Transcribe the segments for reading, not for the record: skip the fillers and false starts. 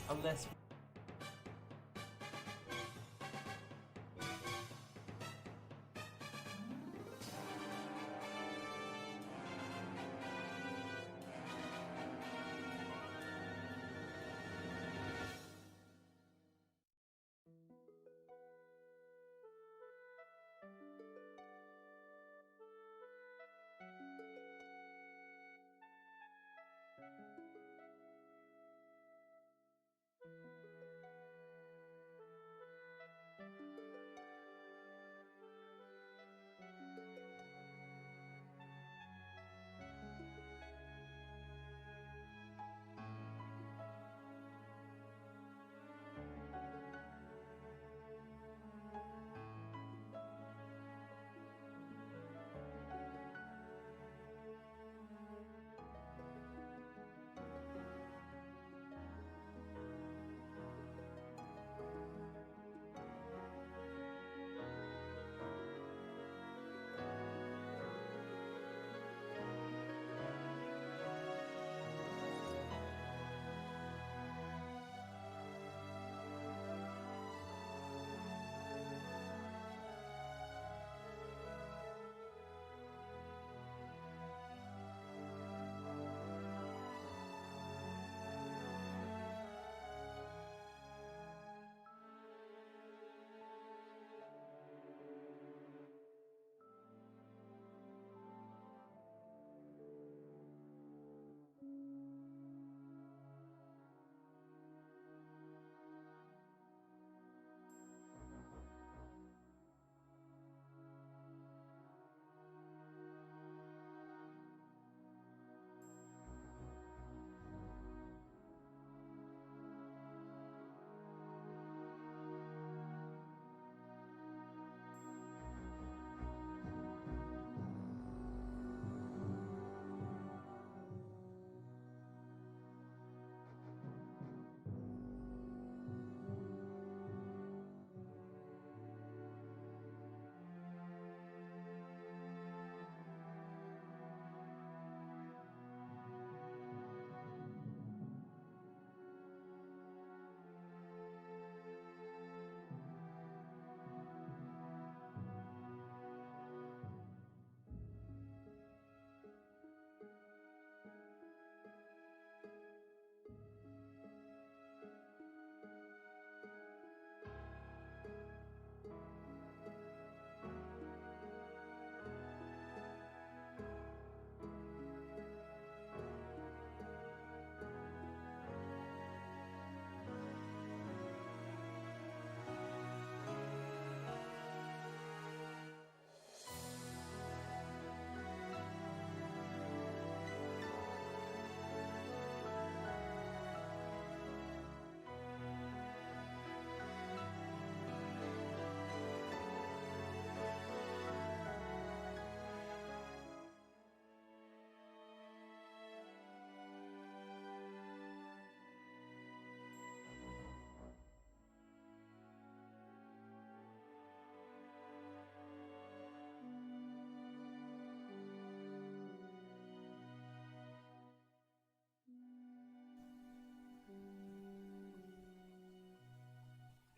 unless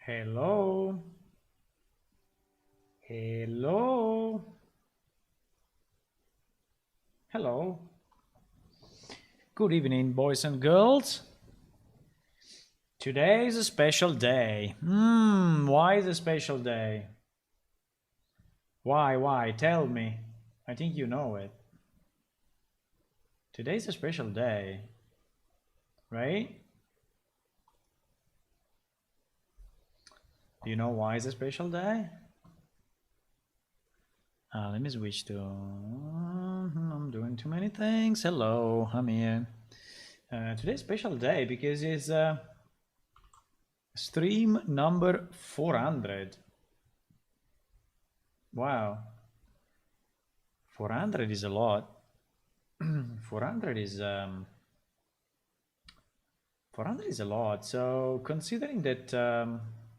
Hello. Hello. Hello. Good evening, boys and girls. Today is a special day. Why is a special day? Why? Tell me. I think you know it. Today's a special day, right? Do you know why it's a special day? Let me switch to... I'm doing too many things. Hello, I'm here. Today's special day because it's stream number 400. Wow. 400 is a lot. 400 is 400 is a lot. So considering that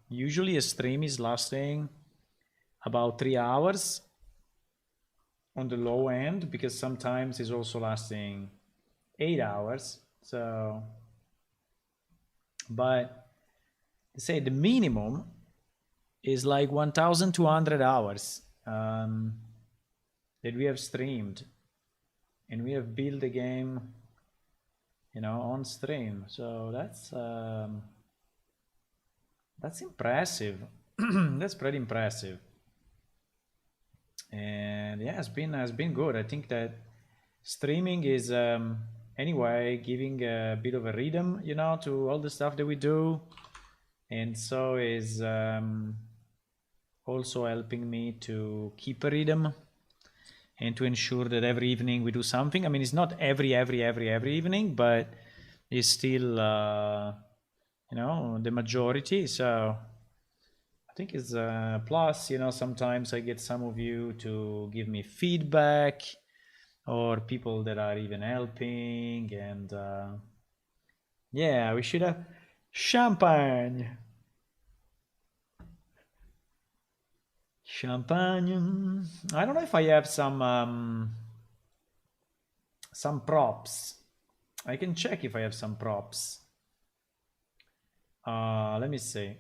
usually a stream is lasting about 3 hours on the low end, because sometimes it's also lasting 8 hours. So but say the minimum is like 1,200 hours that we have streamed, and we have built the game, on stream. So that's impressive. That's pretty impressive. And yeah, it's been good. I think that streaming is anyway giving a bit of a rhythm, to all the stuff that we do, and so is also helping me to keep a rhythm and to ensure that every evening we do something. I mean, it's not every evening, but it's still the majority. So I think it's plus, sometimes I get some of you to give me feedback, or people that are even helping, and yeah, we should have champagne. Champagne. I don't know if I have some props. I can check if I have some props. Let me see.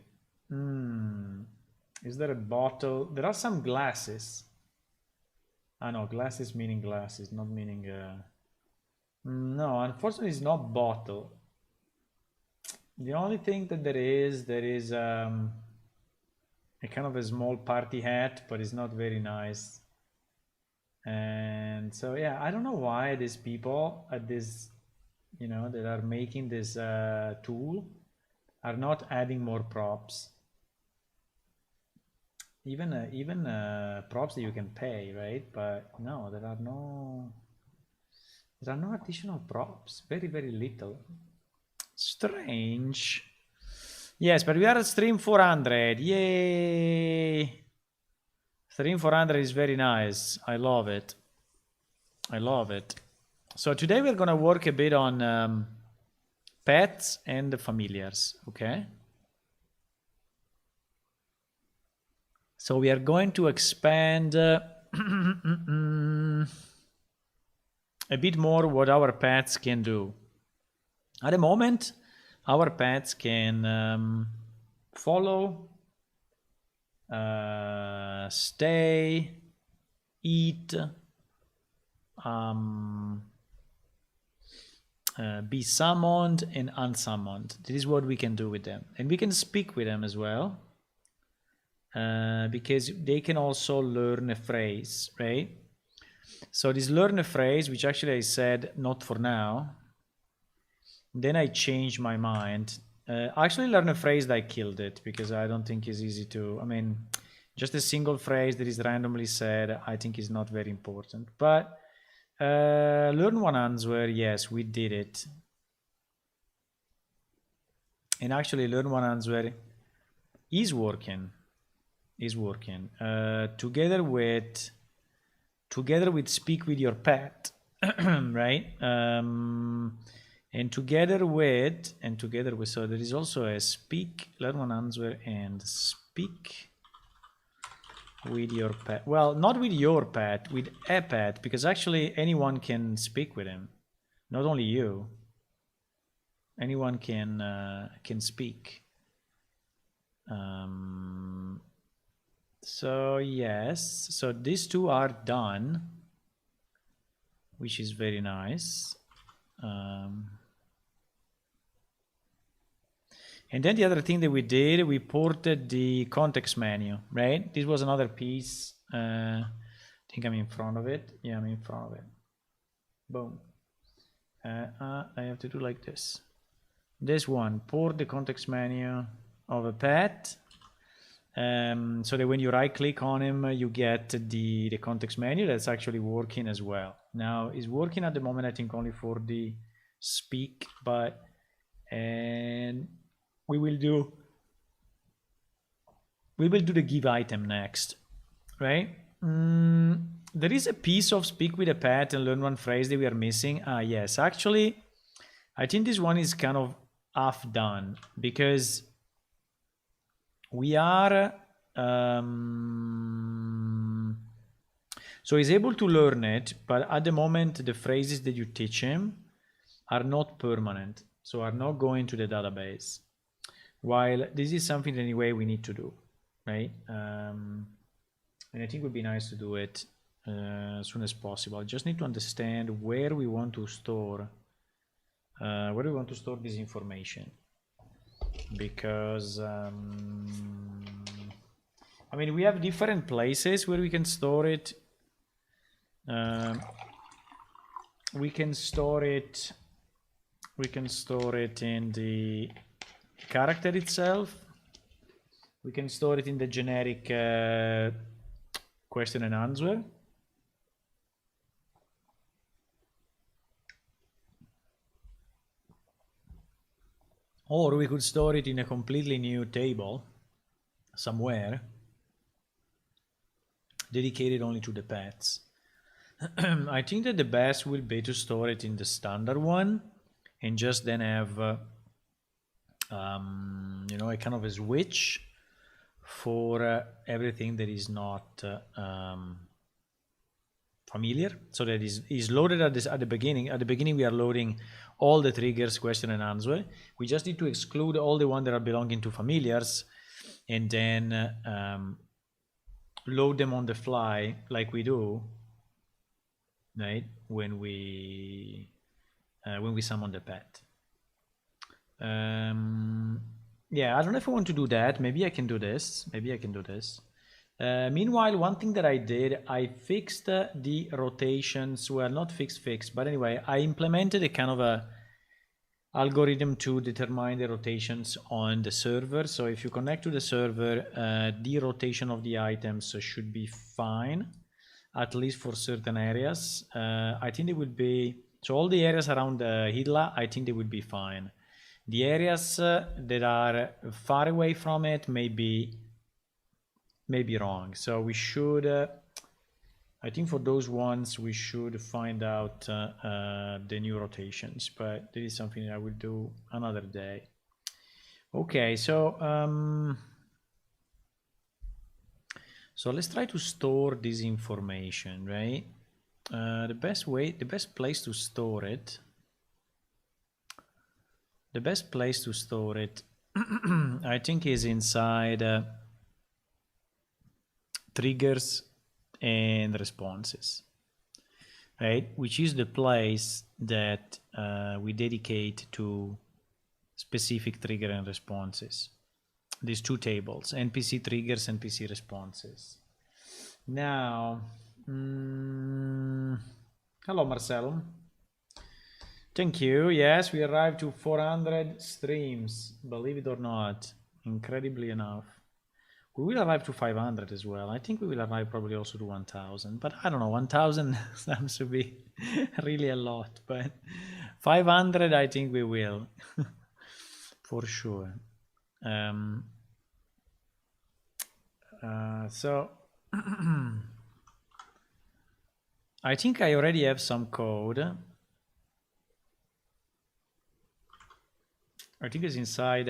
Is there a bottle? There are some glasses. No, glasses meaning glasses, not meaning no, unfortunately it's not bottle. The only thing that there is a kind of a small party hat, but it's not very nice. And so yeah, I don't know why these people at this, that are making this tool are not adding more props. Even props that you can pay, right? But no, there are no additional props. Very, very little. Strange. Yes, but we are at stream 400. Yay! Stream 400 is very nice. I love it. I love it. So today we're gonna work a bit on pets and the familiars, okay? So we are going to expand a bit more what our pets can do. At the moment, our pets can follow, stay, eat, be summoned and unsummoned. This is what we can do with them. And we can speak with them as well. Because they can also learn a phrase, right? So this learn a phrase, which actually I said not for now, then I changed my mind. Actually learn a phrase that I killed it, because I don't think it's easy to, I mean, just a single phrase that is randomly said, I think is not very important. But learn one answer, yes, we did it. And actually learn one answer is working. Together with speak with your pet, right? And together with so there is also a speak, learn one answer, and speak with your pet. Well, not with your pet, with a pet, because actually anyone can speak with him, not only you. Anyone can speak. So yes, so these two are done, which is very nice. And then the other thing that we did, we ported the context menu, right? This was another piece. I think I'm in front of it. Yeah, I'm in front of it. Boom. I have to do like this. This one, port the context menu of a pet. So that when you right click on him, you get the context menu. That's actually working as well. Now it's working at the moment, I think only for the speak, but and we will do the give item next, right? There is a piece of speak with a pet and learn one phrase that we are missing. Yes, actually I think this one is kind of half done, because we are so he's able to learn it, but at the moment the phrases that you teach him are not permanent, so are not going to the database. while this is something anyway we need to do, right? And I think it would be nice to do it as soon as possible. I just need to understand where we want to store this information, because I mean, we have different places where we can store it. We can store it in the character itself. We can store it in the generic question and answer. Or we could store it in a completely new table somewhere dedicated only to the pets. I think that the best will be to store it in the standard one and just then have you know, a kind of a switch for everything that is not familiar. So that is loaded at the beginning. At the beginning we are loading all the triggers, question and answer. We just need to exclude all the ones that are belonging to familiars, and then load them on the fly like we do, right, when we summon the pet. Yeah, I don't know if I want to do that. Maybe I can do this. Meanwhile, one thing that I did, I fixed the rotations. Well, not fixed, but anyway, I implemented a kind of a algorithm to determine the rotations on the server. So if you connect to the server, the rotation of the items should be fine, at least for certain areas. I think it would be, so all the areas around Hidla, I think they would be fine. The areas that are far away from it may be wrong. So we should, I think for those ones, we should find out the new rotations, but this is something I will do another day. Okay, so let's try to store this information, right? The best place to store it, I think, is inside triggers and responses, right? Which is the place that we dedicate to specific trigger and responses. These two tables, NPC triggers, NPC responses. Now, hello Marcelo. Thank you. Yes, we arrived to 400 streams, believe it or not, incredibly enough. We will arrive to 500 as well. I think we will arrive probably also to 1000, but I don't know, 1000 seems to be really a lot, but 500 I think we will for sure. So I think I already have some code. I think it's inside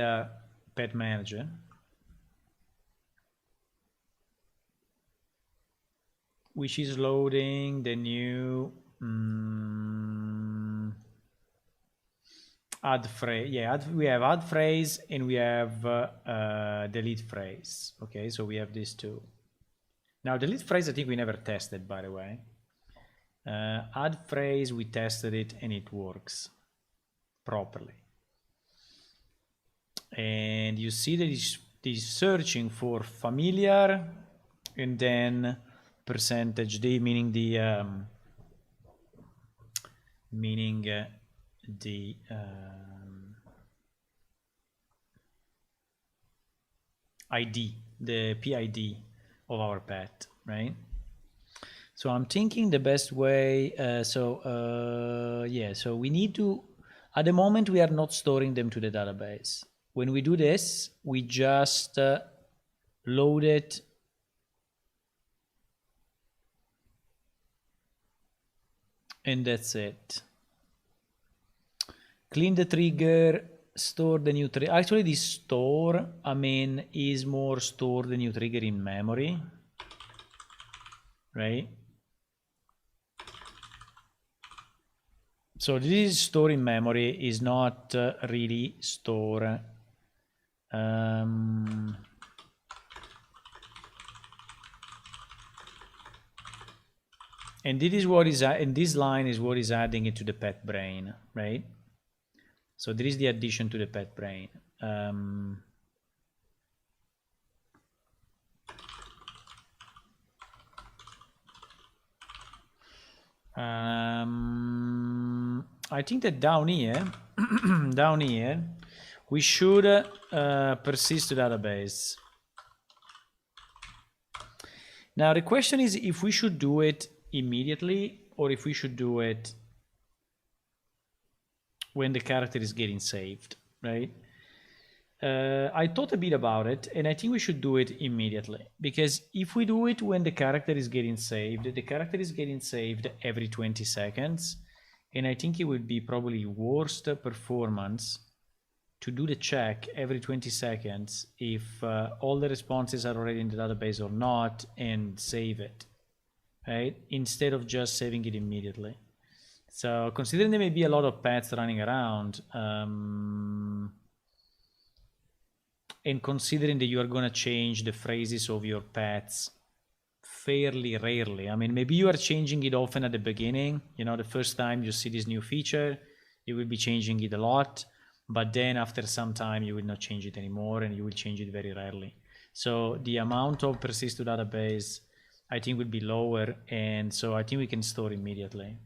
Pet Manager. Which is loading the new add phrase. Yeah, we have add phrase and we have delete phrase. Okay, so we have these two. Now delete phrase, I think we never tested, by the way. Add phrase, we tested it and it works properly. And you see that it's searching for familiar and then %d, meaning the ID, the PID of our pet, right? So I'm thinking the best way, yeah, so we need to, at the moment we are not storing them to the database. When we do this, we just load it and that's it. Clean the trigger, store the new trigger. Actually, this store, I mean, is more store the new trigger in memory, right? So this is store in memory, is not really store And this is what is, and this line is what is adding it to the pet brain, right? So there is the addition to the pet brain. I think that down here, down here, we should persist to database. Now the question is if we should do it immediately or if we should do it when the character is getting saved, right? I thought a bit about it, and I think we should do it immediately, because if we do it when the character is getting saved, the character is getting saved every 20 seconds, and I think it would be probably worst performance to do the check every 20 seconds if all the responses are already in the database or not, and save it, right? Instead of just saving it immediately. So considering there may be a lot of pets running around, and considering that you are going to change the phrases of your pets fairly rarely. I mean, maybe you are changing it often at the beginning. You know, the first time you see this new feature, you will be changing it a lot. But then after some time, you will not change it anymore, and you will change it very rarely. So the amount of persist to database, I think, would be lower. And so I think we can store immediately.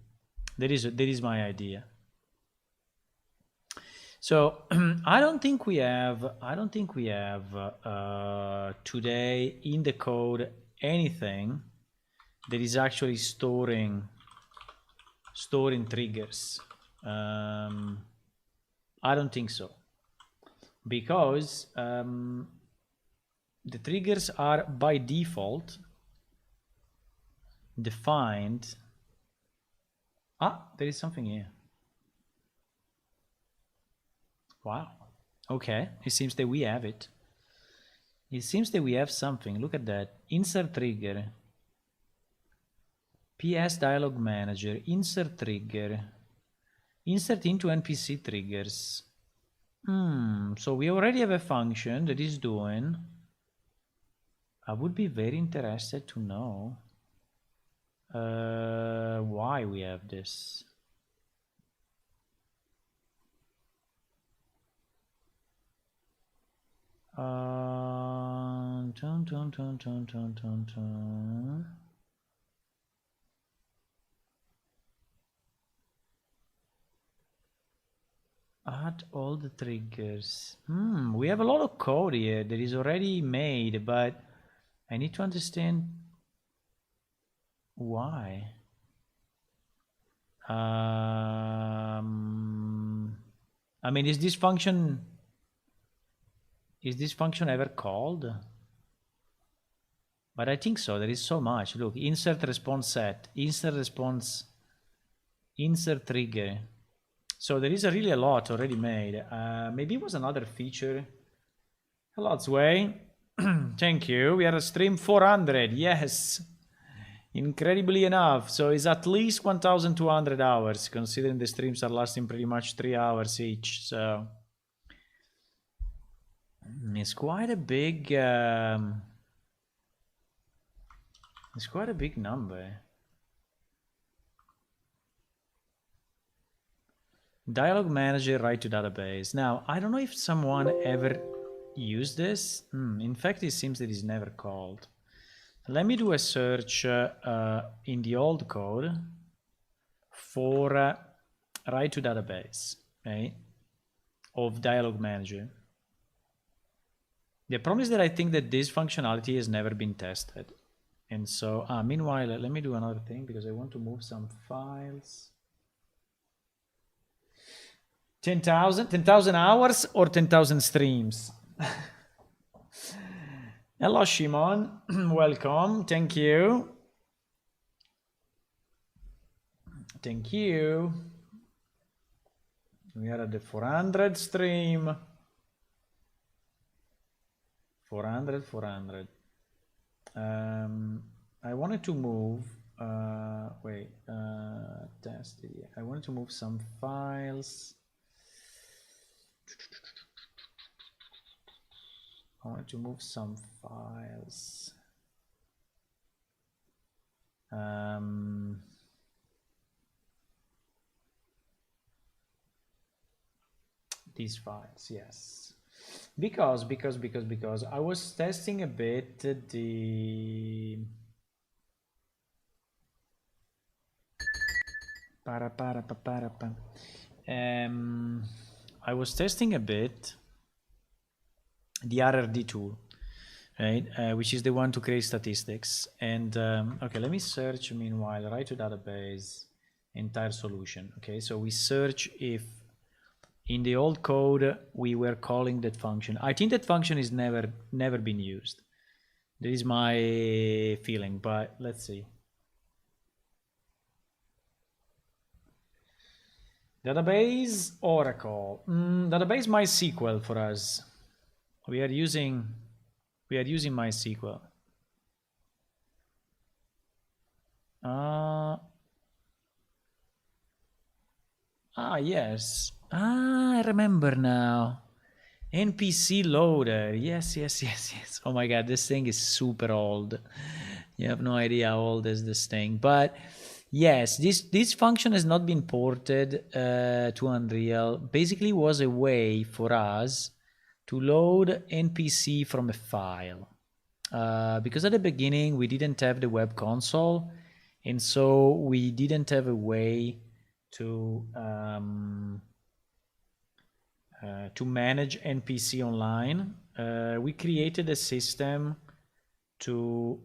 That is my idea. So I don't think we have today in the code anything that is actually storing triggers. I don't think so, because the triggers are by default defined. There is something here. Wow. Okay. It seems that we have it. It seems that we have something. Look at that. Insert trigger. PS Dialog Manager. Insert trigger. Insert into NPC Triggers. So we already have a function that is doing. I would be very interested to know why we have this. Add all the triggers. We have a lot of code here that is already made, but I need to understand why. I mean, is this function ever called? But I think so. There is so much. Look, insert response set, insert response, insert trigger. So there is really a lot already made. Maybe it was another feature. Hello, Zway. Thank you. We are at stream 400. Yes. Incredibly enough. So it's at least 1,200 hours, considering the streams are lasting pretty much 3 hours each. So it's quite a big number. Dialog Manager, write to database. Now, I don't know if someone ever used this. In fact, it seems that it's never called. Let me do a search in the old code for write to database, right, of Dialog Manager. The problem is that I think that this functionality has never been tested. And so, meanwhile, let me do another thing, because I want to move some files. 10,000 hours or 10,000 streams? Hello, Shimon. Welcome. Thank you. Thank you. We are at the 400 stream. 400. I wanted to move. Test it. I wanted to move some files. I want to move some files. These files, yes. Because I was testing a bit the I was testing a bit the RRD tool, right? Which is the one to create statistics. And okay, let me search meanwhile, write to database, entire solution. Okay, so we search if in the old code we were calling that function. I think that function is never been used. That is my feeling, but let's see. Database Oracle. Database MySQL for us. We are using MySQL. Yes. I remember now. Npc Loader. Yes. Oh my god, this thing is super old. You have no idea how old is this thing. But yes, this function has not been ported to Unreal. Basically was a way for us to load NPC from a file. Because at the beginning we didn't have the web console, and so we didn't have a way to manage NPC online. We created a system to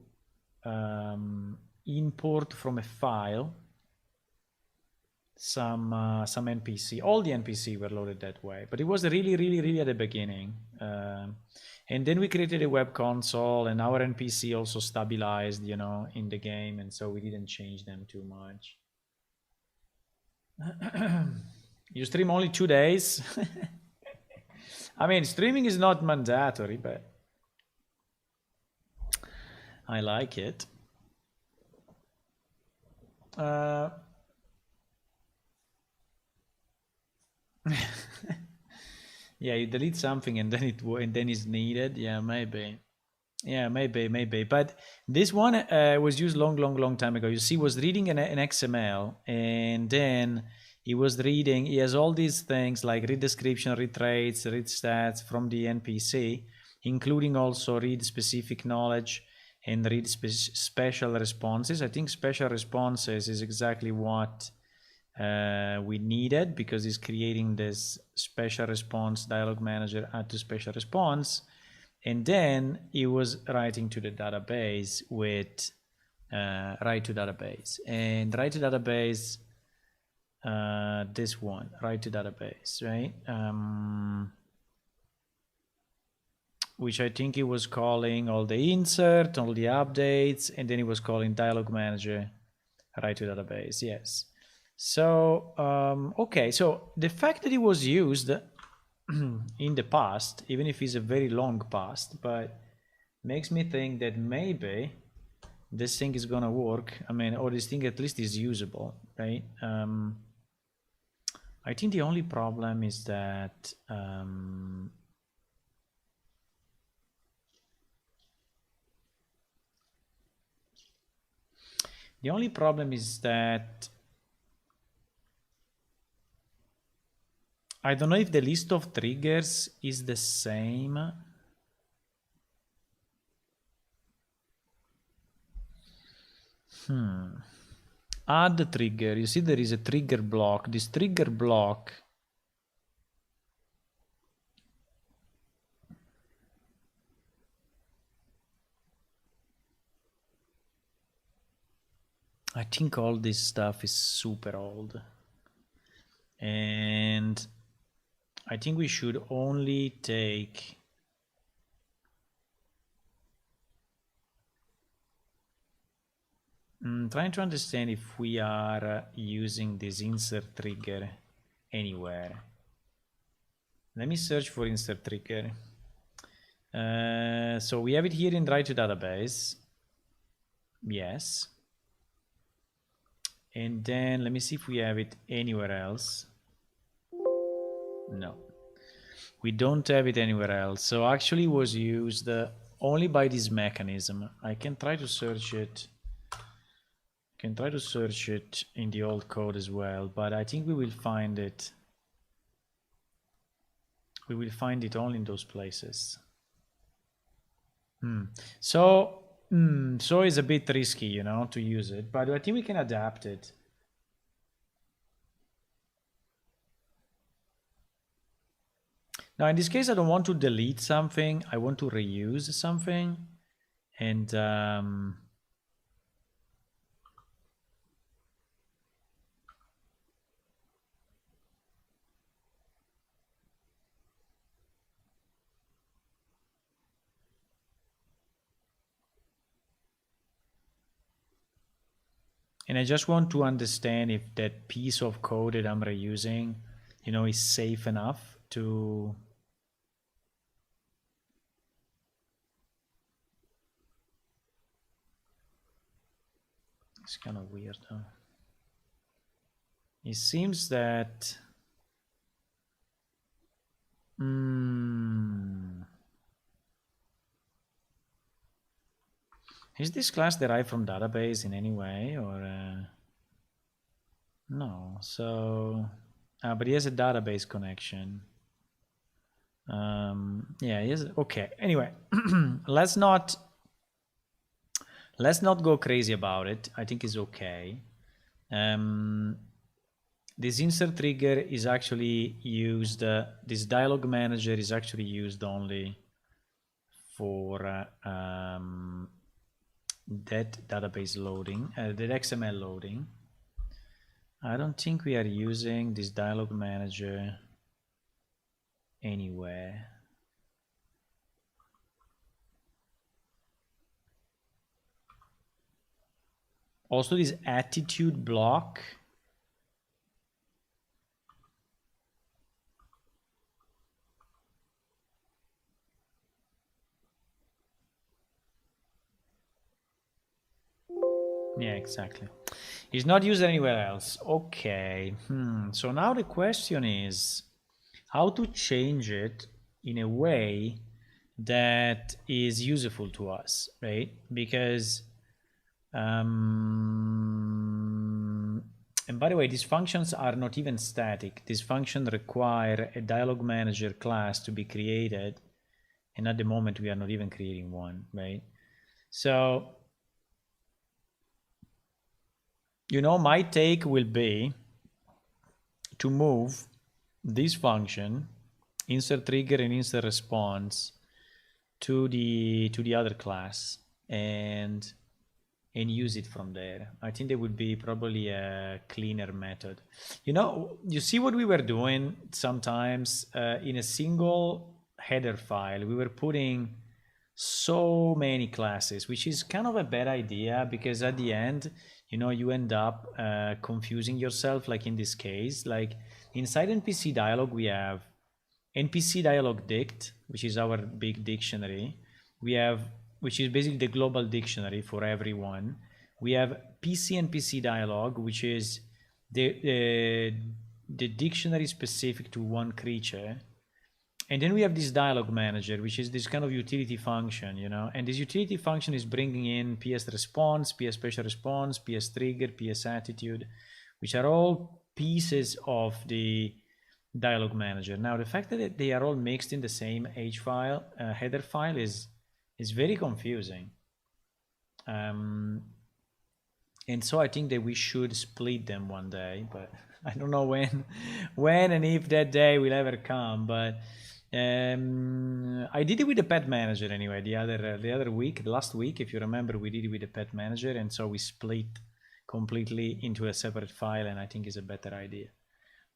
import from a file some NPC. All the NPC were loaded that way, but it was really at the beginning. And then we created a web console, and our NPC also stabilized, you know, in the game, and so we didn't change them too much. You stream only 2 days? I mean, streaming is not mandatory, but I like it. Yeah, you delete something and then it's needed. Yeah, maybe. Yeah, maybe. But this one was used long time ago. You see, was reading an XML, and then he was reading. He has all these things like read description, read traits, read stats from the NPC, including also read specific knowledge and read special responses. I think special responses is exactly what we needed, because it's creating this special response dialog manager add to special response. And then he was writing to the database with write to database, and write to database, this one, write to database, right? Which I think he was calling all the insert, all the updates, and then he was calling dialog manager write to database. Yes. So okay, so the fact that it was used in the past, even if it's a very long past, but makes me think that maybe this thing is gonna work. I mean, or this thing at least is usable, right? I think the only problem is that I don't know if the list of triggers is the same. Add the trigger. You see there is a trigger block. This trigger block I think all this stuff is super old. And I think we should only take trying to understand if we are using this insert trigger anywhere. Let me search for insert trigger. So we have it here in write to database. Yes. And then let me see if we have it anywhere else. No. We don't have it anywhere else. So actually it was used only by this mechanism. I can try to search it. Can try to search it in the old code as well, but I think we will find it. We will find it only in those places. So it's a bit risky, you know, to use it, but I think we can adapt it. Now, in this case, I don't want to delete something. I want to reuse something. And I just want to understand if that piece of code that I'm reusing, you know, is safe enough to... It's kind of weird, though. It seems that... Is this class derived from database in any way, or... No, so... but he has a database connection. Yeah, he has... Okay, anyway, let's not go crazy about it. I think it's okay. This insert trigger is actually used, this dialog manager is actually used only for that database loading, that XML loading. I don't think we are using this dialog manager anywhere. Also, this attitude block. Yeah, exactly. It's not used anywhere else. Okay. So now the question is how to change it in a way that is useful to us, right? Because and by the way, these functions are not even static. These functions require a dialog manager class to be created, and at the moment we are not even creating one, right? So, you know, my take will be to move this function, insert trigger and insert response, to the other class and use it from there. I think there would be probably a cleaner method. You know, you see what we were doing sometimes in a single header file, we were putting so many classes, which is kind of a bad idea because at the end, you know, you end up confusing yourself. Like in this case, like inside NPC Dialog, we have NPC Dialog Dict, which is our big dictionary. We have, which is basically the global dictionary for everyone. We have PC NPC Dialog, which is the dictionary specific to one creature. And then we have this dialog manager, which is this kind of utility function, you know, and this utility function is bringing in PS response, PS special response, PS trigger, PS attitude, which are all pieces of the dialog manager. Now, the fact that they are all mixed in the same H file, header file is very confusing. And so I think that we should split them one day, but I don't know when and if that day will ever come, but I did it with the pet manager anyway. The other week, last week, if you remember, we did it with the pet manager, and so we split completely into a separate file, and I think is a better idea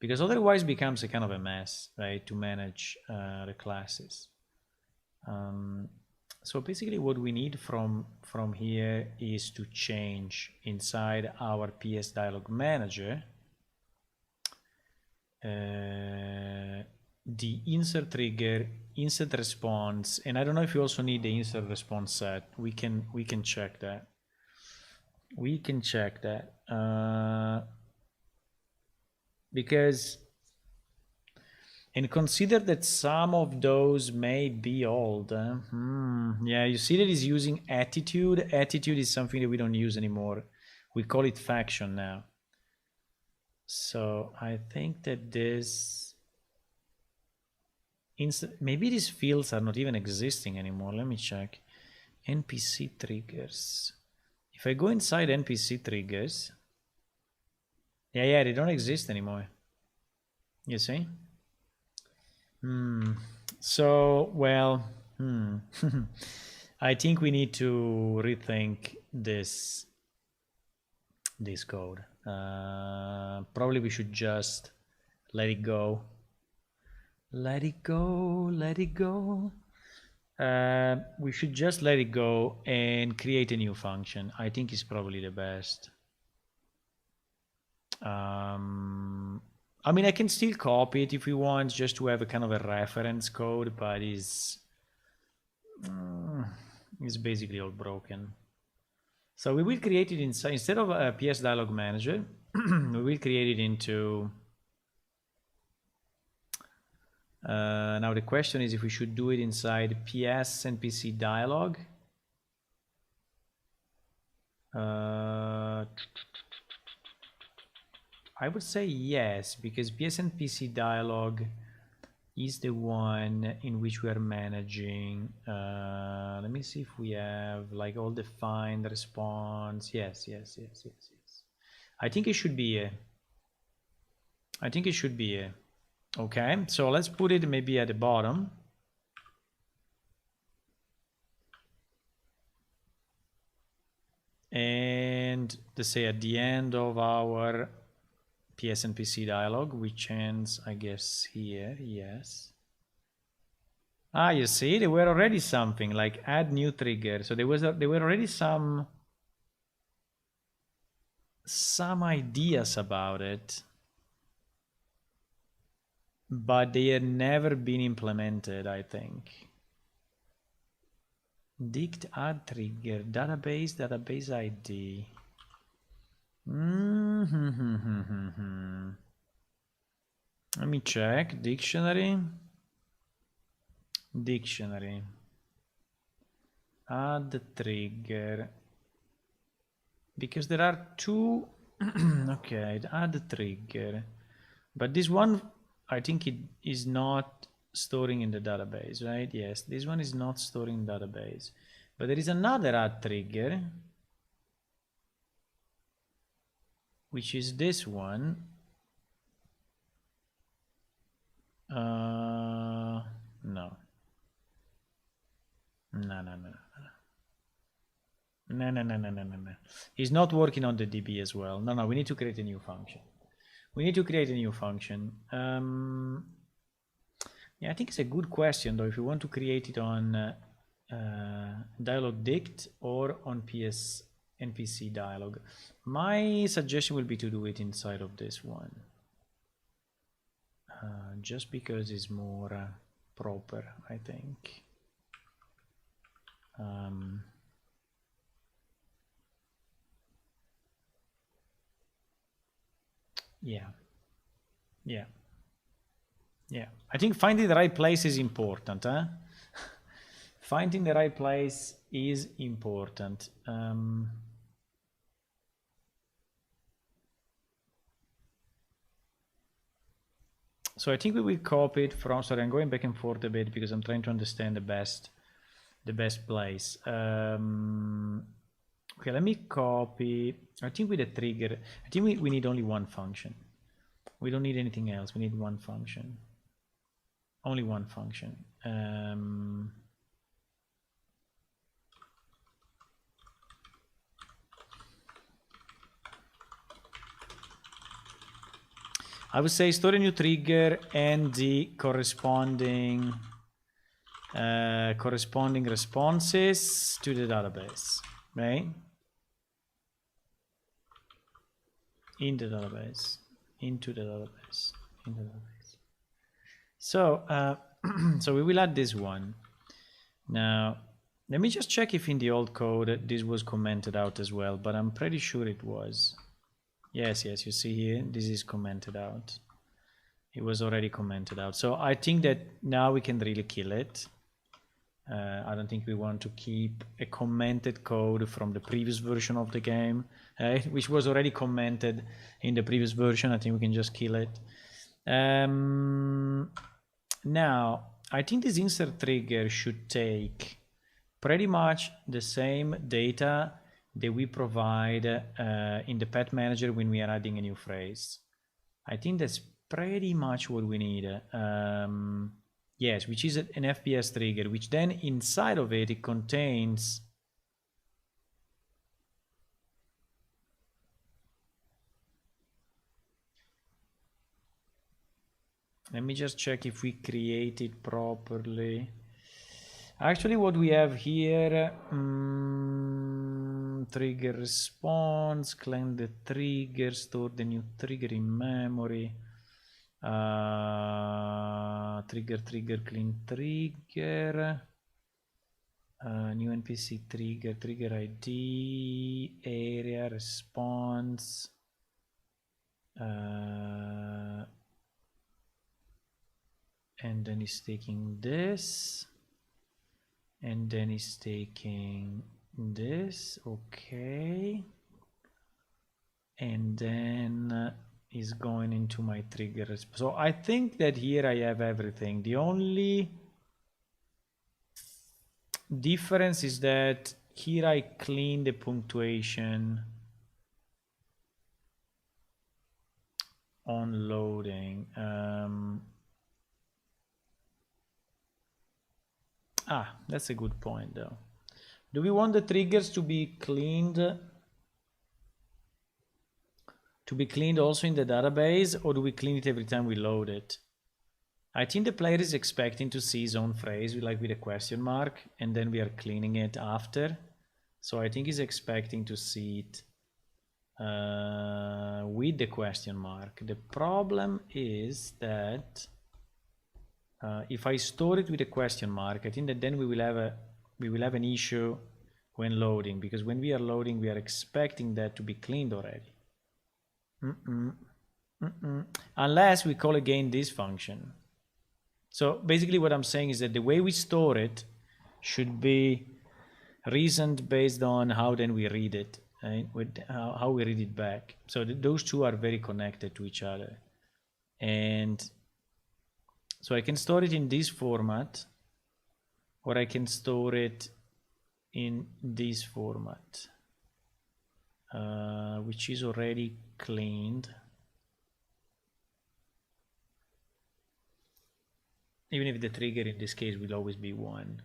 because otherwise it becomes a kind of a mess, right? To manage the classes. So basically, what we need from here is to change inside our PS dialog manager the insert trigger, insert response, and I don't know if you also need the insert response set. We can check that. We can check that because And consider that some of those may be old. Yeah, you see that he's using attitude. Attitude is something that we don't use anymore. We call it faction now. So I think that this... maybe these fields are not even existing anymore. Let me check. NPC Triggers. If I go inside NPC Triggers... Yeah, they don't exist anymore. You see? So, well, I think we need to rethink this code. Probably we should just let it go. Let it go, let it go. We should just let it go and create a new function. I think it's probably the best. I mean, I can still copy it if we want, just to have a kind of a reference code, but it's basically all broken. So we will create it inside, instead of a PS Dialog Manager, we will create it into... now the question is if we should do it inside PS NPC Dialog. I would say yes, because PS NPC Dialog is the one in which we are managing. Let me see if we have like all the find response. Yes. I think it should be a. I think it should be a. Okay, so let's put it maybe at the bottom. And let's say at the end of our PS NPC dialog, which ends, I guess, here. Yes. Ah, you see, there were already something like add new trigger. So there were already some ideas about it, but they had never been implemented, I think. Dict add trigger, database ID. Let me check. Dictionary. Add trigger. Because there are two. Okay, add trigger. But this one, I think it is not storing in the database, right? Yes, this one is not storing in database. But there is another add trigger, which is this one. No. It's not working on the DB as well. No, we need to create a new function. Yeah, I think it's a good question though, if you want to create it on Dialog Dict or on PS NPC Dialog. My suggestion will be to do it inside of this one. Just because it's more proper, I think. Yeah. I think finding the right place is important, huh? Finding the right place is important. So I think we will copy it from, sorry, I'm going back and forth a bit because I'm trying to understand the best place. Okay, let me copy, I think with a trigger, I think we need only one function. We don't need anything else, we need one function. Only one function. I would say store a new trigger and the corresponding responses to the database, right? Into the database. So, so we will add this one. Now, let me just check if in the old code this was commented out as well, but I'm pretty sure it was. Yes, you see here, this is commented out. It was already commented out. So I think that now we can really kill it. I don't think we want to keep a commented code from the previous version of the game, which was already commented in the previous version. I think we can just kill it. Now, I think this insert trigger should take pretty much the same data that we provide in the pet manager when we are adding a new phrase. I think that's pretty much what we need. Yes, which is an FPS trigger, which then inside of it, it contains let me just check if we create it properly. Actually, what we have here, trigger response, claim the trigger, store the new trigger in memory, trigger, clean trigger, new NPC trigger ID, area, response, and then he's taking this. And then he's taking this, okay. And then he's going into my trigger. So I think that here I have everything. The only difference is that here I clean the punctuation on loading. That's a good point though. Do we want the triggers to be cleaned also in the database, or do we clean it every time we load it? I think the player is expecting to see his own phrase like with a question mark, and then we are cleaning it after. So I think he's expecting to see it with the question mark. The problem is that if I store it with a question mark, I think that then we will have an issue when loading, because when we are loading, we are expecting that to be cleaned already. Unless we call again this function. So basically what I'm saying is that the way we store it should be reasoned based on how then we read it, right? With how we read it back. So those two are very connected to each other. And so I can store it in this format, or I can store it in this format, which is already cleaned. Even if the trigger in this case will always be 1.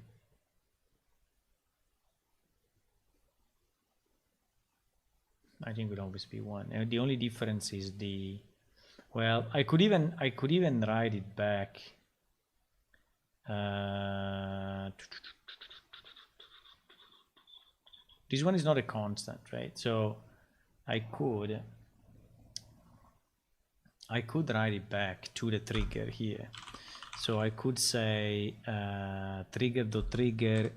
I think it will always be 1. And the only difference is well, I could even write it back. This one is not a constant, right? So I could write it back to the trigger here. So I could say trigger.trigger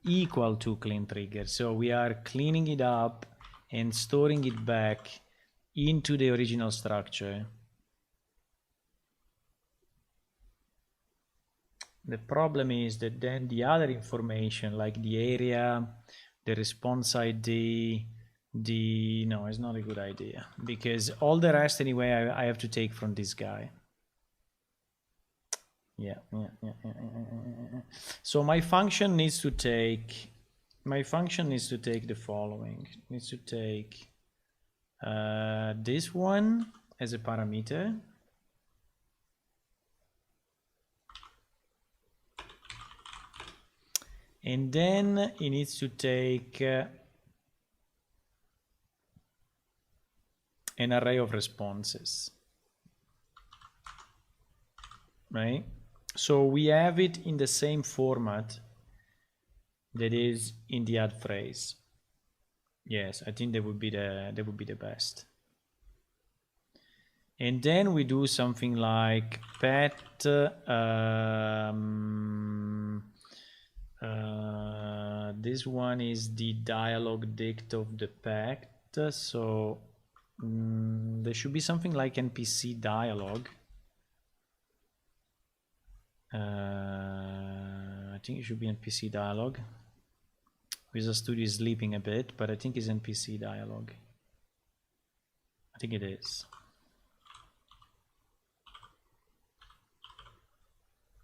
equal to clean trigger. So we are cleaning it up and storing it back into the original structure. The problem is that then the other information, like the area, the response ID, no, it's not a good idea, because all the rest anyway I have to take from this guy. Yeah. So my function needs to take the following. It needs to take this one as a parameter. And then it needs to take an array of responses, right? So we have it in the same format that is in the add phrase. Yes, I think that would be the best. And then we do something like pet this one is the dialog dict of the pet, so there should be something like NPC dialog, I think it should be NPC Dialog. Visual Studio is sleeping a bit, but I think it's NPC Dialog. I think it is.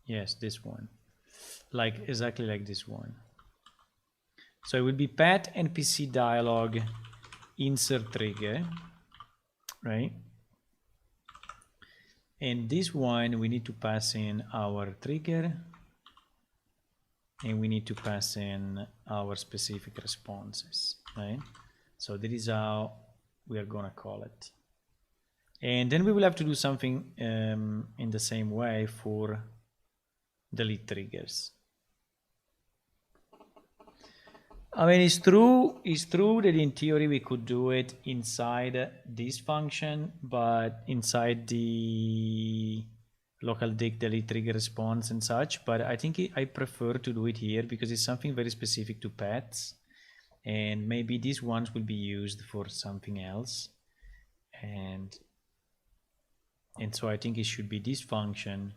Yes, this one. Like exactly like this one. So it will be pet NPC Dialog insert trigger, right? And this one we need to pass in our trigger, and we need to pass in our specific responses, right? So that is how we are gonna call it. And then we will have to do something in the same way for delete triggers. I mean, it's true that in theory we could do it inside this function, but inside the local dict delete trigger response and such, but I think I prefer to do it here because it's something very specific to pets, and maybe these ones will be used for something else, and so I think it should be this function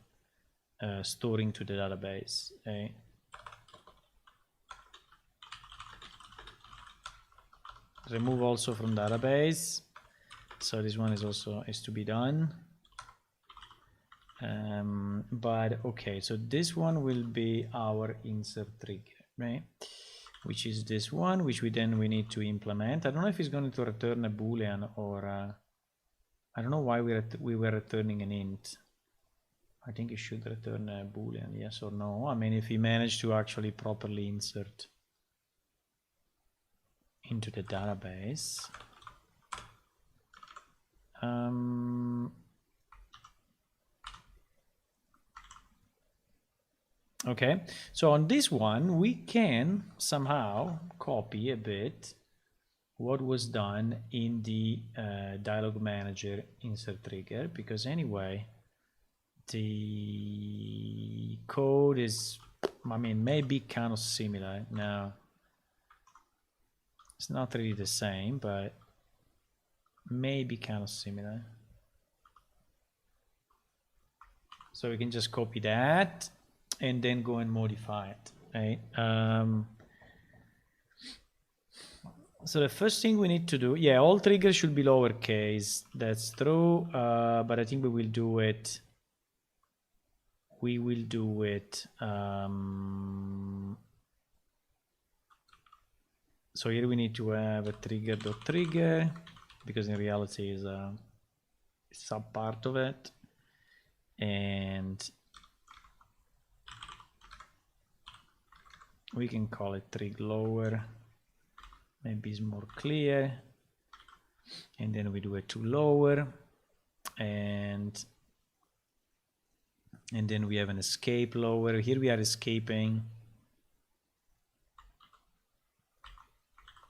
storing to the database. Okay? Remove also from database, so this one is also to be done. But okay, so this one will be our insert trigger, right? Which is this one, which we need to implement. I don't know if it's going to return a boolean or I don't know why we were returning an int. I think it should return a boolean, yes or no. I mean, if we manage to actually properly insert into the database. Okay, so on this one we can somehow copy a bit what was done in the dialog manager insert trigger, because anyway the code is, I mean, maybe kind of similar. Now it's not really the same, but maybe kind of similar. So we can just copy that and then go and modify it, right? So the first thing we need to do, yeah, all triggers should be lowercase. That's true, but I think we will do it. We will do it. So here we need to have a trigger.trigger, because in reality is a sub part of it, and we can call it trig lower. Maybe it's more clear. And then we do a to lower, and then we have an escape lower. Here we are escaping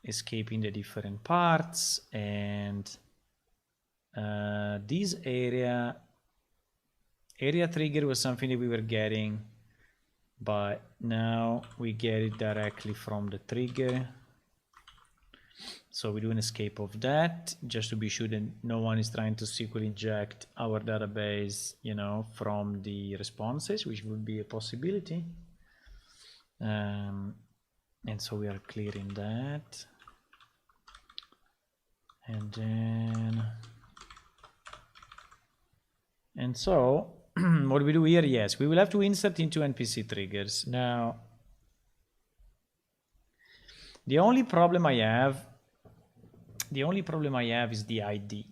the different parts, and this area trigger was something that we were getting, but now we get it directly from the trigger. So we do an escape of that, just to be sure that no one is trying to SQL inject our database, you know, from the responses, which would be a possibility. And so we are clearing that. And then, and so what do we do here? Yes, we will have to insert into NPC triggers. Now, the only problem I have is the ID.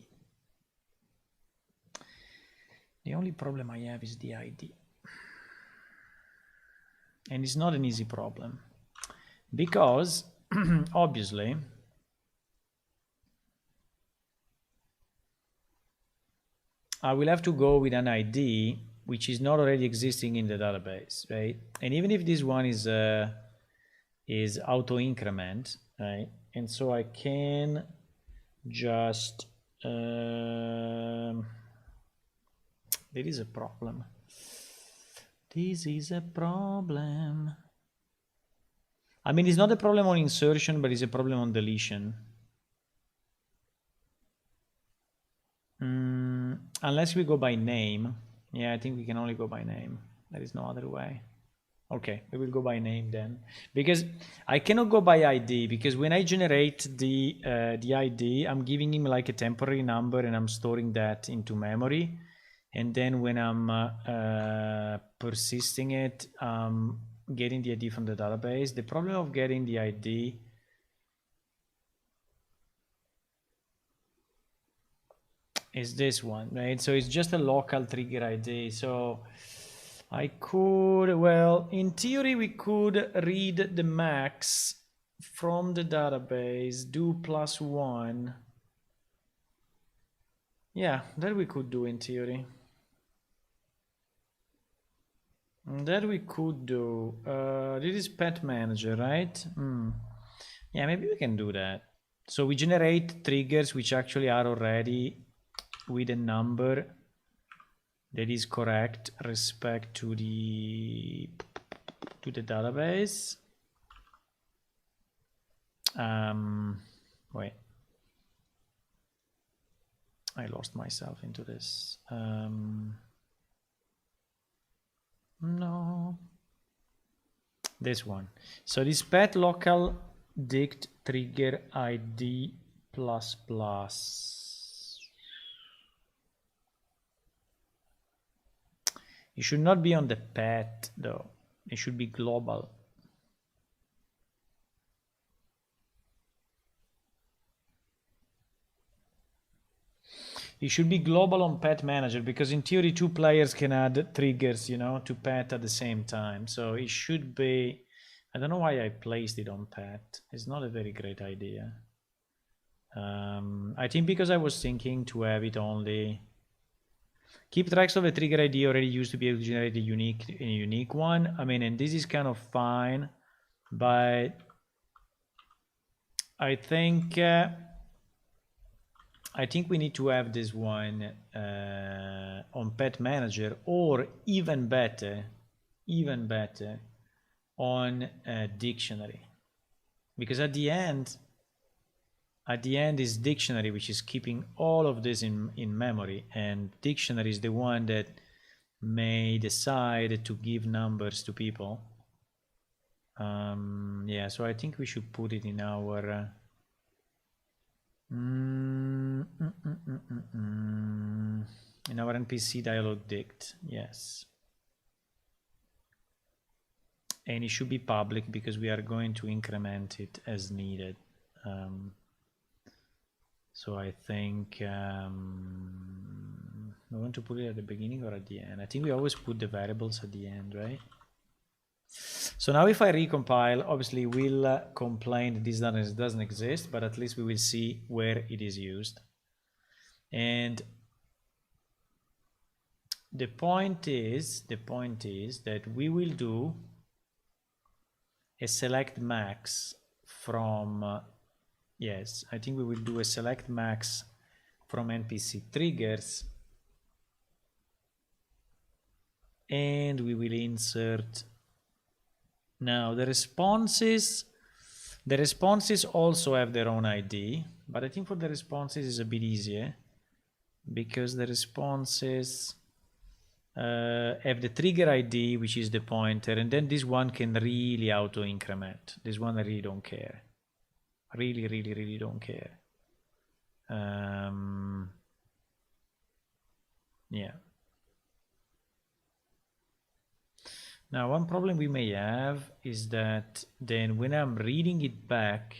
And it's not an easy problem, because obviously I will have to go with an ID which is not already existing in the database, right? And even if this one is auto increment, right? And so I can just there is a problem. This is a problem. I mean, it's not a problem on insertion, but it's a problem on deletion. Unless we go by name. Yeah, I think we can only go by name. There is no other way. Okay, we will go by name then, because I cannot go by ID, because when I generate the ID, I'm giving him like a temporary number and I'm storing that into memory. And then when I'm persisting it, getting the ID from the database. The problem of getting the ID is this one, right? So it's just a local trigger ID. So I could, well, in theory, we could read the max from the database, do +1. Yeah, that we could do in theory. That we could do. This is pet manager, right? Yeah, maybe we can do that. So we generate triggers which actually are already with a number that is correct respect to the database. Wait, I lost myself into this. No, this one. So this pet local dict trigger ID plus plus. It should not be on the pet though. It should be global. It should be global on pet manager, because in theory 2 players can add triggers, you know, to pet at the same time. So it should be, I don't know why I placed it on pet. It's not a very great idea. I think because I was thinking to have it only keep tracks of a trigger ID already used to be able to generate a unique one. I mean, and this is kind of fine, but I think we need to have this one on pet manager, or even better on dictionary, because at the end is dictionary, which is keeping all of this in memory, and dictionary is the one that may decide to give numbers to people. Yeah, so I think we should put it in our in our NPC dialog dict, yes. And it should be public because we are going to increment it as needed. So I think we want to put it at the beginning or at the end. I think we always put the variables at the end, right? So now if I recompile, obviously we'll complain that this doesn't exist, but at least we will see where it is used. And the point is that we will do a select max from yes, I think we will do a select max from NPC Triggers, and we will insert. Now the responses also have their own ID, but I think for the responses is a bit easier, because the responses have the trigger ID, which is the pointer, and then this one can really auto increment. This one I really don't care. Really don't care. Yeah. Now one problem we may have is that then when I'm reading it back,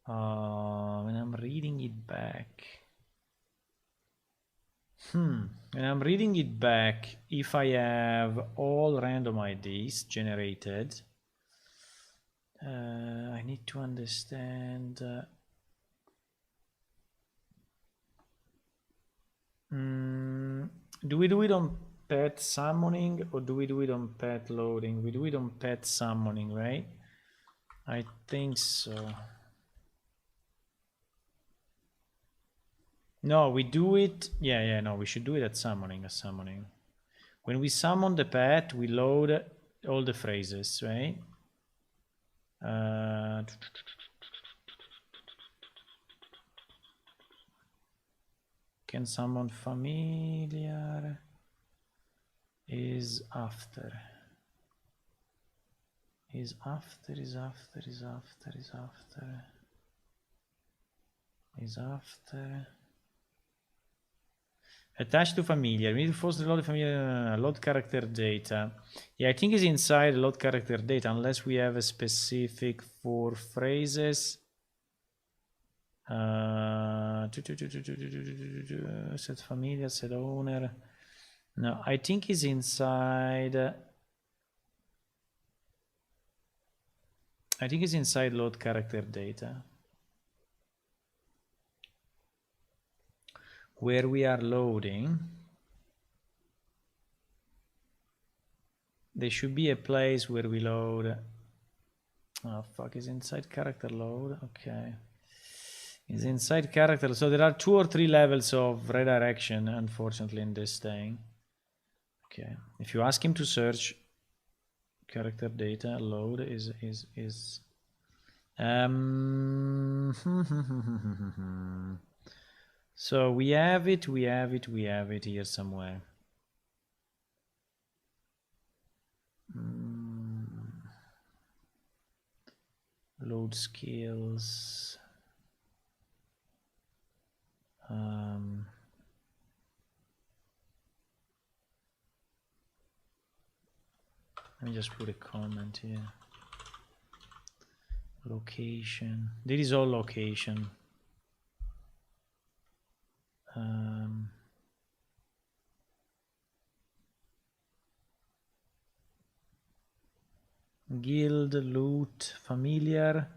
when I'm reading it back, if I have all random IDs generated, I need to understand do we do it on pet summoning or do we do it on pet loading? We do it on pet summoning, right? I think so. No, we do it. Yeah, no, we should do it at summoning. When we summon the pet, we load all the phrases, right? Can summon familiar. is after. Is after, is after, is after, is after. Is after. Attached to familiar. We need to force the load familiar load character data. Yeah, I think it's inside load character data unless we have a specific for phrases. Set familiar, set owner. No, I think it's inside. I think it's inside load character data. Where we are loading, there should be a place where we load. Oh fuck, is inside character load? Okay. Is inside character. So there are 2 or 3 levels of redirection, unfortunately, in this thing. Okay. If you ask him to search character data, load is so we have it here somewhere. Load skills. Let me just put a comment here. Location. This is all location. Guild, loot, familiar,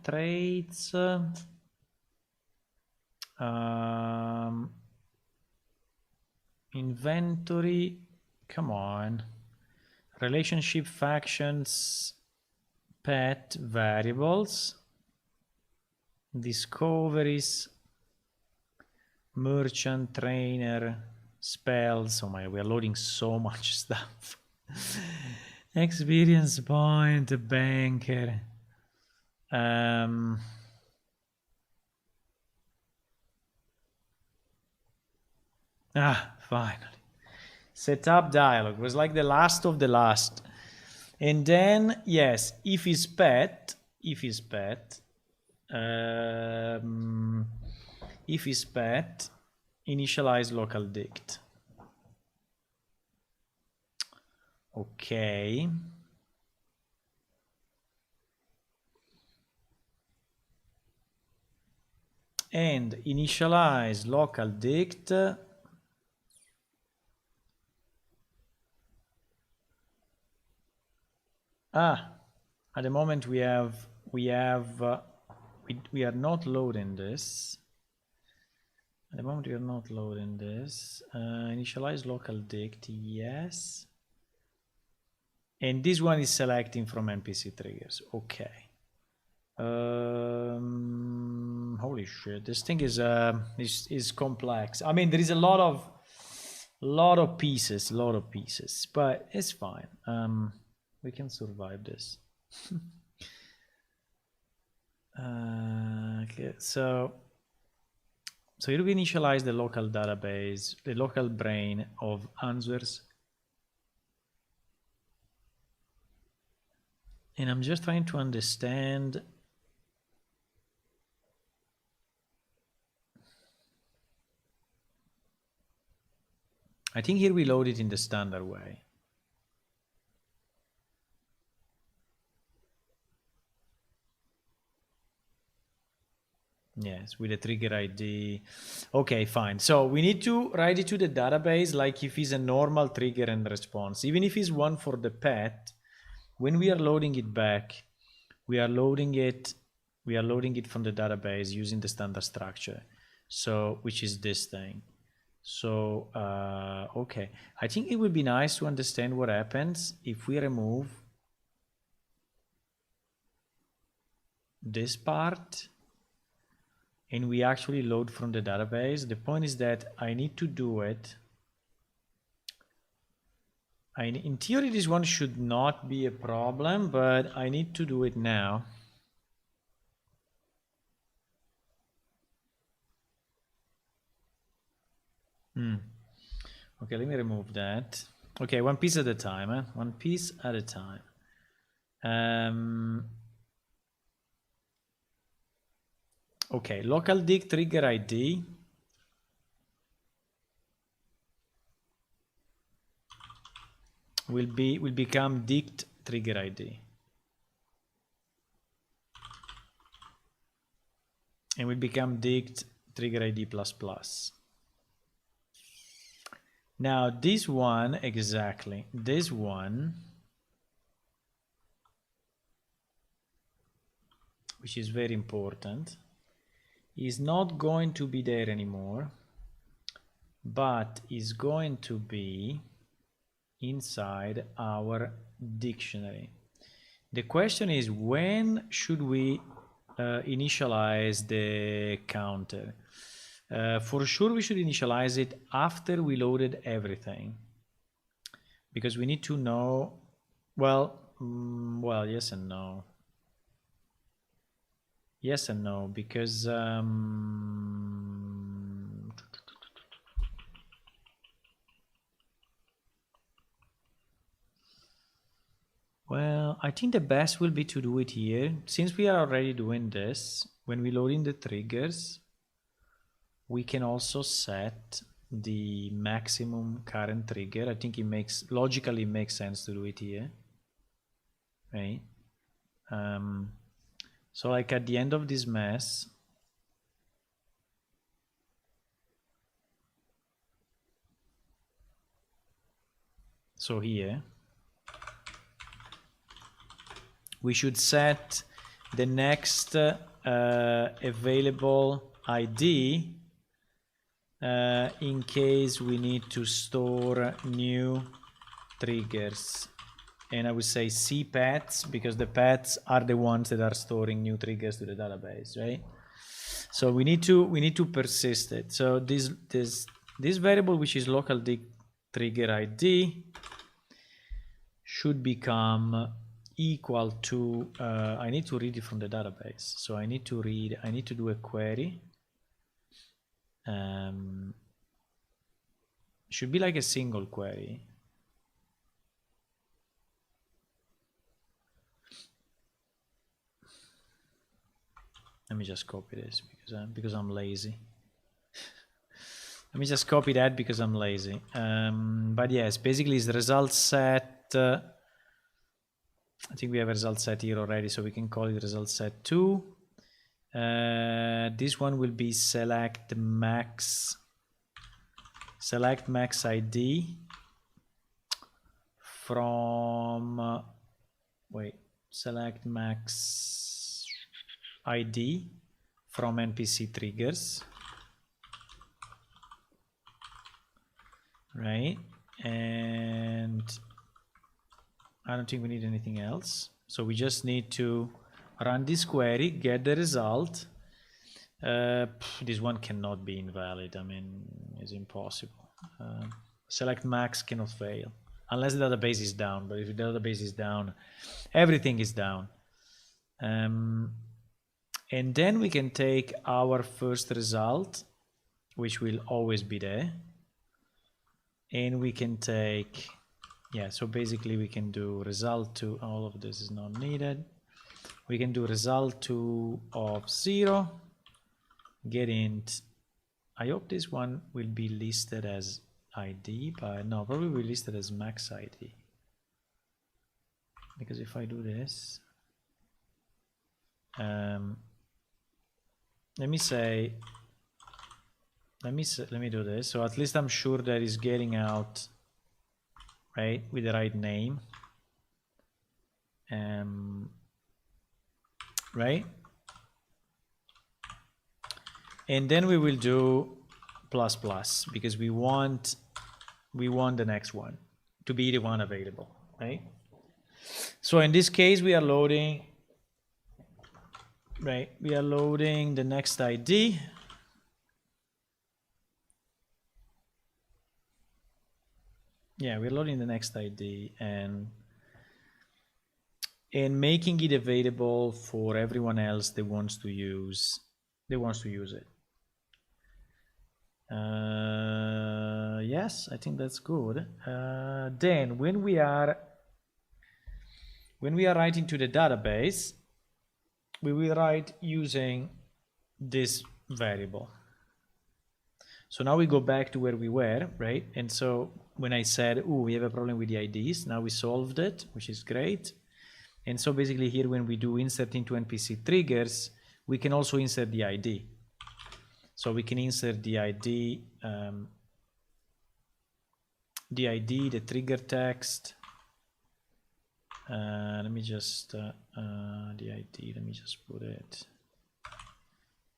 traits, inventory, come on, relationship, factions, pet, variables, discoveries, merchant, trainer, spells. Oh my, we are loading so much stuff. Experience point, banker. Finally. Set up dialogue. It was like the last of the last. And then, yes, if his pet, initialize local dict. Okay. And initialize local dict. At the moment we are not loading this. At the moment we are not loading this. Initialize local dict, yes. And this one is selecting from Npc Triggers. Okay. Holy shit! This thing is complex. I mean, there is a lot of pieces, but it's fine. We can survive this. Okay, so here we initialize the local database, the local brain of answers. And I'm just trying to understand. I think here we load it in the standard way. Yes, with a trigger ID. Okay, fine. So we need to write it to the database like if it's a normal trigger and response. Even if it's one for the pet, when we are loading it back, we are loading it from the database using the standard structure. So, which is this thing. So, okay. I think it would be nice to understand what happens if we remove this part and we actually load from the database. The point is that I need to do it. In theory, this one should not be a problem, but I need to do it now. Okay, let me remove that. Okay, one piece at a time, eh? One piece at a time. Okay, local dig trigger ID. will become dict trigger ID. And will become dict trigger ID plus plus. Now this one, exactly, this one, which is very important, is not going to be there anymore, but is going to be inside our dictionary. The question is, when should we initialize the counter? For sure we should initialize it after we loaded everything, because we need to know, well, yes and no. Yes and no, because well, I think the best will be to do it here. Since we are already doing this, when we load in the triggers, we can also set the maximum current trigger. I think it logically makes sense to do it here, right? So like at the end of this mess, so here, we should set the next available ID in case we need to store new triggers. And I would say C paths, because the paths are the ones that are storing new triggers to the database, right? So we need to persist it. So this variable, which is local dig trigger ID, should become equal to I need to read it from the database. So I need to do a query. Should be like a single query. Let me just copy this because I'm lazy. Let me just copy that because I'm lazy. But yes, basically it's the result set. I think we have a result set here already, so we can call it result set 2. This one will be select max ID from select max ID from Npc Triggers, right? And I don't think we need anything else. So we just need to run this query, get the result. This one cannot be invalid. I mean, it's impossible. Select max cannot fail unless the database is down. But if the database is down, everything is down. And then we can take our first result, which will always be there. And we can take, so basically we can do result 2. All of this is not needed. We can do result 2 of 0. Get int. I hope this one will be listed as ID, but no, probably will be listed as max ID. Because if I do this, let me do this. So at least I'm sure that it's getting out, right, with the right name. Right? And then we will do plus plus, because we want the next one to be the one available, right? So in this case we are loading, right? We are loading the next ID. Yeah, we're loading the next ID and making it available for everyone else that wants to use it. Yes, I think that's good. Then when we are writing to the database, we will write using this variable. So now we go back to where we were, right? And so when I said, oh, we have a problem with the IDs, now we solved it, which is great. And so basically here, when we do insert into NPC triggers, we can also insert the ID. So we can insert the ID, the trigger text. Let me just, the ID, let me just put it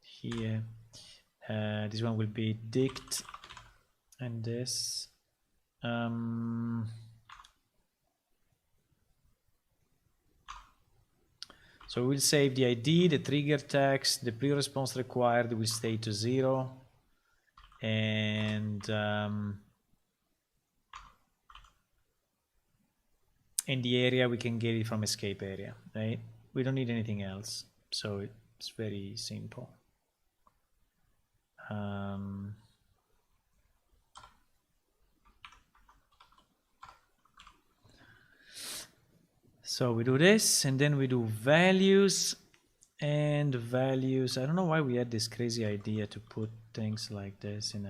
here. This one will be dict, and this. So we'll save the ID, the trigger text, the pre-response required will stay to 0, and in the area we can get it from escape area, right? We don't need anything else, so it's very simple. So we do this, and then we do values, and values. I don't know why we had this crazy idea to put things like this in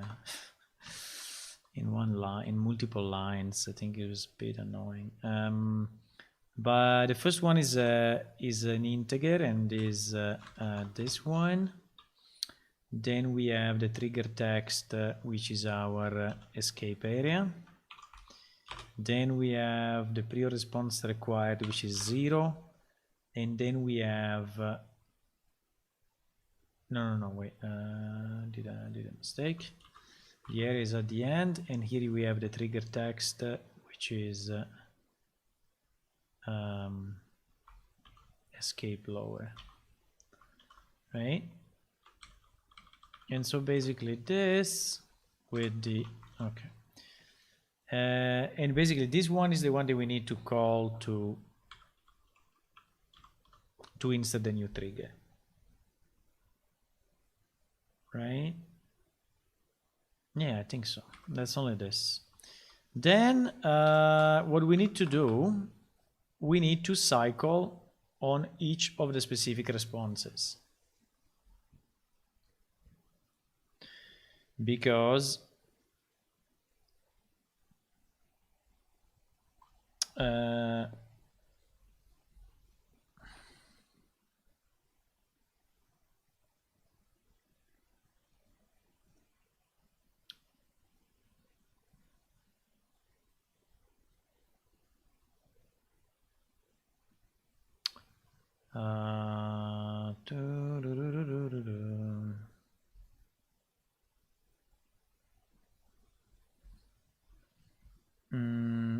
one line, in multiple lines. I think it was a bit annoying. But the first one is an integer, and is this one. Then we have the trigger text, which is our escape area. Then we have the pre-response required, which is 0. And then we have wait, did a mistake. The area is at the end, and here we have the trigger text, which is escape lower, right? And so basically this with the, okay. And basically this one is the one that we need to call to insert the new trigger, right? Yeah, I think so. That's only this. Then what we need to do, we need to cycle on each of the specific responses, because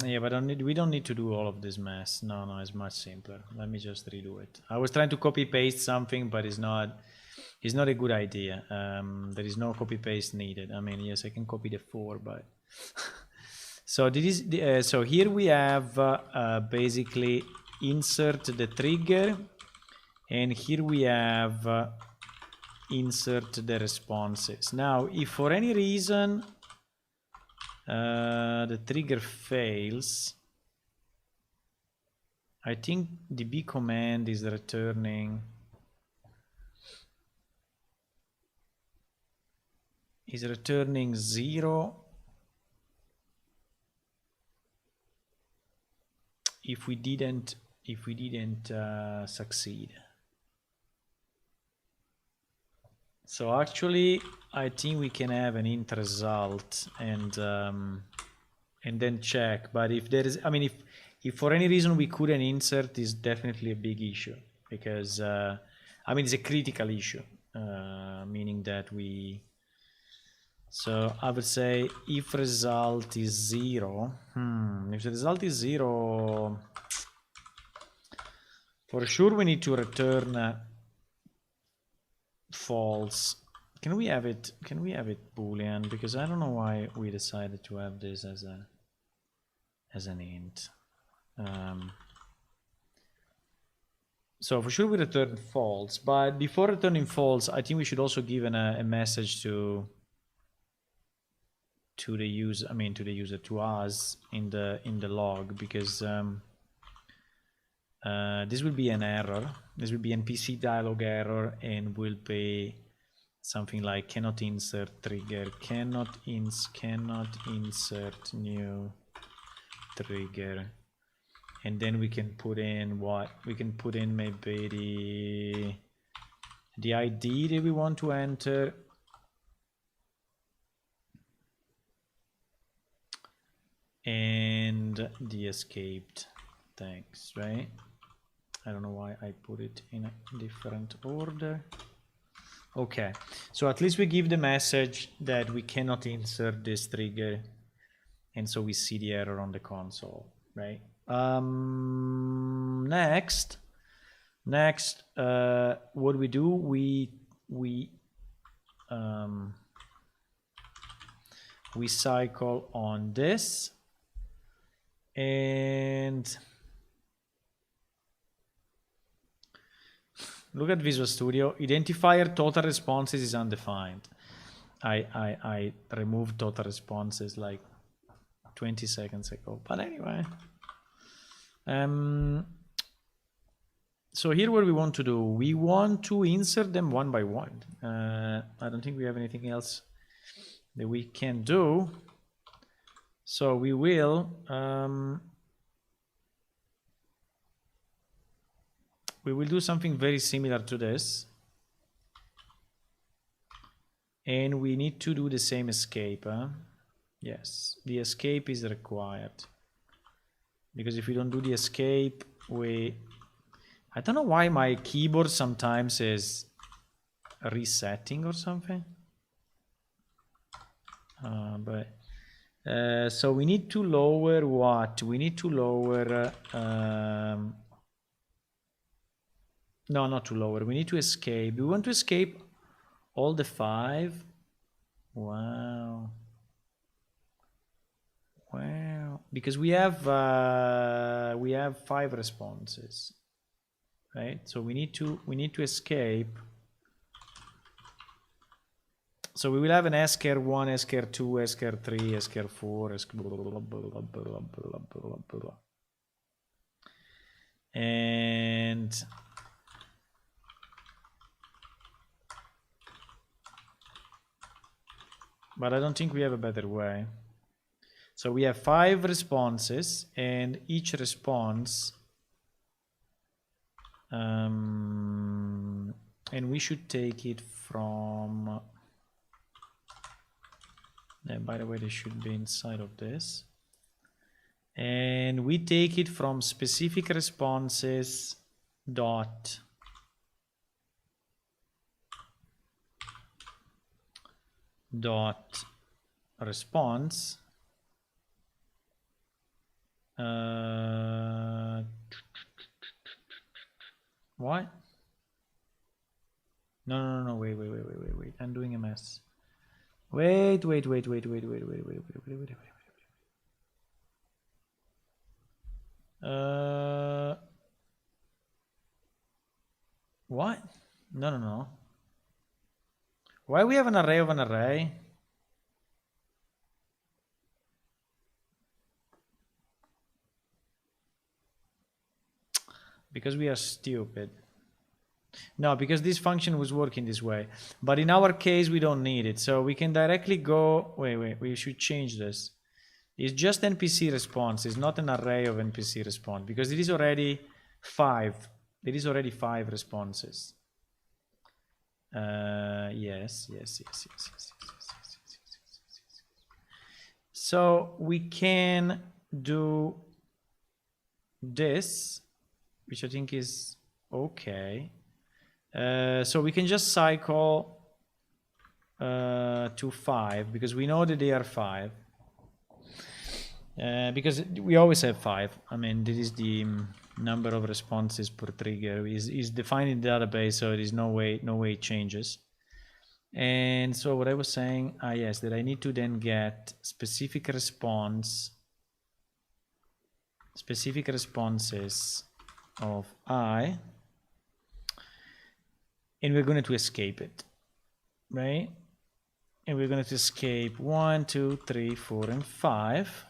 yeah, but we don't need to do all of this mess. No, it's much simpler. Let me just redo it. I was trying to copy paste something, but it's not a good idea. There is no copy paste needed. I mean, yes, I can copy the 4, but so this is so here we have basically insert the trigger, and here we have insert the responses. Now, if for any reason the trigger fails, I think the B command is returning is returning 0 if we didn't succeed. So actually, I think we can have an int result and then check. But if there is, I mean, if for any reason we couldn't insert, is definitely a big issue, because I mean, it's a critical issue, meaning that we. So I would say if result is 0, if the result is 0, for sure we need to return false. Can we have it Boolean? Because I don't know why we decided to have this as an int. So for sure we return false, but before returning false, I think we should also give a message to to the user, to us in the log, because this will be an error. This will be NPC dialog error, and will be something like cannot insert trigger, cannot insert new trigger. And then we can put in what? We can put in maybe the ID that we want to enter. And the escaped thanks, right? I don't know why I put it in a different order. Okay, so at least we give the message that we cannot insert this trigger, and so we see the error on the console, right? Next, what we do, we cycle on this, and look at Visual Studio. Identifier total responses is undefined. I removed total responses like 20 seconds ago, but anyway. So here what we want to do, we want to insert them one by one. I don't think we have anything else that we can do. So we will do something very similar to this. And we need to do the same escape. Yes, the escape is required. Because if we don't do the escape, I don't know why my keyboard sometimes is resetting or something. So we need to lower what? We need to lower... no, not to lower. We need to escape. We want to escape all the 5. Wow. Wow. Because we have 5 responses, right? So we need to escape. So we will have an SCARE1, SCARE2, SCARE3, SCARE4, and but I don't think we have a better way. So we have 5 responses, and each response, and we should take it from, by the way, they should be inside of this. And we take it from specific responses dot response what? No, wait, I'm doing a mess. Wait. What? No. Why we have an array of an array? Because we are stupid. No, because this function was working this way. But in our case, we don't need it. So we can directly go... Wait, we should change this. It's just NPC response. It's not an array of NPC response. Because it is already 5. There is already 5 responses. Yes. So we can do this, which I think is okay. So we can just cycle to 5, because we know that they are 5. Because we always have 5. I mean, this is the number of responses per trigger is defined in the database, so there is no way it changes. And so what I was saying, yes, that I need to then get specific responses of I, and we're going to escape it, right? and we're going to escape 1, 2, 3, 4, and 5.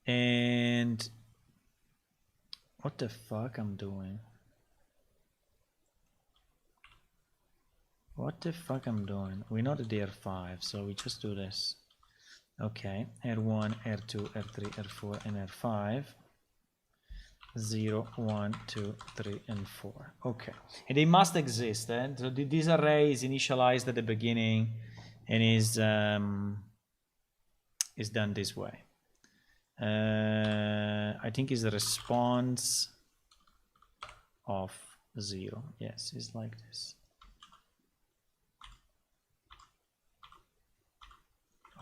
And what the fuck I'm doing? What the fuck I'm doing? We know that they are 5, so we just do this. Okay, R1, R2, R3, R4, and R5. 0, 1, 2, 3, and 4. Okay, and they must exist. So this array is initialized at the beginning and is done this way. I think is the response of 0. Yes, it's like this.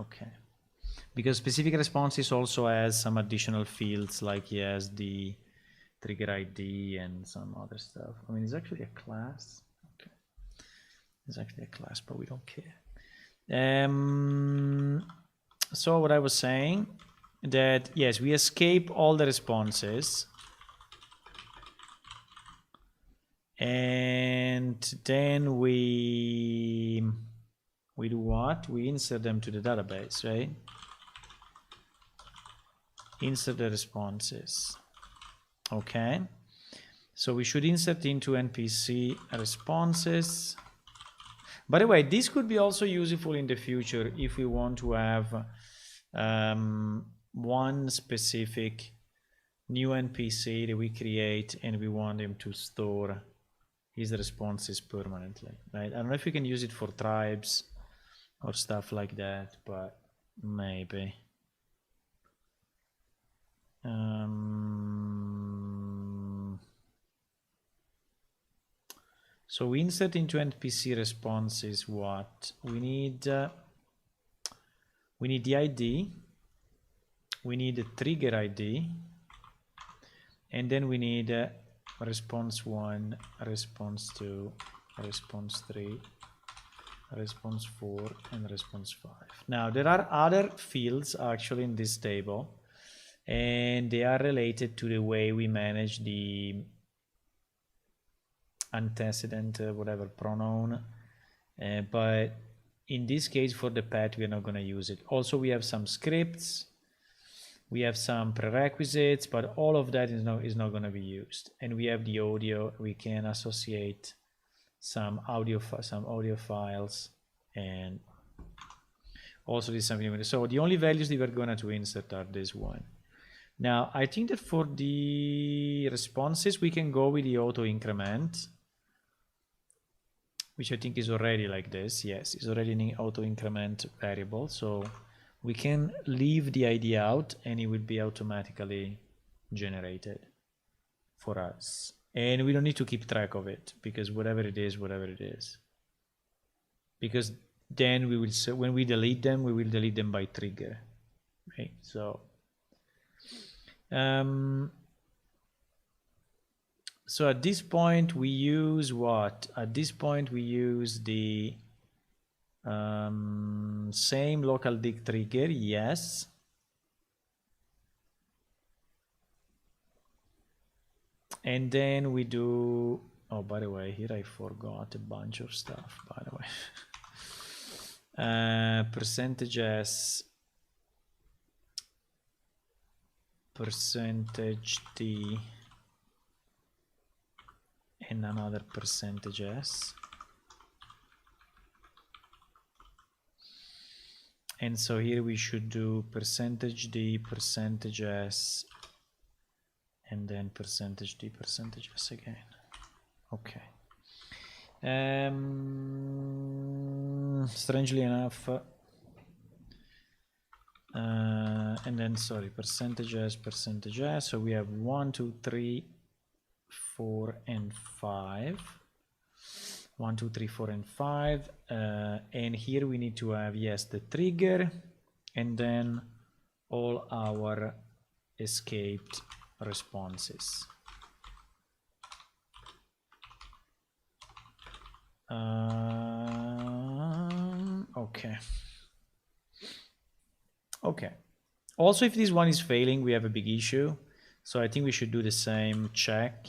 Okay, because specific responses also has some additional fields, like he has the trigger ID and some other stuff. I mean, it's actually a class. Okay, it's actually a class, but we don't care. So what I was saying, that yes, we escape all the responses, and then we do what? We insert them to the database, right? Insert the responses. Okay, so we should insert into NPC responses. By the way, this could be also useful in the future if we want to have one specific new NPC that we create and we want him to store his responses permanently, right? I don't know if we can use it for tribes or stuff like that, but maybe. So we insert into NPC responses what? We need the ID, we need the trigger ID, and then we need response 1, response 2, response 3, response 4, and response 5. Now there are other fields actually in this table, and they are related to the way we manage the antecedent whatever pronoun, but in this case for the pet we are not going to use it. Also we have some scripts, we have some prerequisites, but all of that is not going to be used. And we have the audio, we can associate some audio files, and also this is something. So the only values that we're going to insert are this one. Now I think that for the responses we can go with the auto increment, which I think is already like this. Yes, it's already an auto increment variable, so we can leave the ID out and it will be automatically generated for us, and we don't need to keep track of it, because whatever it is, because then we will say, when we delete them, we will delete them by trigger, right? So so at this point we use what? At this point we use the same local dict trigger, yes. And then we do, oh, by the way, here I forgot a bunch of stuff, by the way. Percentage S, percentage T, and another percentage S. And so here we should do percentage D, percentage S, and then percentage D, percentage S again. Okay. Strangely enough, and then sorry, percentage S, percentage S. So we have 1, 2, 3, 4, and 5. 1, 2, 3, 4, and 5. And here we need to have, yes, the trigger, and then all our escaped responses. Okay. Okay. Also, if this one is failing, we have a big issue. So I think we should do the same check.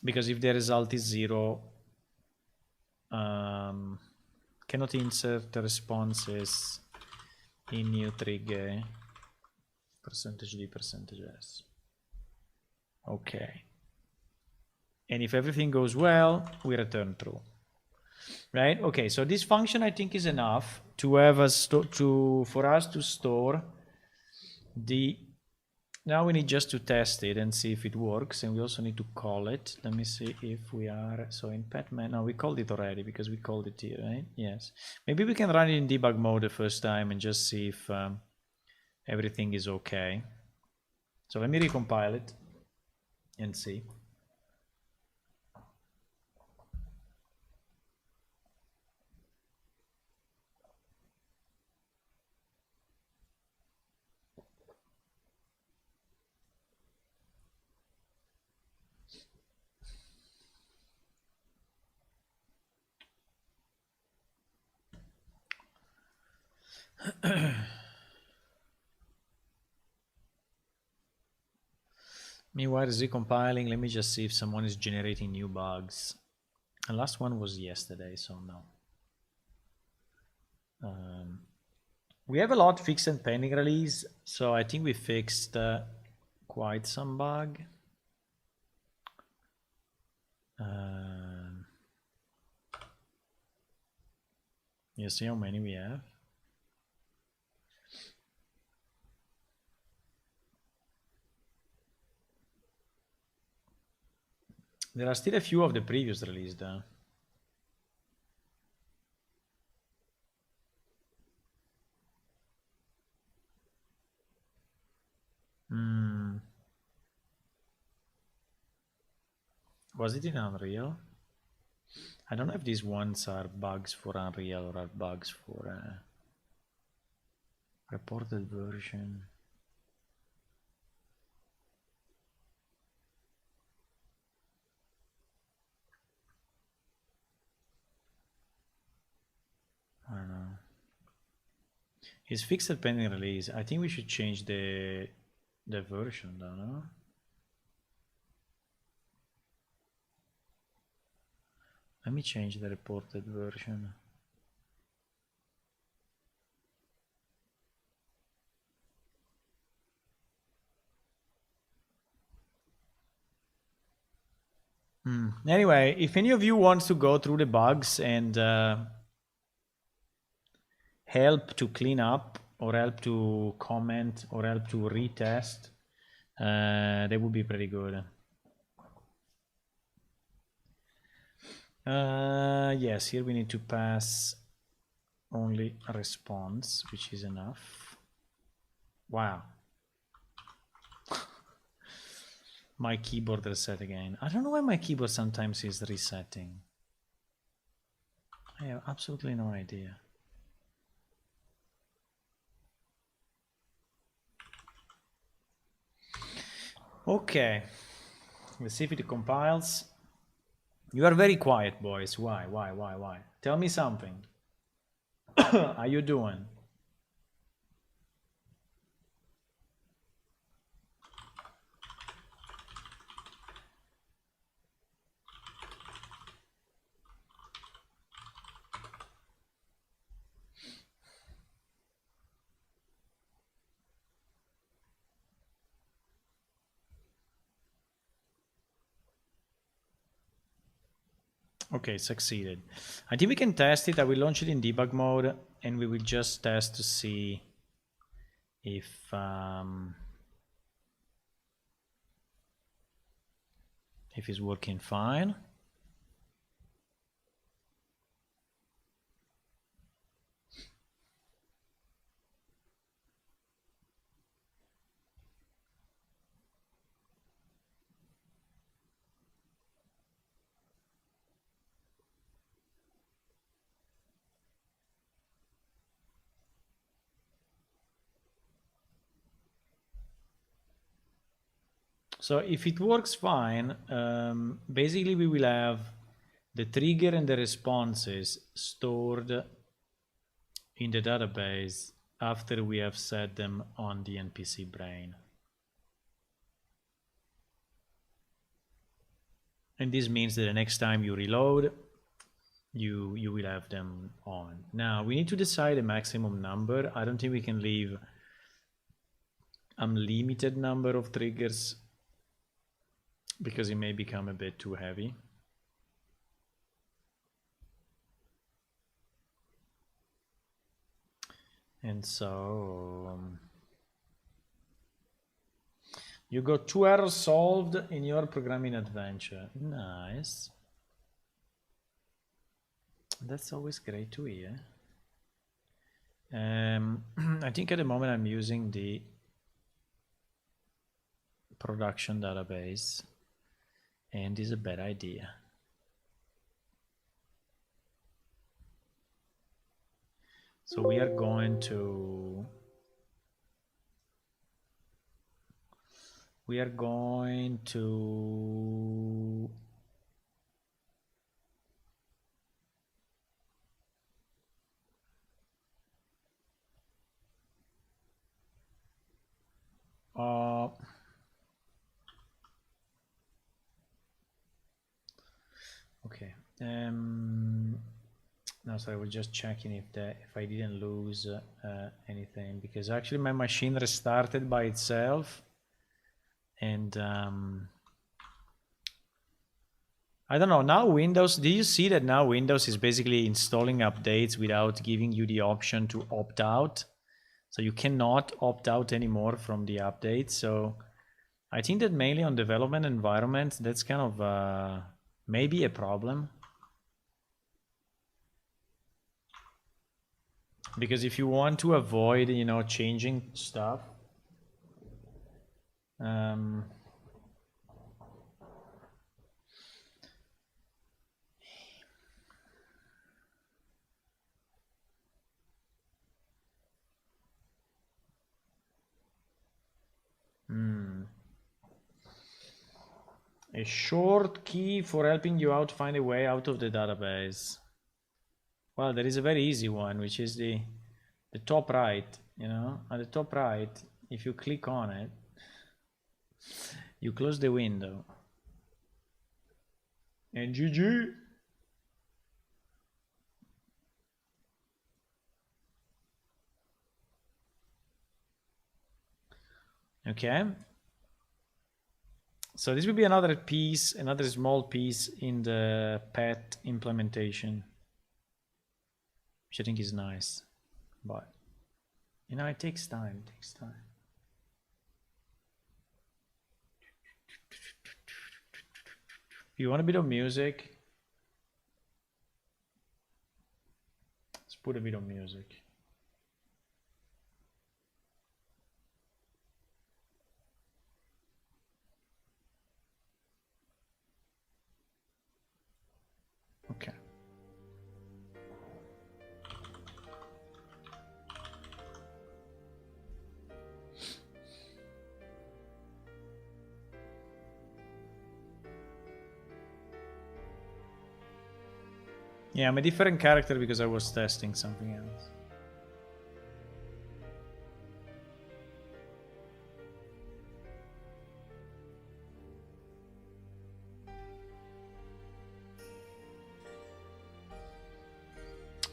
because if the result is 0, cannot insert the responses in new trigger %d %s. Okay. And if everything goes well, we return true. Right? Okay, so this function I think is enough to have us for us to store the. Now we need just to test it and see if it works, and we also need to call it. Let me see if we are, so in Petman, no, we called it already because we called it here, right? Yes. Maybe we can run it in debug mode the first time and just see if everything is okay. So let me recompile it and see. Meanwhile, it's recompiling. Let me just see if someone is generating new bugs. The last one was yesterday, so no. We have a lot fixed and pending release, so I think we fixed quite some bug. You see how many we have? There are still a few of the previous release though. Was it in Unreal? I don't know if these ones are bugs for Unreal or are bugs for reported version. I don't know. It's fixed at pending release. I think we should change the version, don't know. Let me change the reported version. Anyway, if any of you wants to go through the bugs and help to clean up or help to comment or help to retest, they would be pretty good. Yes, here we need to pass only a response, which is enough. Wow. My keyboard reset again. I don't know why my keyboard sometimes is resetting. I have absolutely no idea. Okay, let's see if it compiles. You are very quiet, boys. Why? Tell me something. How you doing? Okay, succeeded. I think we can test it. I will launch it in debug mode and we will just test to see if it's working fine. So if it works fine, basically we will have the trigger and the responses stored in the database after we have set them on the NPC brain. And this means that the next time you reload, you will have them on. Now we need to decide a maximum number. I don't think we can leave unlimited number of triggers because it may become a bit too heavy. And so you got 2 errors solved in your programming adventure. Nice. That's always great to hear. I think at the moment I'm using the production database, and it's a bad idea. So we are going to okay. No, sorry, I was just checking if I didn't lose anything, because actually my machine restarted by itself, and I don't know. Now Windows, do you see that now Windows is basically installing updates without giving you the option to opt out? So you cannot opt out anymore from the updates. So I think that mainly on development environment, that's kind of maybe a problem. Because if you want to avoid, you know, changing stuff, a short key for helping you out find a way out of the database. Well, there is a very easy one, which is the top right, you know, at the top right, if you click on it, you close the window. And GG. Okay. So this will be another piece, another small piece in the pet implementation, which I think is nice, but you know, it takes time. It takes time. You want a bit of music? Let's put a bit of music. Okay. Yeah, I'm a different character because I was testing something else.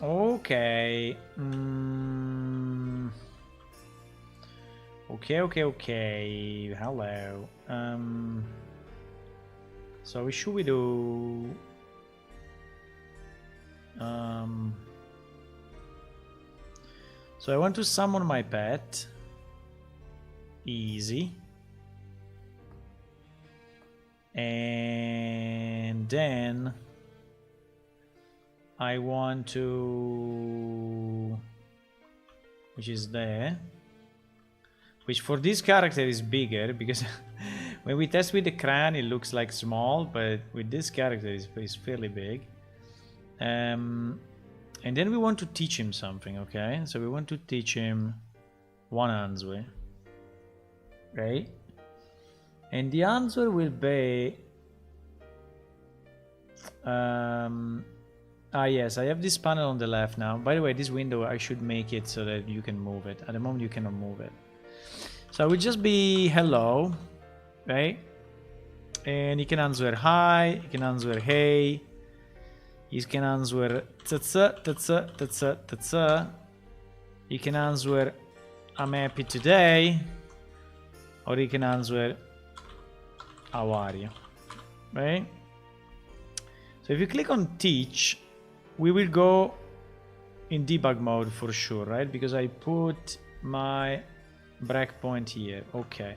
Okay. Okay. Hello. So what should we do? So I want to summon my pet. Easy. And then I want to, which is there, which for this character is bigger, because when we test with the crayon it looks like small, but with this character it's fairly big. And then we want to teach him something, okay? So we want to teach him one answer, right? And the answer will be yes, I have this panel on the left now. By the way, this window, I should make it so that you can move it. At the moment, you cannot move it. So it would just be hello, right? And you can answer hi, you can answer hey, you can answer you can answer I'm happy today, or you can answer how are you, right? So if you click on teach, we will go in debug mode for sure, right? Because I put my breakpoint here. Okay,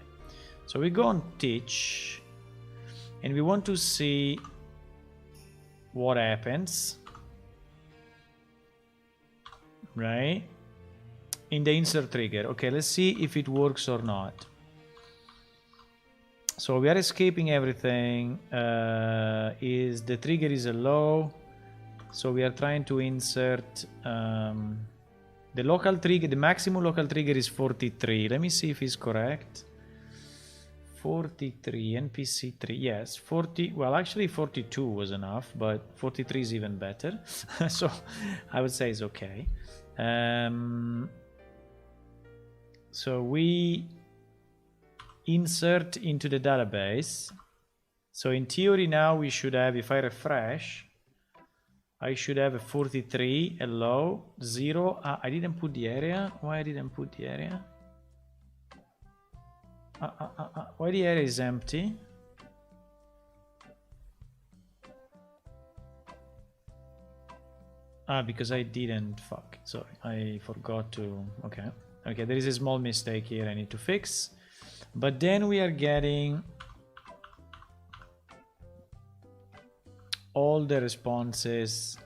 so we go on teach and we want to see what happens, right? In the insert trigger. Okay, let's see if it works or not. So we are escaping everything. Is the trigger is a low, so we are trying to insert the local trigger. The maximum local trigger is 43. Let me see if it's correct. 43 NPC 3, yes, 40. Well, actually 42 was enough, but 43 is even better. So I would say it's okay. So we insert into the database. So in theory now we should have, if I refresh, I should have a 43, a low, 0. I didn't put the area. Why I didn't put the area? Why the area is empty? Because I didn't, fuck, sorry, I forgot to, okay, there is a small mistake here I need to fix. But then we are getting all the responses,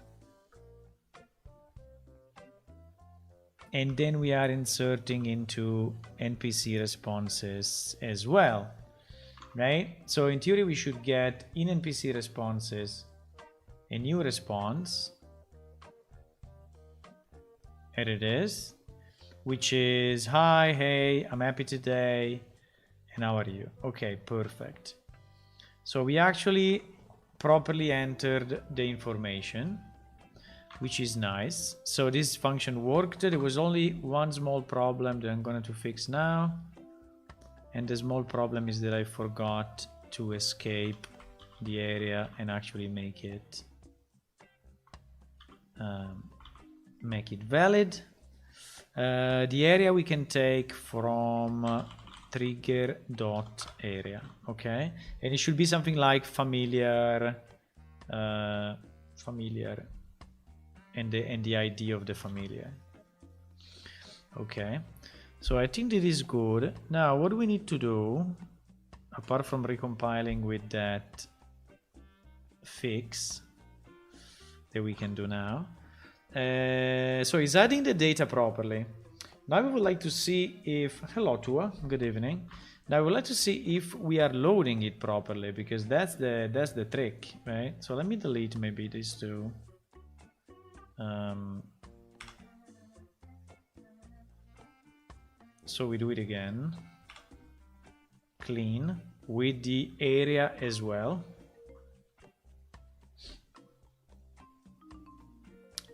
and then we are inserting into NPC responses as well, right? So in theory we should get in NPC responses a new response, here it is, which is hi, hey, I'm happy today, and how are you? Okay, perfect. So we actually properly entered the information, which is nice. So this function worked. There was only one small problem that I'm going to fix now, and the small problem is that I forgot to escape the area and actually make it valid. The area we can take from trigger.area, okay, and it should be something like familiar, familiar, and the ID of the familiar. Okay, so I think this is good. Now what do we need to do apart from recompiling with that fix that we can do now? So it's adding the data properly. Now we would like to see if, hello Tua, good evening. Now I would like to see if we are loading it properly, because that's the trick, right? So let me delete maybe these two. So we do it again, clean with the area as well,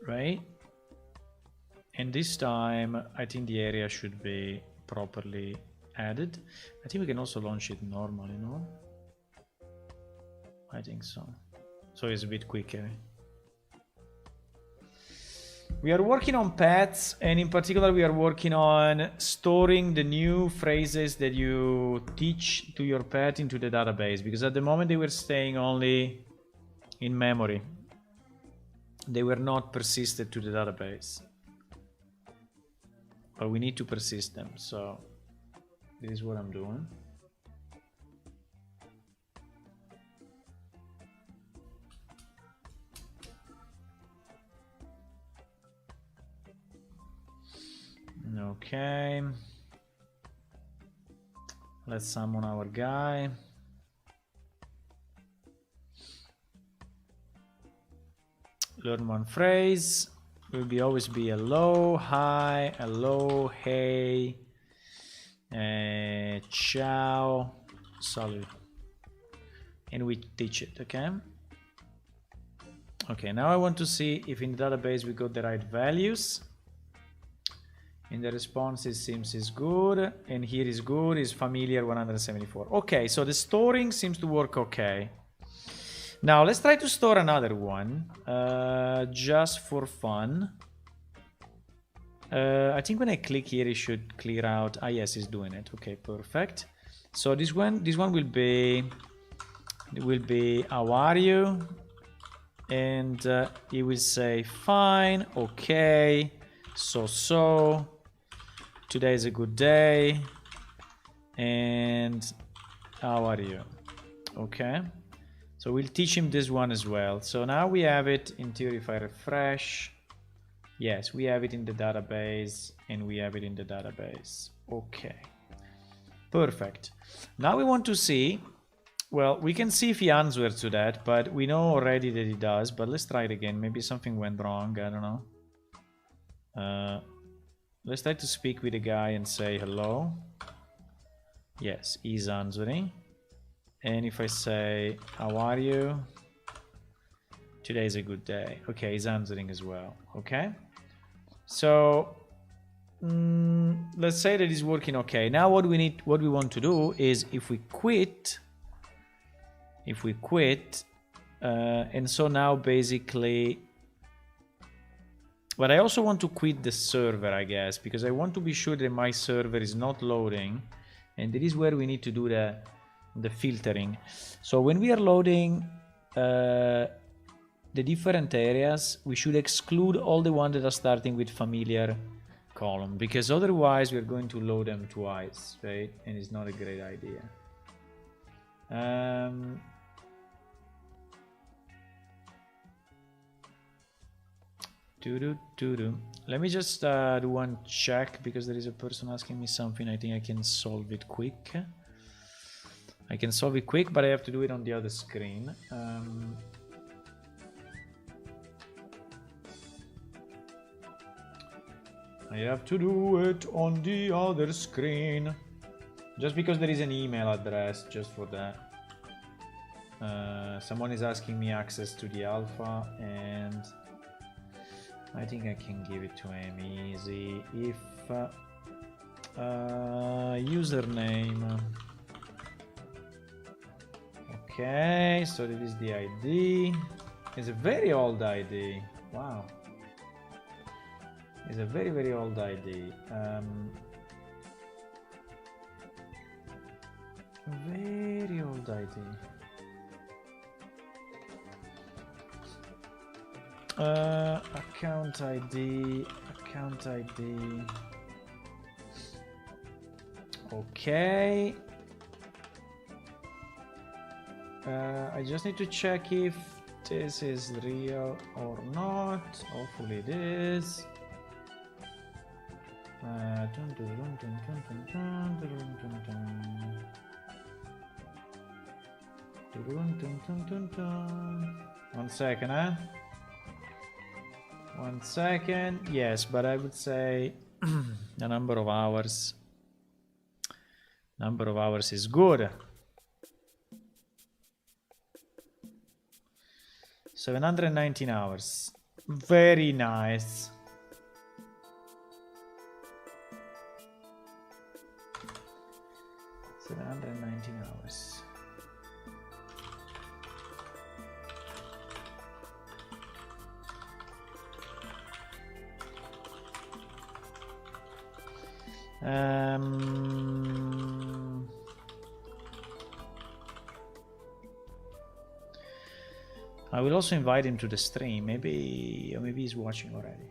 right? And this time I think the area should be properly added. I think we can also launch it normally, no? I think so. So it's a bit quicker. We are working on pets, and in particular we are working on storing the new phrases that you teach to your pet into the database, because at the moment they were staying only in memory. They were not persisted to the database. But we need to persist them, so this is what I'm doing. Okay, let's summon our guy. Learn one phrase. Will always be hello, hi, hello, hey, ciao, salut, and we teach it. Okay. Okay, now I want to see if in the database we got the right values. In the responses seems is good, and here is good, is familiar 174. Okay, so the storing seems to work okay. Now let's try to store another one, just for fun. I think when I click here, it should clear out. Ah, yes, it's doing it. Okay, perfect. So this one will be, how are you? And it will say fine, okay, so today is a good day, and how are you? Okay, so we'll teach him this one as well. So now we have it in theory. If I refresh, yes, we have it in the database, and we have it in the database. Okay, perfect. Now we want to see, well, we can see if he answers to that, but we know already that he does. But let's try it again. Maybe something went wrong, I don't know. Let's try to speak with the guy and say hello. Yes, he's answering. And if I say, how are you? Today is a good day. Okay, he's answering as well. Okay, so let's say that it's working okay. Now what we want to do is, if we quit, and so now basically, but I also want to quit the server, I guess, because I want to be sure that my server is not loading, and that is where we need to do the filtering. So when we are loading the different areas, we should exclude all the ones that are starting with familiar column, because otherwise we're going to load them twice, right? And it's not a great idea. Let me just do one check, because there is a person asking me something. I think I can solve it quick. I can solve it quick, but I have to do it on the other screen. I have to do it on the other screen, just because there is an email address just for that. Someone is asking me access to the alpha, and I think I can give it to him easy. If username. Okay, so that is the ID. It's a very old ID. Wow. It's a very, very old ID. Very old ID. Account ID. Okay. I just need to check if this is real or not. Hopefully it is. One second, huh? 1 second. Yes, but I would say the number of hours is good. 719 hours. Very nice. $719. I will also invite him to the stream. Maybe he's watching already.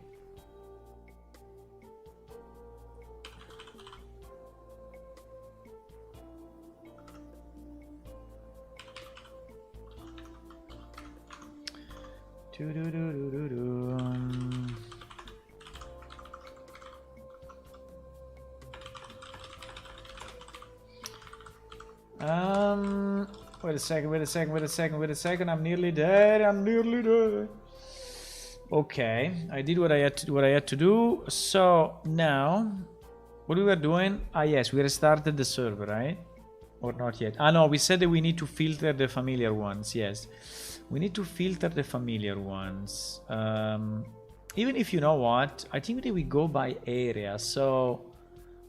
Wait a second. I'm nearly there. Okay, I did what I had to do. So now, what we were doing? Ah, yes, we restarted the server, right? Or not yet? Ah, no, we said that we need to filter the familiar ones. Yes, we need to filter the familiar ones. even if you know what, I think that we go by area, so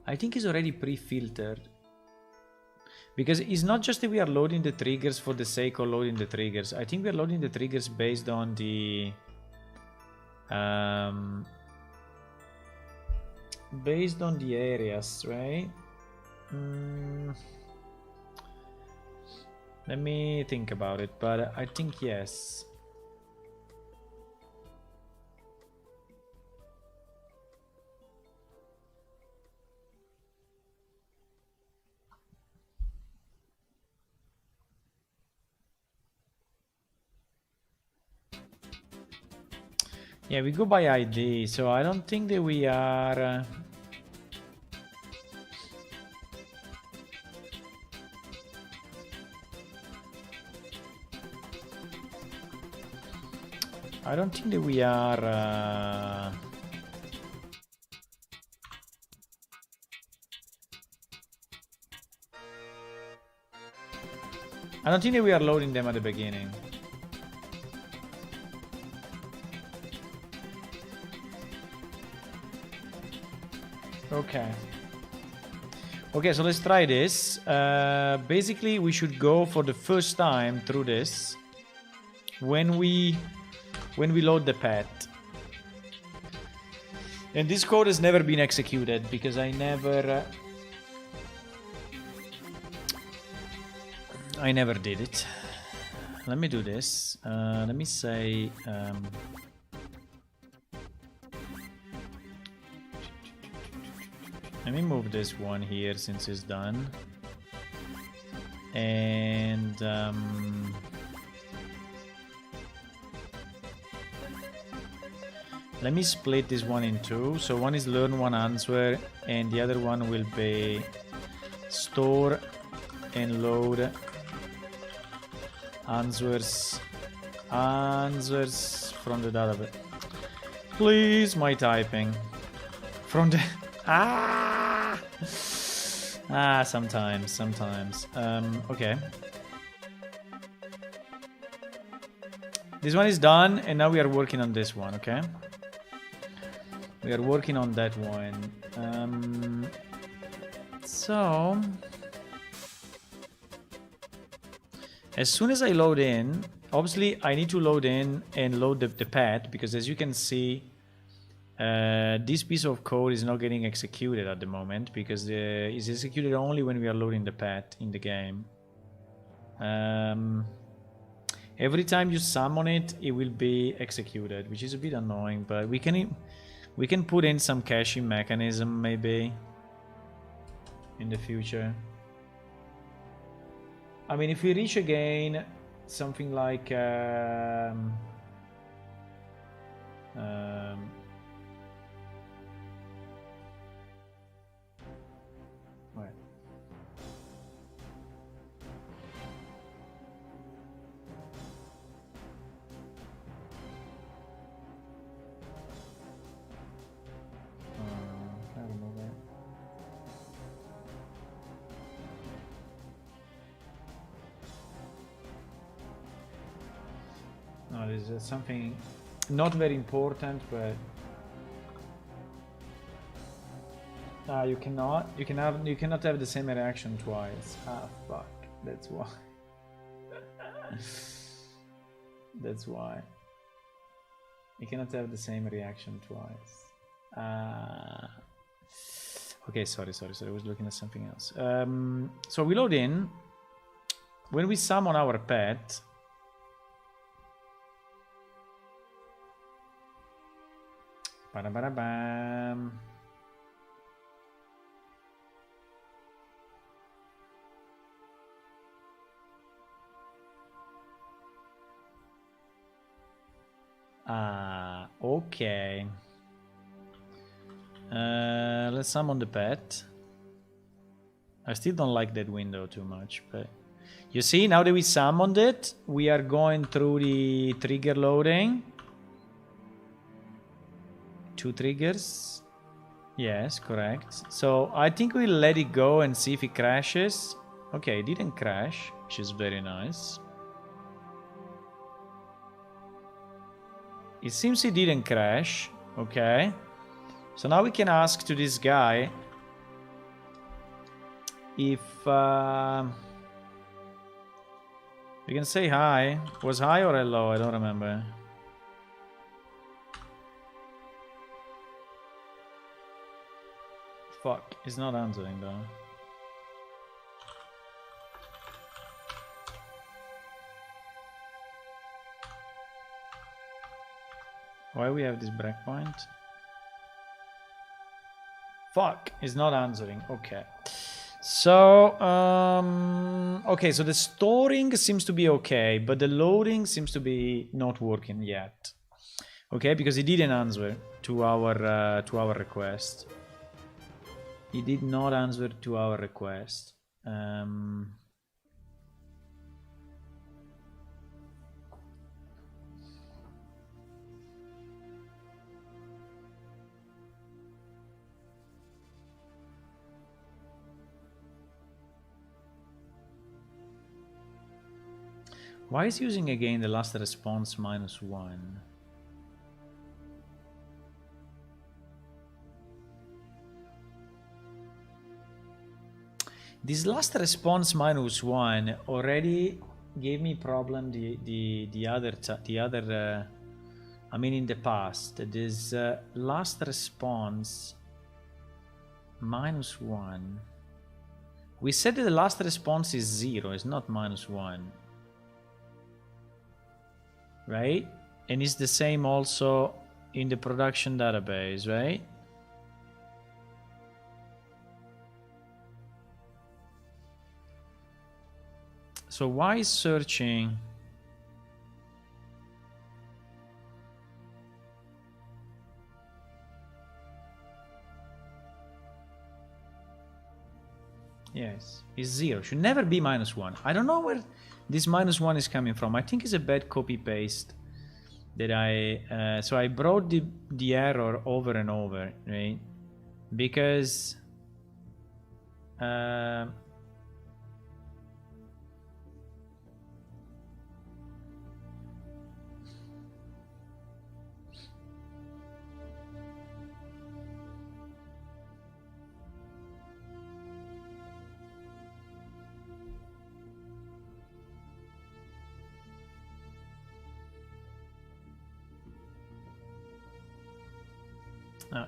I think it's already pre-filtered. Because it's not just that we are loading the triggers for the sake of loading the triggers. I think we are loading the triggers based on the areas, right? Let me think about it, but I think yes. Yeah, we go by ID, so I don't think that we are... I don't think that we are... I don't think that we are loading them at the beginning. Okay. Okay, so let's try this. Basically, we should go for the first time through this when we load the pet. And this code has never been executed because I never did it. Let me do this. Let me say let me move this one here since it's done. And let me split this one in two. So one is learn one answer and the other one will be store and load answers from the database. Please, my typing from the sometimes. Okay. This one is done, and now we are working on this one, okay? We are working on that one. So... as soon as I load in, obviously I need to load in and load the pet, because as you can see, this piece of code is not getting executed at the moment, because it's executed only when we are loading the pet in the game. Every time you summon it, it will be executed, which is a bit annoying, but we can put in some caching mechanism maybe in the future. I mean, if we reach again something like wait. I don't know that. No, this is something not very important, but you cannot have the same reaction twice. Ah, fuck. That's why. That's why. You cannot have the same reaction twice. Okay, sorry. I was looking at something else. So we load in. When we summon our pet, ba-da-ba-da-bam. Okay. Let's summon the pet. I still don't like that window too much, but you see, now that we summoned it, we are going through the trigger loading. 2 triggers. Yes, correct. So I think we'll let it go and see if it crashes. Okay, it didn't crash, which is very nice. It seems it didn't crash. Okay. So now we can ask to this guy if we can say hi. Was hi or hello? I don't remember. Fuck, he's not answering though. Why we have this breakpoint? Fuck, he's not answering. Okay. So, okay, so the storing seems to be okay, but the loading seems to be not working yet. Okay, because he didn't answer to our request. He did not answer to our request. Why is using again the last response -1? This last response -1 already gave me problem the other I mean in the past. This last response -1. We said that the last response is 0, it's not -1. Right? And it's the same also in the production database, right? So why is searching? Yes, it's 0. Should never be -1. I don't know where this -1 is coming from. I think it's a bad copy paste that so I brought the error over and over, right? Because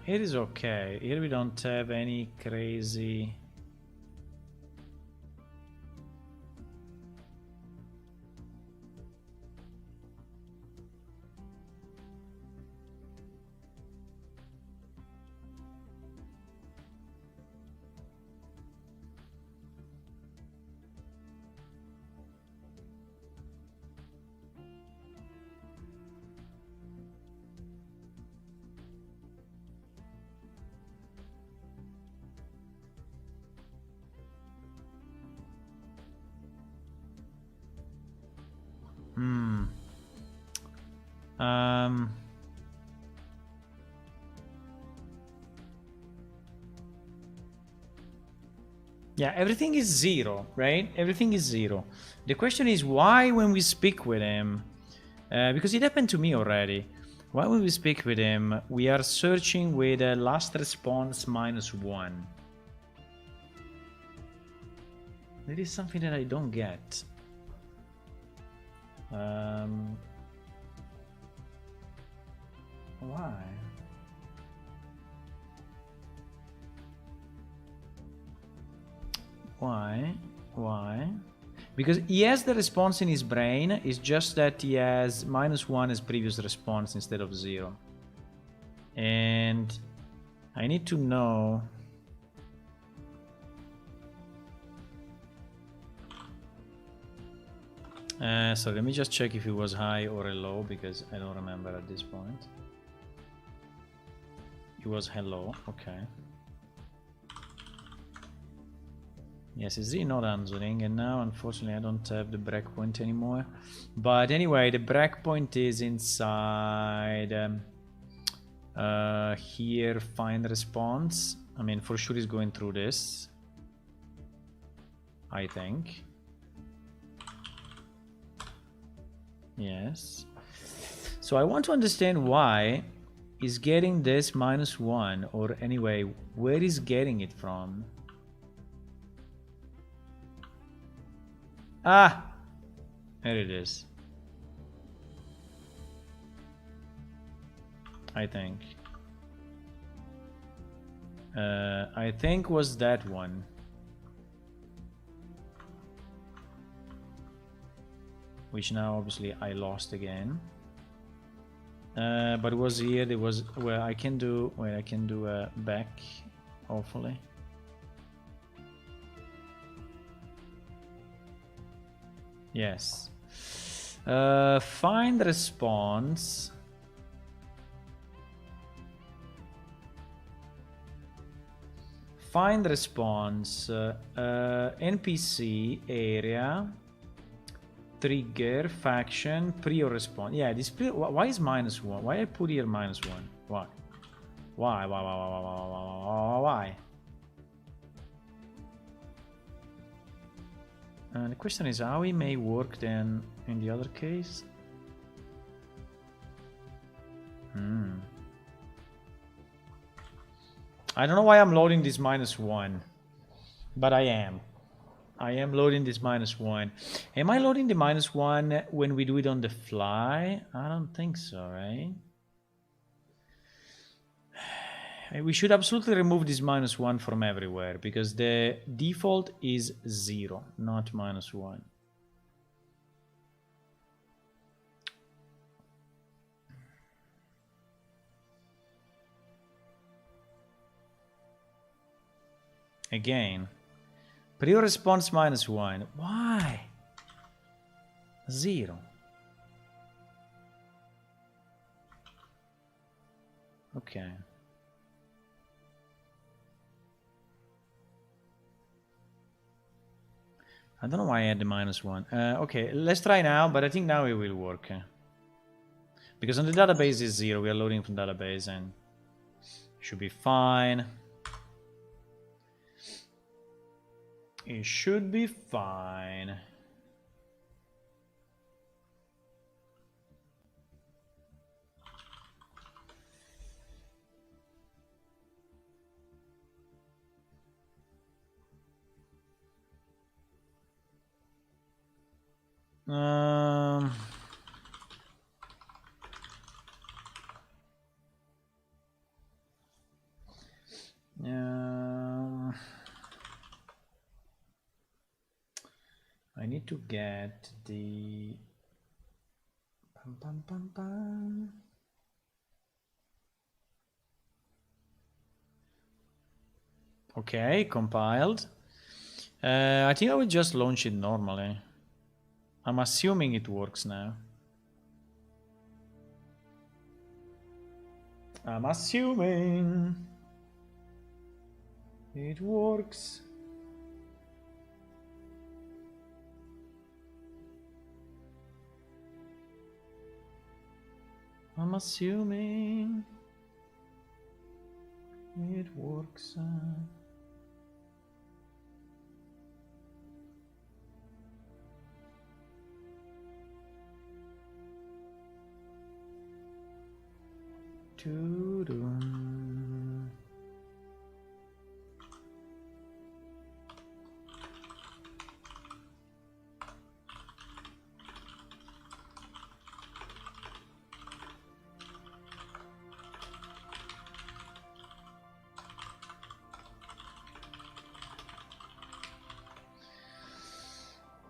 it is okay. Here we don't have any crazy. Yeah, everything is 0, right? Everything is 0. The question is why when we speak with him, because it happened to me already, why when we speak with him, we are searching with a last response -1. That is something that I don't get. Why? Why? Because he has the response in his brain, it's just that he has -1 as previous response instead of 0. And I need to know. So let me just check if it was high or hello, because I don't remember at this point. It was hello, okay. Yes, it's really not answering, and now unfortunately I don't have the breakpoint anymore. But anyway, the breakpoint is inside here, find response. I mean, for sure it's going through this, I think. Yes. So I want to understand why is getting this -1, or anyway, where is getting it from? Ah! There it is. I think. I think was that one. Which now obviously I lost again. But it was here, there was where I can do a back, hopefully. Yes. Find response. Find response. NPC area. Trigger, faction, prior response. Yeah, this why is -1? Why I put here -1? Why? Why? The question is how it may work then in the other case. I don't know why I'm loading this -1, but I am. I am loading this -1. Am I loading the -1 when we do it on the fly? I don't think so, right? We should absolutely remove this -1 from everywhere because the default is 0, not -1. Again. Prior response -1. Why? 0. Okay. I don't know why I had the -1. Okay, let's try now, but I think now it will work. Because on the database is 0, we are loading from database and should be fine. It should be fine. I need to get the Okay, compiled. I think I will just launch it normally. I'm assuming it works now. I'm assuming it works. I'm assuming it works.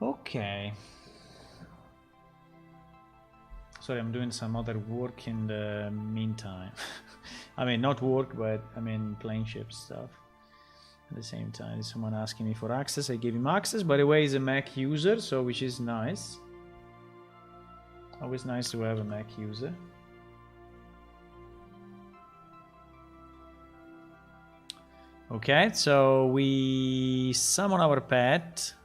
Okay. Sorry, I'm doing some other work in the meantime. I mean, not work, but I mean playing ship stuff. At the same time, there's someone asking me for access. I gave him access. By the way, he's a Mac user, so which is nice. Always nice to have a Mac user. Okay, so we summon our pet.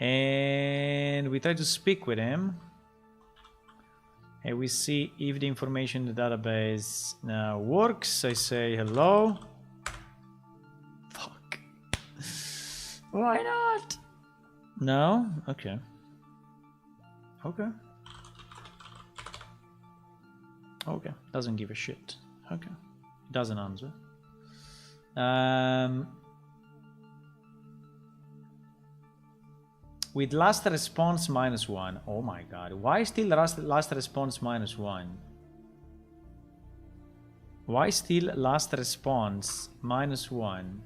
And we try to speak with him. And we see if the information in the database now works. I say hello. Fuck. Why not? No? Okay. Okay. Okay, doesn't give a shit. Okay, doesn't answer. With last response -1. Oh my god, why still last response -1? Why still last response -1?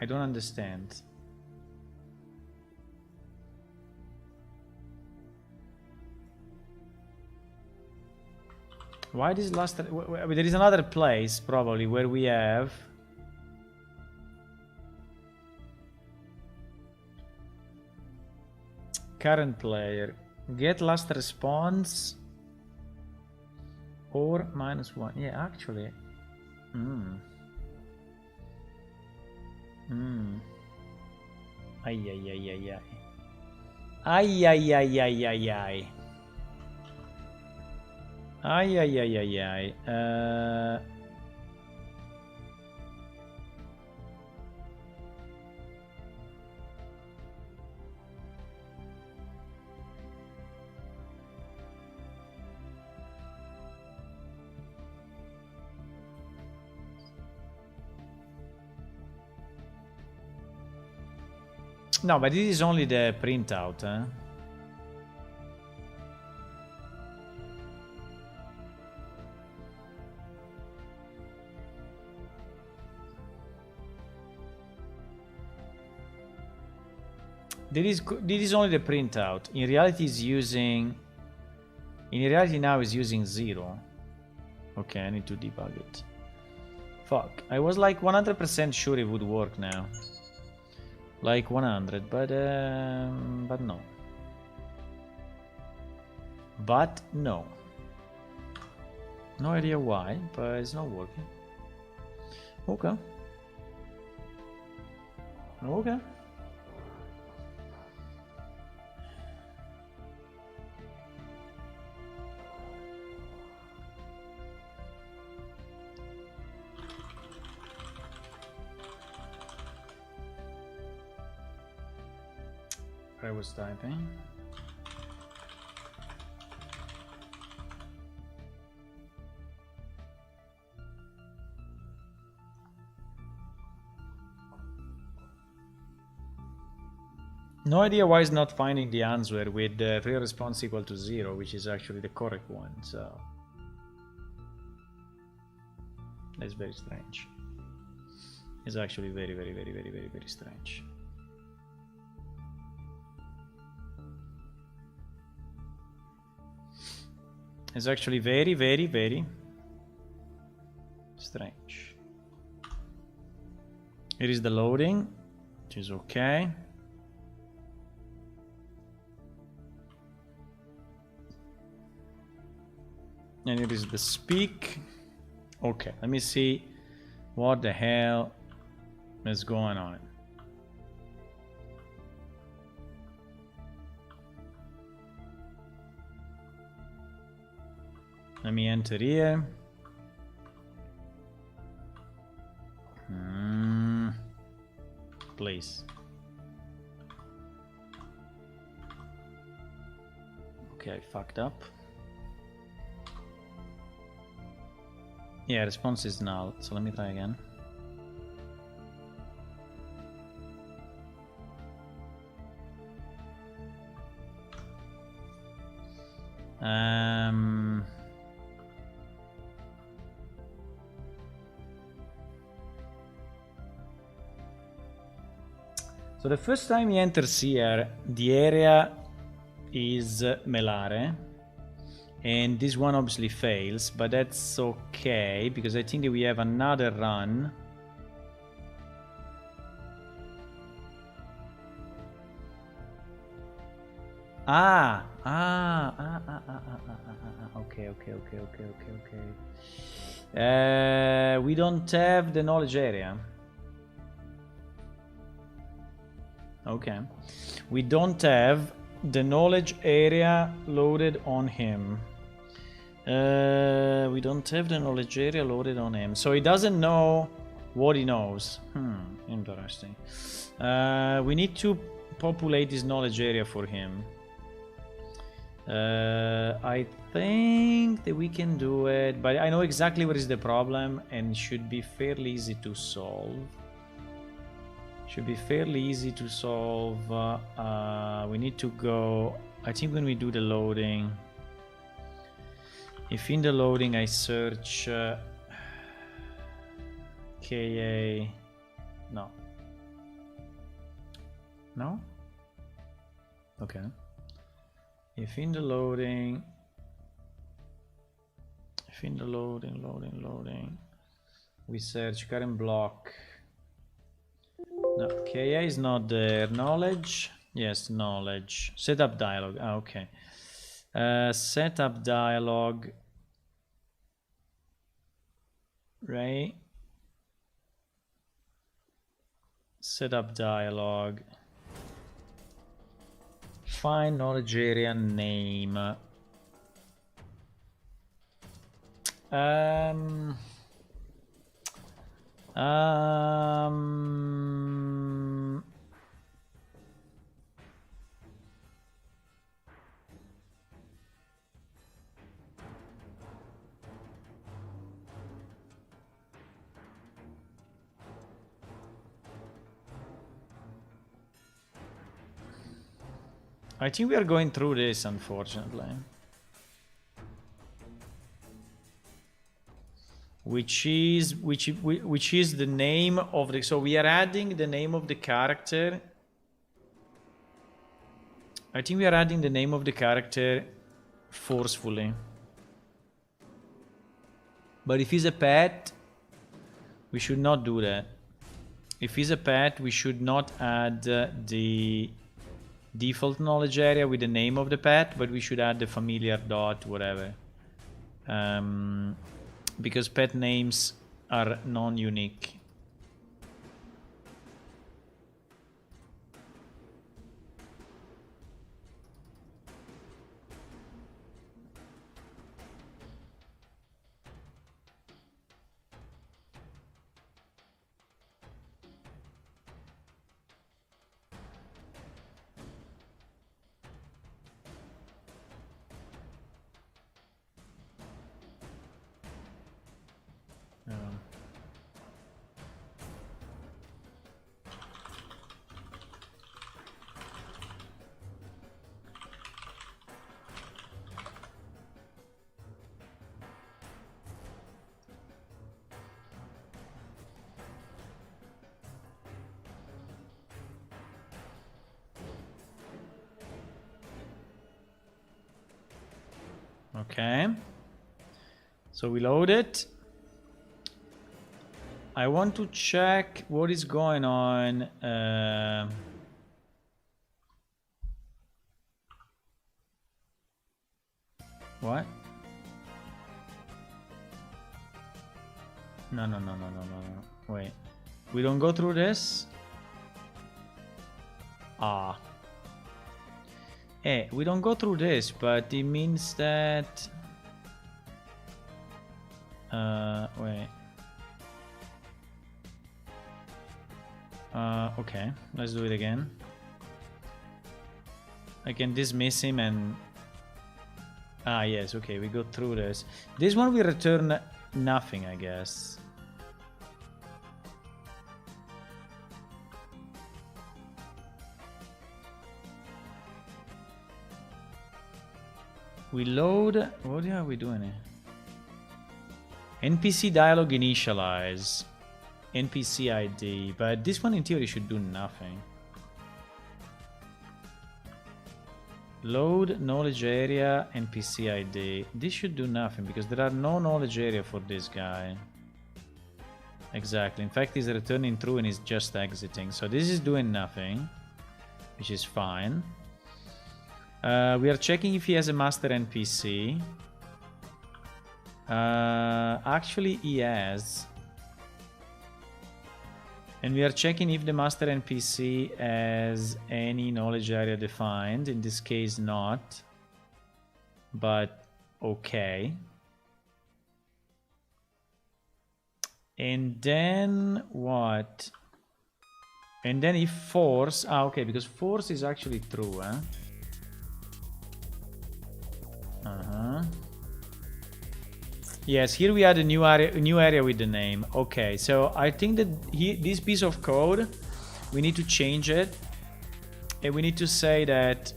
I don't understand. Why this last... There is another place, probably, where we have... Current player. Get last response... Or -1. Yeah, actually... Ay, ay, ay, ay, ay. Ay, ay, ay, ay, ay, ay. Ay, ay, ay, ay, ay. No, but this is only the printout, eh? This is only the printout. In reality, is using. In reality, now is using 0. Okay, I need to debug it. Fuck! I was like 100% sure it would work now. Like 100, but no. But no. No idea why, but it's not working. Okay. Okay. I was typing. No idea why it's not finding the answer with the real response equal to 0, which is actually the correct one, so that's very strange. It's actually very, very, very, very, very, very strange. It's actually very, very, very strange. It is the loading, which is okay. And it is the speak. Okay, let me see what the hell is going on. Let me enter here. Please. Okay, I fucked up. Yeah, response is null, so let me try again. So the first time he enters here, the area is Melare. And this one obviously fails, but that's okay, because I think that we have another run. Okay. We don't have the knowledge area. Okay. We don't have the knowledge area loaded on him. We don't have the knowledge area loaded on him, so he doesn't know what he knows. Interesting. We need to populate this knowledge area for him. I think that we can do it, but I know exactly what is the problem and it should be fairly easy to solve. Should be fairly easy to solve. We need to go, I think when we do the loading, if in the loading I search KA, no. No? Okay. If in the loading, loading, we search current block. No, KA is not there. Knowledge, yes, knowledge. Setup dialog. Ah, okay. Setup dialog. Right. Setup dialog. Find knowledge area name. I think we are going through this, unfortunately. Which is the name of the, so we are adding the name of the character. I think we are adding the name of the character forcefully. But if he's a pet, we should not do that. If he's a pet, we should not add the default knowledge area with the name of the pet, but we should add the familiar dot whatever. Because pet names are non-unique. Okay, so we load it. I want to check what is going on. What? No. Wait, we don't go through this? Ah. We don't go through this, but it means that... wait. Okay, let's do it again. I can dismiss him and... Ah, yes, okay, we go through this. This one we return nothing, I guess. We load... What are we doing here? NPC dialog initialize. NPC ID. But this one in theory should do nothing. Load knowledge area NPC ID. This should do nothing because there are no knowledge area for this guy. Exactly. In fact, he's returning through and he's just exiting. So this is doing nothing, which is fine. We are checking if he has a master NPC. Actually, he has. And we are checking if the master NPC has any knowledge area defined. In this case, not. But okay. And then what? And then if force... Ah, okay, because force is actually true, huh? Yes, here we add a new area with the name. Okay, so I think that this piece of code, we need to change it. And we need to say that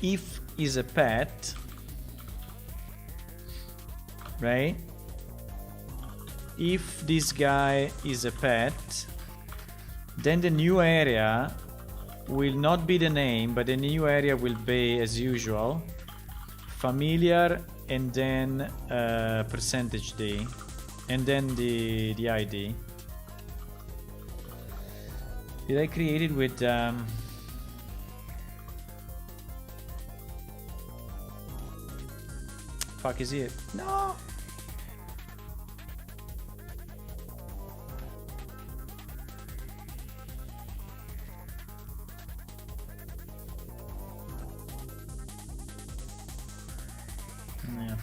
if is a pet, right? If this guy is a pet, then the new area will not be the name, but the new area will be, as usual, familiar and then %d and then the ID. Did I create it with fuck is it? No. Yeah.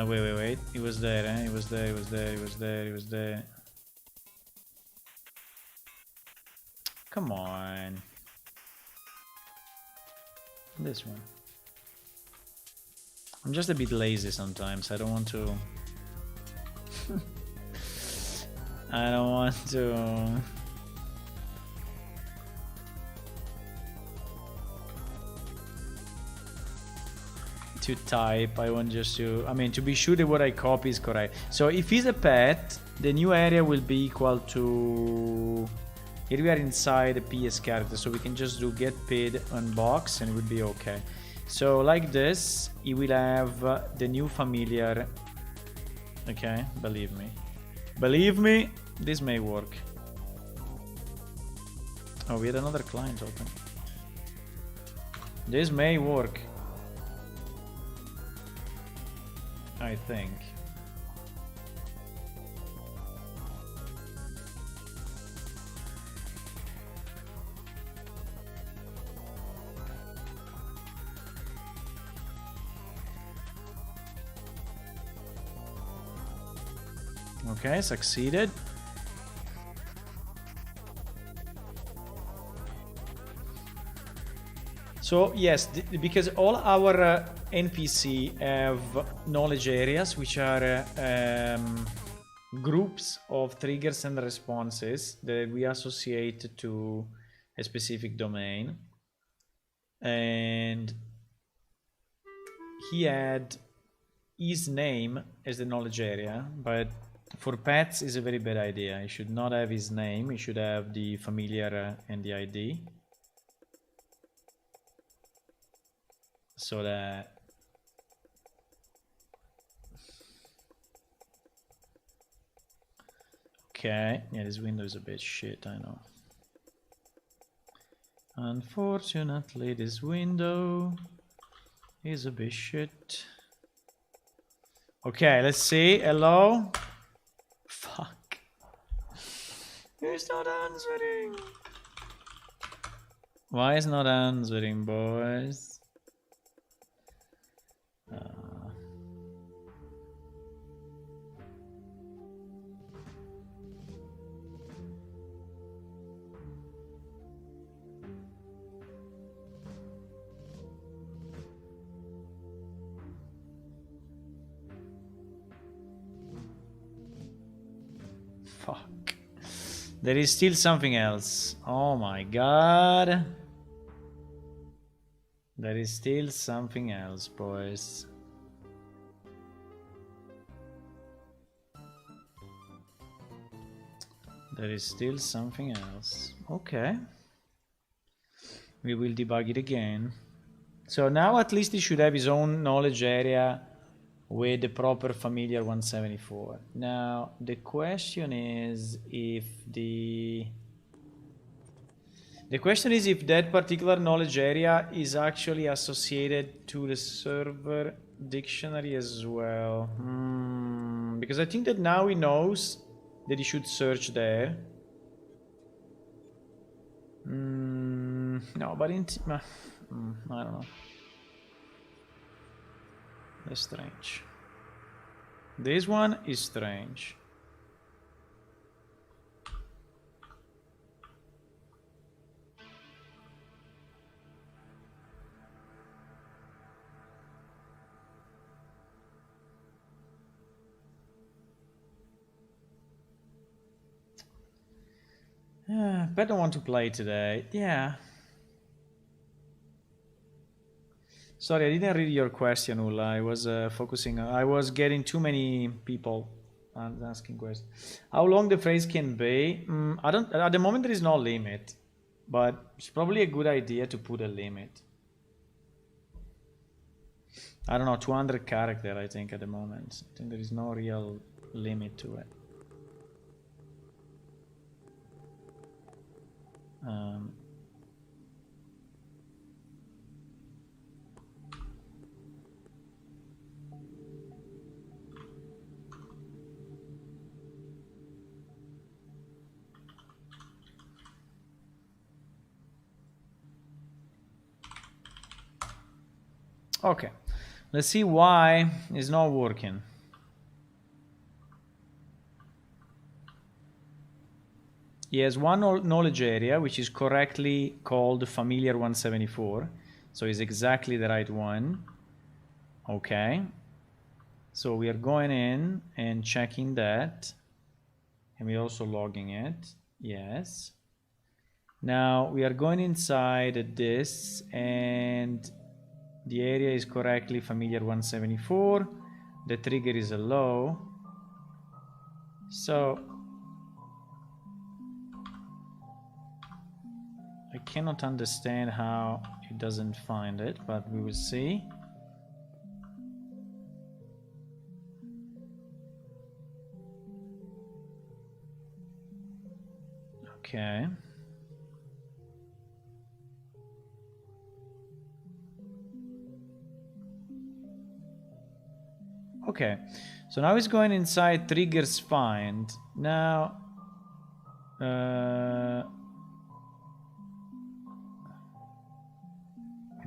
Wait. It was there, eh? It was there. Come on. This one. I'm just a bit lazy sometimes. I don't want to... I don't want to type. I want just to, I mean, to be sure that what I copy is correct. So if he's a pet, the new area will be equal to, here we are inside the PS character, so we can just do get paid unbox and it would be okay. So like this, he will have the new familiar. Okay, believe me, this may work. Oh, we had another client open. This may work, I think. Okay, succeeded. So yes, because all our NPC have knowledge areas, which are groups of triggers and responses that we associate to a specific domain. And he had his name as the knowledge area, but for pets is a very bad idea. He should not have his name, he should have the familiar and the ID. So that okay, yeah, this window is a bit shit, I know. Unfortunately, this window is a bit shit. Okay, let's see. Hello? Fuck. He's not answering. Why is not answering, boys? Fuck. There is still something else. Oh my god. There is still something else, boys. There is still something else. Okay. We will debug it again. So now at least he should have his own knowledge area with the proper familiar 174. Now the question is if if that particular knowledge area is actually associated to the server dictionary as well. Because I think that now he knows that he should search there. No, but I don't know. That's strange. This one is strange. I don't want to play today. Yeah. Sorry, I didn't read your question, Ulla. I was focusing. I was getting too many people asking questions. How long the phrase can be? I don't. At the moment, there is no limit, but it's probably a good idea to put a limit. I don't know, 200 character. I think at the moment. I think there is no real limit to it. Okay, let's see why it's not working. He has one knowledge area which is correctly called familiar 174, so it's exactly the right one. Okay, so we are going in and checking that, and we're also logging it. Yes. Now we are going inside this, and the area is correctly familiar 174. The trigger is a low. So I cannot understand how it doesn't find it, but we will see. Okay. Okay, so now it's going inside triggers find. Now, it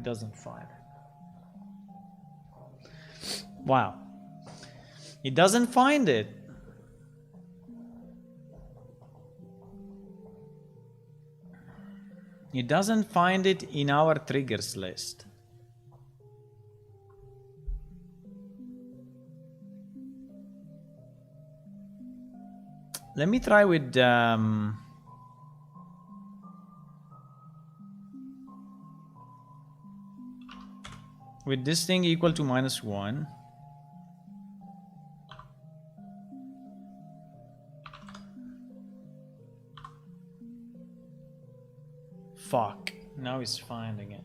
doesn't find it. Wow, it doesn't find it. It doesn't find it in our triggers list. Let me try with this thing equal to -1. Fuck, now it's finding it.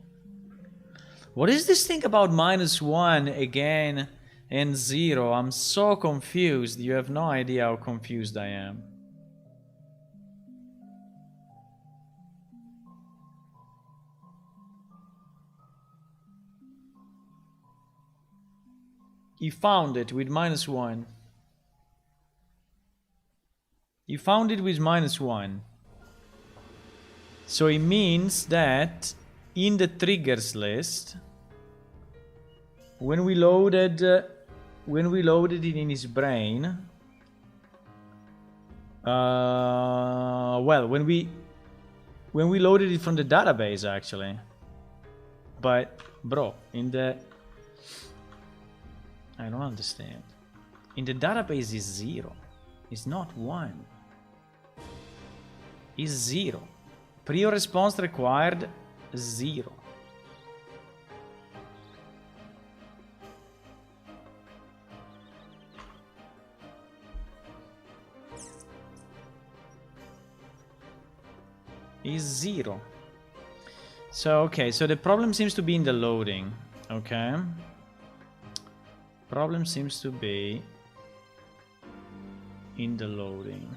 What is this thing about -1 again and 0? I'm so confused. You have no idea how confused I am. He found it with -1. He found it with -1. So it means that in the triggers list, when we loaded it in his brain, well, when we loaded it from the database actually, but bro, in the, I don't understand. In the database is 0. It's not 1. It's 0. Prior response required 0. Is 0. So okay, so the problem seems to be in the loading. Okay. Problem seems to be in the loading.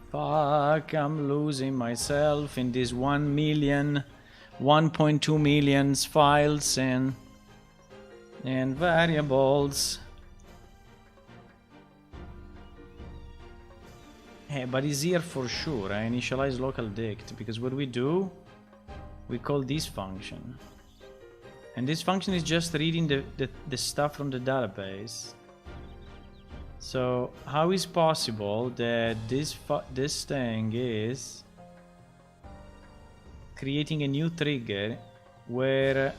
Fuck, I'm losing myself in these 1 million, 1.2 million files and variables. But it's here for sure. I initialize local dict because what we do, we call this function. And this function is just reading the stuff from the database. So how is possible that this thing is creating a new trigger where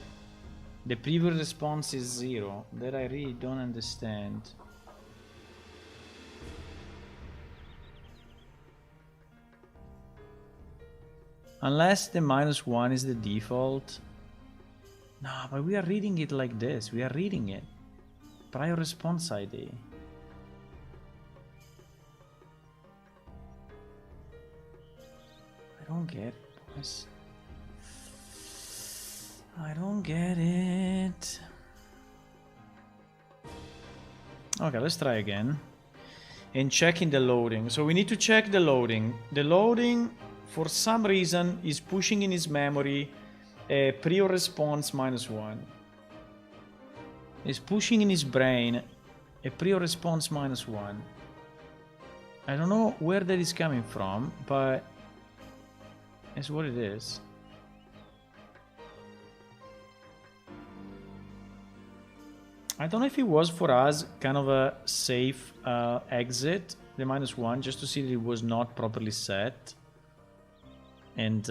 the previous response is 0? That I really don't understand. Unless the -1 is the default. No, but we are reading it like this. We are reading it. Prior response ID. I don't get it, boys. I don't get it. Okay, let's try again. And checking the loading. So we need to check the loading. The loading, for some reason, is pushing in his memory a prior response -1. It's pushing in his brain a prior response -1. I don't know where that is coming from, but it's what it is. I don't know if it was for us kind of a safe exit, the -1, just to see that it was not properly set. And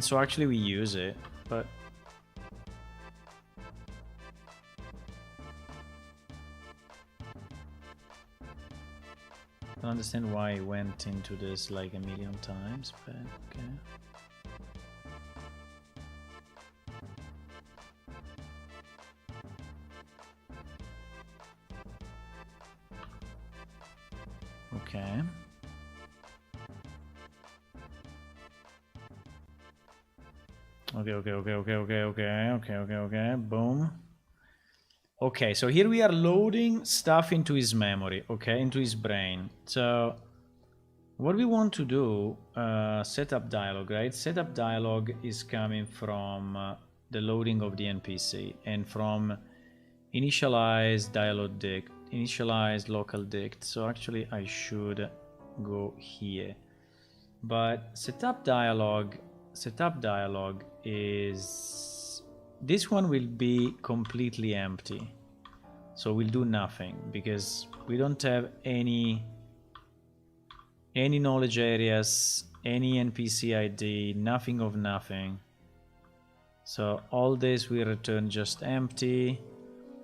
so actually we use it, but I don't understand why I went into this like a million times, but okay. Okay. Okay. Boom. Okay, so here we are loading stuff into his memory, okay, into his brain. So what we want to do, setup dialog, right? Setup dialog is coming from the loading of the NPC and from initialize dialog dict, initialize local dict. So actually I should go here. But setup dialog is, this one will be completely empty. So we'll do nothing because we don't have any knowledge areas, any NPC ID, nothing of nothing. So all this will return just empty.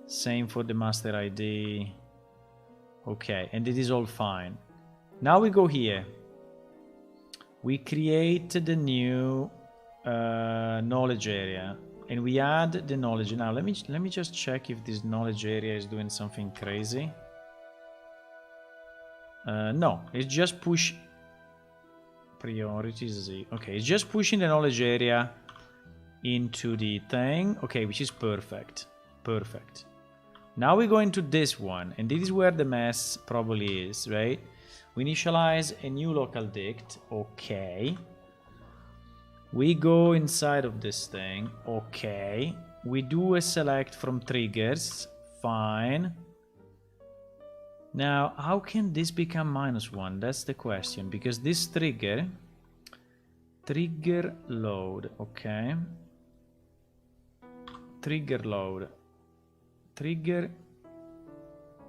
Same for the master ID. Okay, and it is all fine. Now we go here. We create the new knowledge area and we add the knowledge. Now let me just check if this knowledge area is doing something crazy. No, it's just push priorities Z. Okay, it's just pushing the knowledge area into the thing. Okay, which is perfect. Perfect. Now we go into this one, and this is where the mess probably is, right? We initialize a new local dict. Okay. We go inside of this thing. Okay. We do a select from triggers. Fine. Now, how can this become -1? That's the question. Because this trigger load. Okay. Trigger load. Trigger.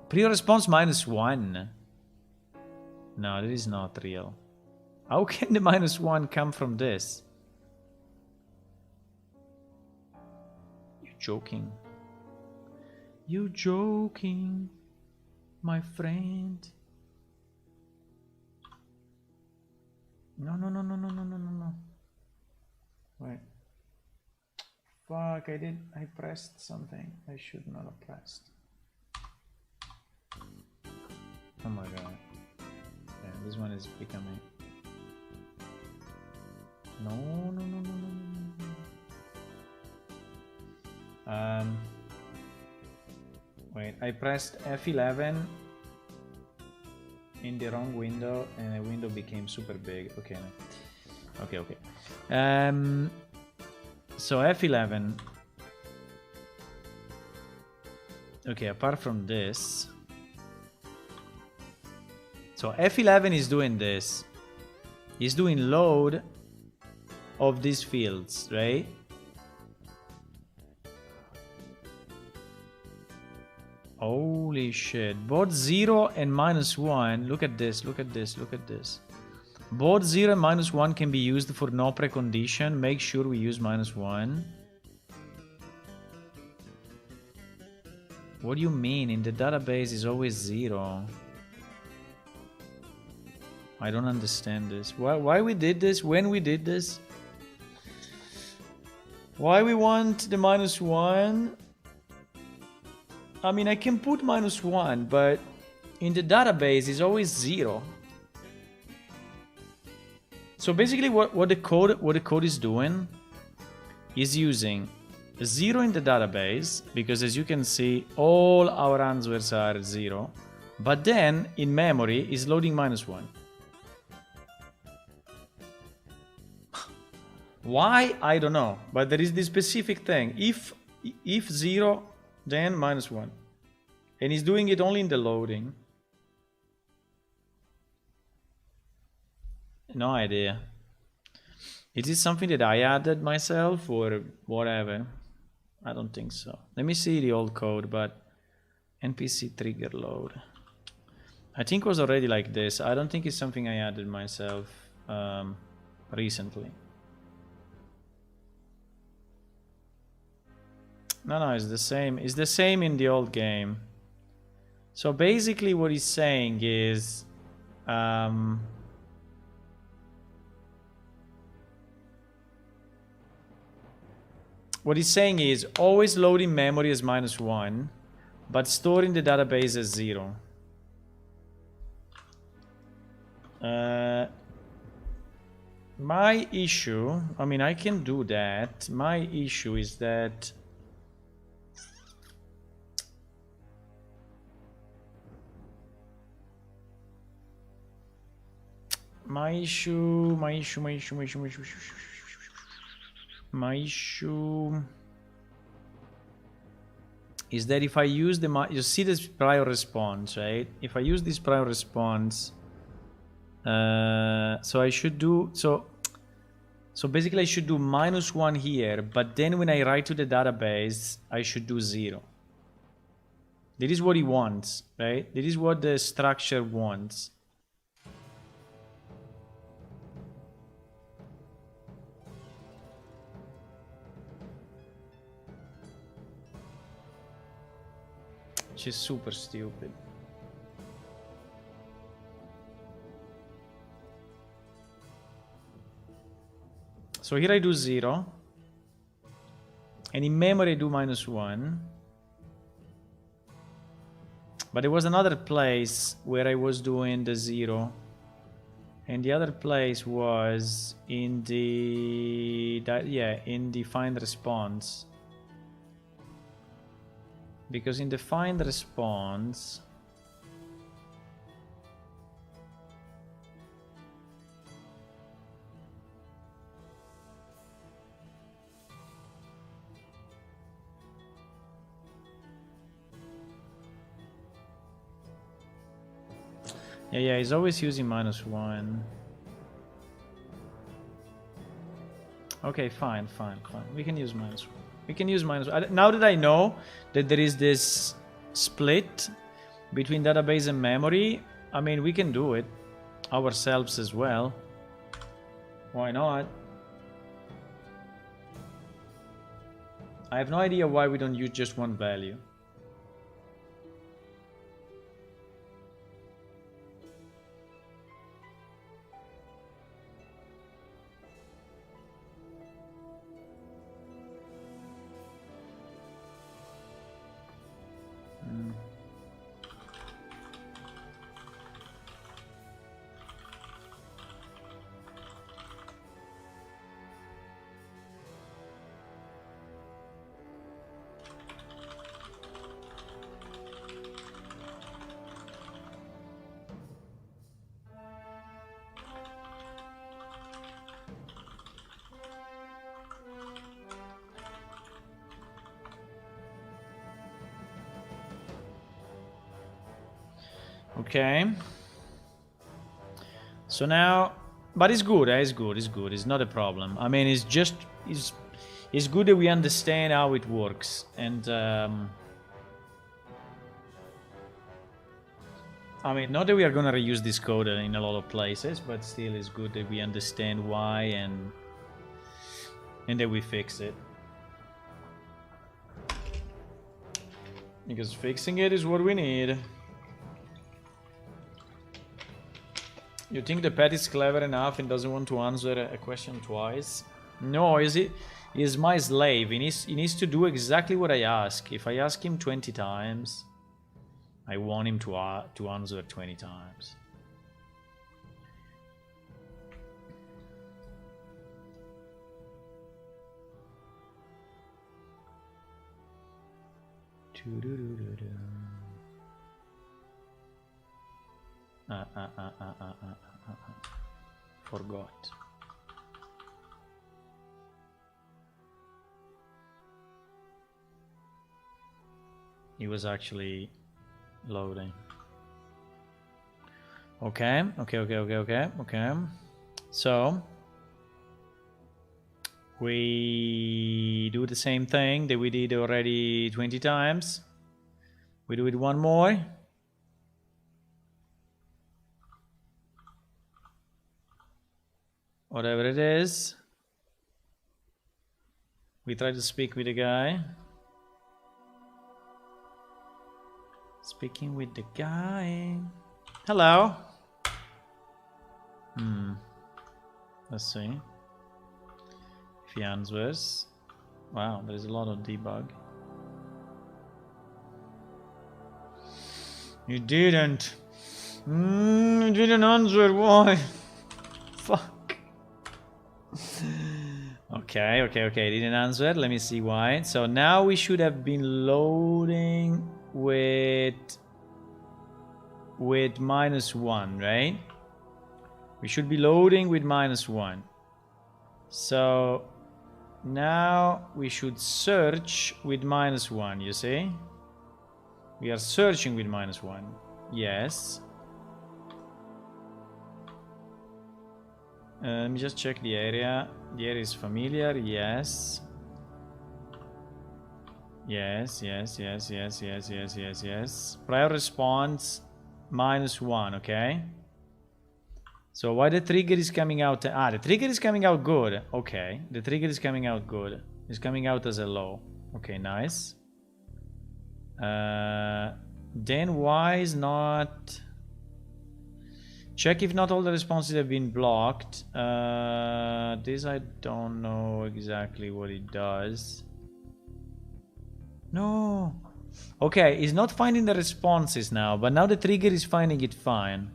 Pre-response -1. No, that is not real. How can the -1 come from this? You're joking. You joking, my friend. No. Wait. Fuck, I pressed something I should not have pressed. Oh my god. Yeah, this one is becoming... No. Wait, I pressed F11 in the wrong window and the window became super big. Okay. So F11. Okay, apart from this. So F11 is doing this. He's doing load of these fields, right? Holy shit. Both 0 and -1. Look at this, look at this, look at this. Both 0 and -1 can be used for no precondition. Make sure we use -1. What do you mean? In the database is always 0. I don't understand this. Why we did this? When we did this? Why we want the -1? I mean, I can put -1, but in the database is always 0. So basically what the code is doing is using 0 in the database, because as you can see, all our answers are 0, but then in memory is loading -1. Why? I don't know, but there is this specific thing. If 0, then -1. And he's doing it only in the loading. No idea. Is this something that I added myself or whatever? I don't think so. Let me see the old code, but Npc trigger load. I think it was already like this. I don't think it's something I added myself recently. No, it's the same. It's the same in the old game. So basically what he's saying is what he's saying is always load in memory as -1, but store in the database as 0. My issue, I mean, I can do that. My issue is that my issue is that if I use you see this prior response, right? If I use this prior response, so I should do so basically I should do -1 here, but then when I write to the database I should do 0. This is what he wants, right? This is what the structure wants. Which is super stupid. So here I do 0. And in memory I do -1. But there was another place where I was doing the 0. And the other place was in the find response. Because in the find response yeah, he's always using -1. Okay, fine. We can use -1. We can use -1. Now that I know that there is this split between database and memory, I mean, we can do it ourselves as well. Why not? I have no idea why we don't use just one value. Okay. So now, but it's good, it's good, it's good, it's not a problem. I mean, it's just, it's good that we understand how it works. And, I mean, not that we are gonna reuse this code in a lot of places, but still it's good that we understand why and that we fix it. Because fixing it is what we need. You think the pet is clever enough and doesn't want to answer a question twice? No, he's my slave. He needs to do exactly what I ask. If I ask him 20 times, I want him to answer 20 times. Forgot. He was actually loading. Okay. So we do the same thing that we did already 20 times. We do it one more. Whatever it is. We try to speak with the guy. Speaking with the guy. Hello. Let's see. If he answers. Wow, there's a lot of debug. You didn't. You didn't answer. Why? Fuck. Okay. Didn't answer. Let me see why. So now we should have been loading with -1, right? We should be loading with -1. So now we should search with -1, you see? We are searching with -1. Yes. Let me just check the area. The area is familiar. Yes. Yes. Prior response -1, okay? So why the trigger is coming out? The trigger is coming out good. Okay, the trigger is coming out good. It's coming out as a low. Okay, nice. Then why is not... Check if not all the responses have been blocked. This I don't know exactly what it does. No. Okay, it's not finding the responses now, but now the trigger is finding it fine.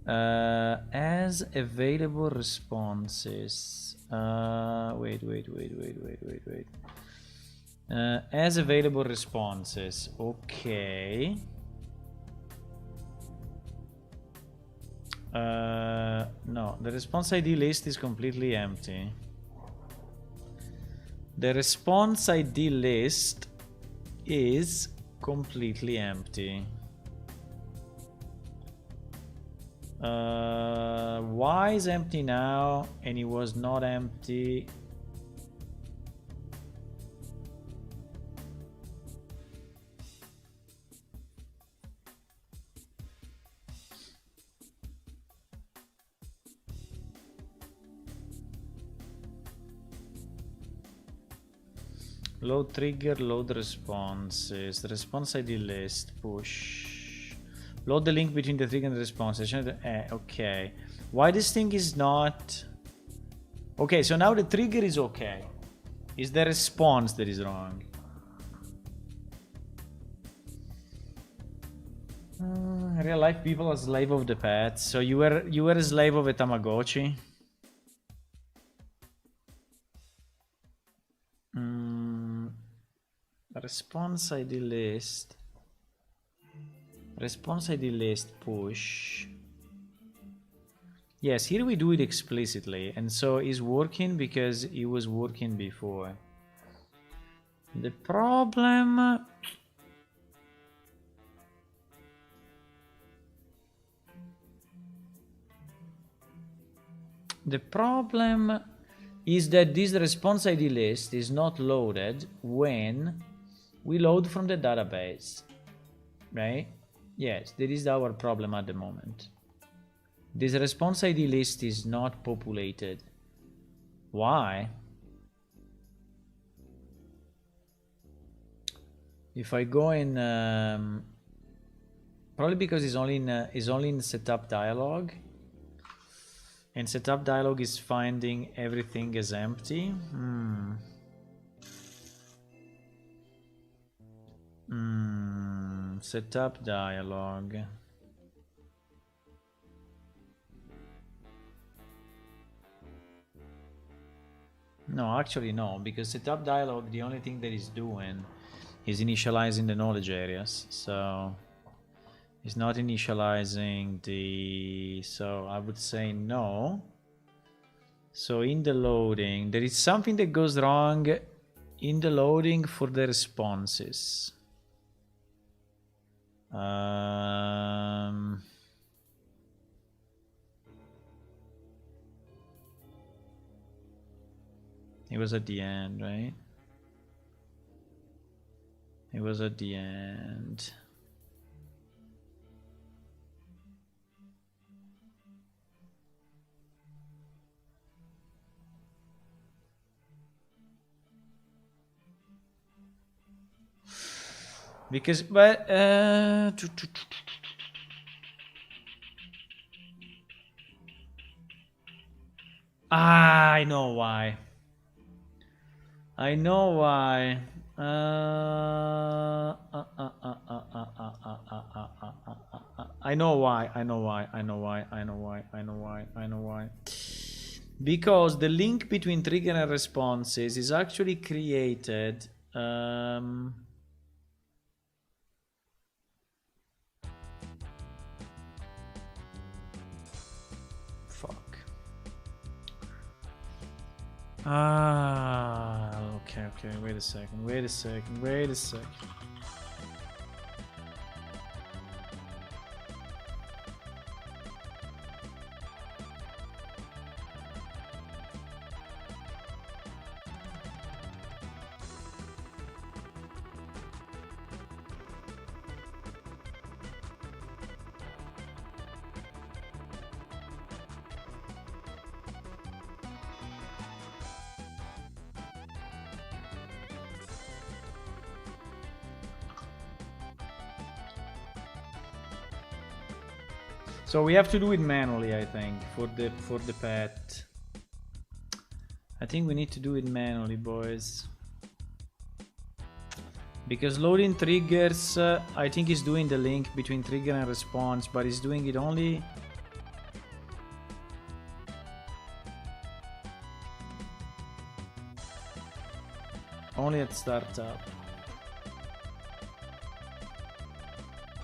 As available responses. Wait. As available responses. Okay. No, the response ID list is completely empty. The response ID list is completely empty. Why is empty now and it was not empty? Load trigger, load responses. The response ID list, push. Load the link between the trigger and the response. Okay. Why this thing is not... Okay, so now the trigger is okay. It's the response that is wrong. Real life people are slave of the pets. So you were a slave of a Tamagotchi? Response ID list. Response ID list push. Yes, here we do it explicitly, and so it's working because it was working before. The problem... The problem is that this response ID list is not loaded when we load from the database, right? Yes, that is our problem at the moment. This response ID list is not populated. Why? If I go in, probably because it's only in setup dialog, and setup dialog is finding everything as empty. Setup dialog. No, actually no, because setup dialog, the only thing that is doing is initializing the knowledge areas. So it's not initializing the, so I would say no. So in the loading, there is something that goes wrong in the loading for the responses. It was at the end, right? It was at the end. Because, but, I know why. I know why. I know why. I know why. I know why. I know why. I know why. I know why. Because the link between trigger and responses is actually created. Fuck. Okay, okay. Wait a second. Wait a second. Wait a second. So we have to do it manually, I think, for the pet. I think we need to do it manually, boys. Because loading triggers, I think is doing the link between trigger and response, but it's doing it only at startup.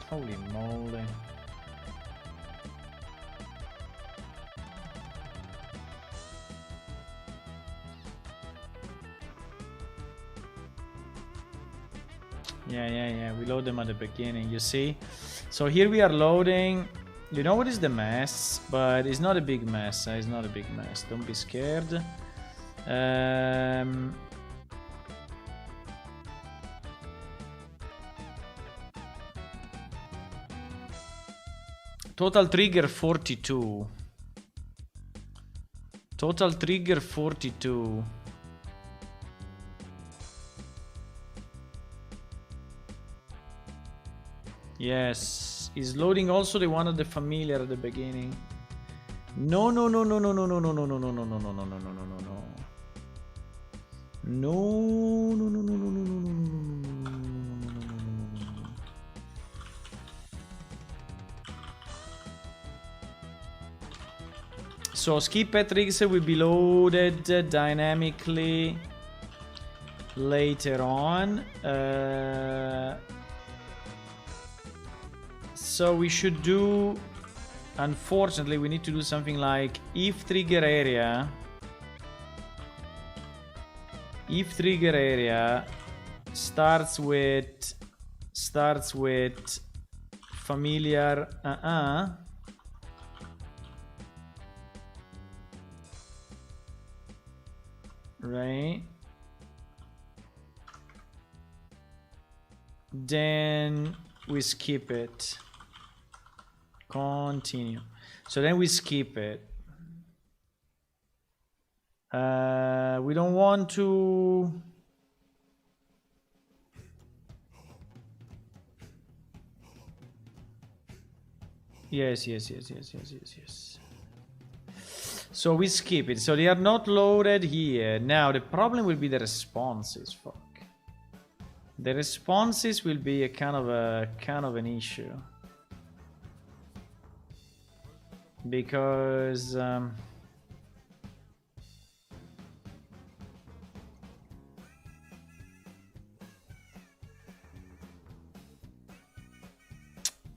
Holy moly. Yeah, we load them at the beginning, you see? So here we are loading. You know what is the mess? But it's not a big mess. It's not a big mess. Don't be scared. Total trigger 42. Total trigger 42. Yes, is loading also the one of the familiar at the beginning. No. So skip pet triggers will be loaded dynamically later on. So we should do, unfortunately, we need to do something like if trigger area starts with familiar right? Then we skip it. Continue. So then we skip it. We don't want to. Yes. So we skip it. So they are not loaded here. Now the problem will be the responses. Fuck. The responses will be a kind of an issue. Because the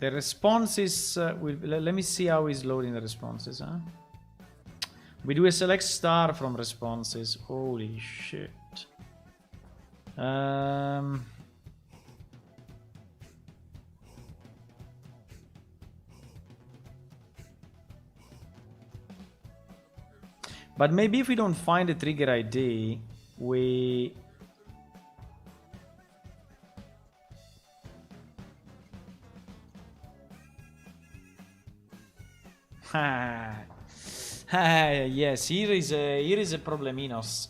responses will. Let me see how he's loading the responses. Huh? We do a select star from responses. Holy shit. But maybe if we don't find the trigger ID, we... Yes, here is a probleminos.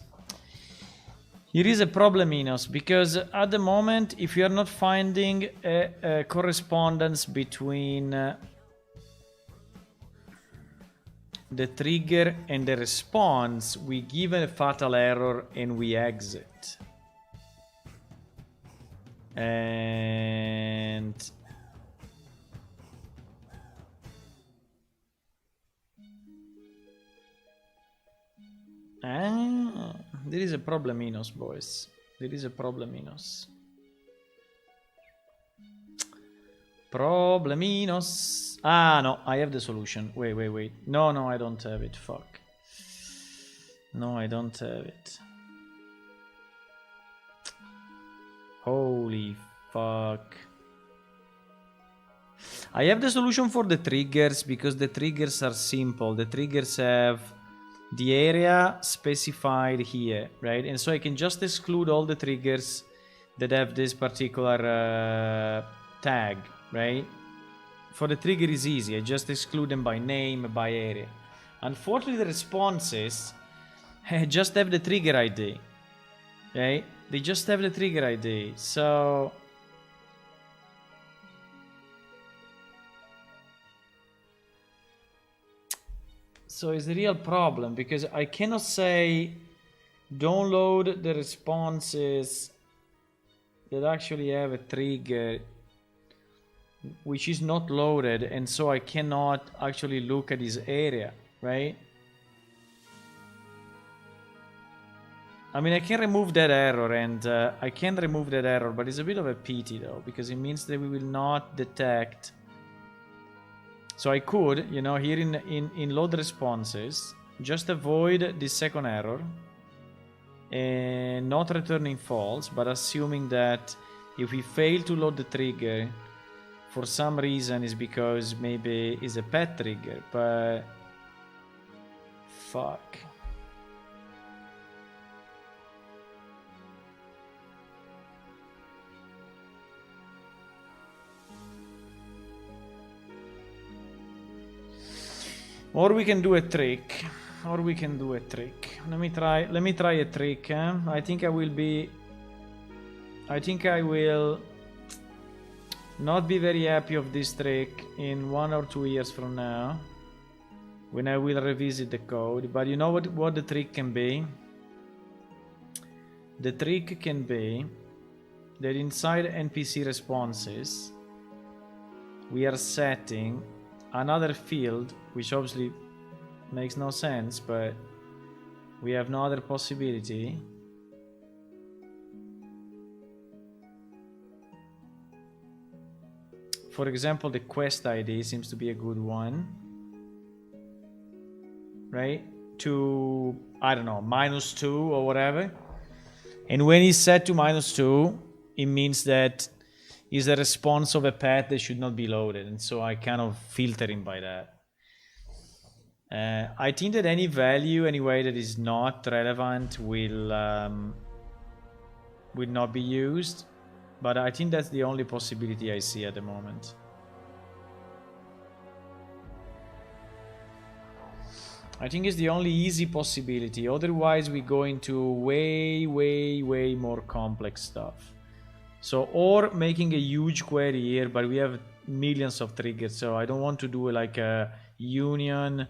Here is a probleminos, because at the moment, if you are not finding a correspondence between the trigger and the response, we give a fatal error and we exit. And there is a probleminos, boys. There is a probleminos. Probleminos. Ah, no, I have the solution. Wait. No, I don't have it. Fuck. No, I don't have it. Holy fuck. I have the solution for the triggers, because the triggers are simple. The triggers have the area specified here, right? And so I can just exclude all the triggers that have this particular tag, right? For the trigger is easy. I just exclude them by name, by area. Unfortunately, the responses just have the trigger ID, right? They just have the trigger ID. So it's a real problem, because I cannot say don't load the responses that actually have a trigger which is not loaded, and so I cannot actually look at this area, right? I mean, I can remove that error, and I can remove that error, but it's a bit of a pity though, because it means that we will not detect. So I could, you know, here in load responses, just avoid this second error and not returning false, but assuming that if we fail to load the trigger for some reason, is because maybe it's a pet trigger, but fuck. Or we can do a trick. Let me try a trick. I think I will not be very happy of this trick in 1 or 2 years from now, when I will revisit the code. But you know what the trick can be? The trick can be that inside NPC responses, we are setting another field, which obviously makes no sense, but we have no other possibility. For example, the quest ID seems to be a good one, right? To, I don't know, -2 or whatever. And when it's set to -2, it means that is a response of a path that should not be loaded, and so I kind of filter him by that. I think that any value anyway that is not relevant will not be used, but I think that's the only possibility I see at the moment. I think it's the only easy possibility. Otherwise, we go into way more complex stuff. So, or making a huge query here, but we have millions of triggers, so I don't want to do like a union.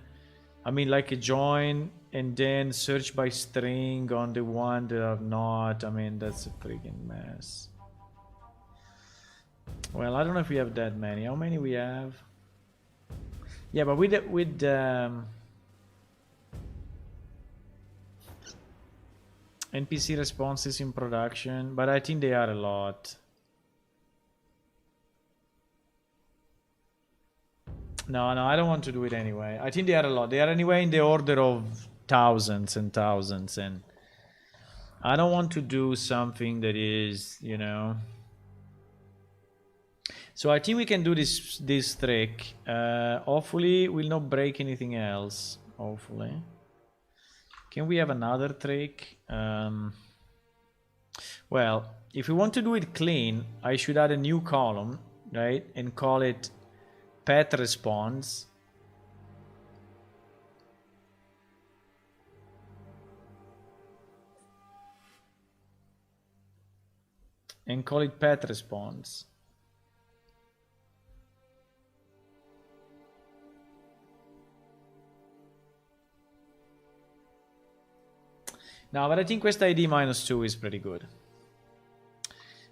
I mean, like a join and then search by string on the one that are not. I mean, that's a freaking mess. Well, I don't know if we have that many. How many we have? Yeah, but with NPC responses in production, but I think they are a lot. No, I don't want to do it anyway. I think they are a lot. They are anyway in the order of thousands and thousands, and I don't want to do something that is, you know. So I think we can do this trick. Hopefully we'll not break anything else. Hopefully. Can we have another trick? Well, if we want to do it clean, I should add a new column, right? And call it pet response. And call it pet response. No, but I think questa ID -2 is pretty good.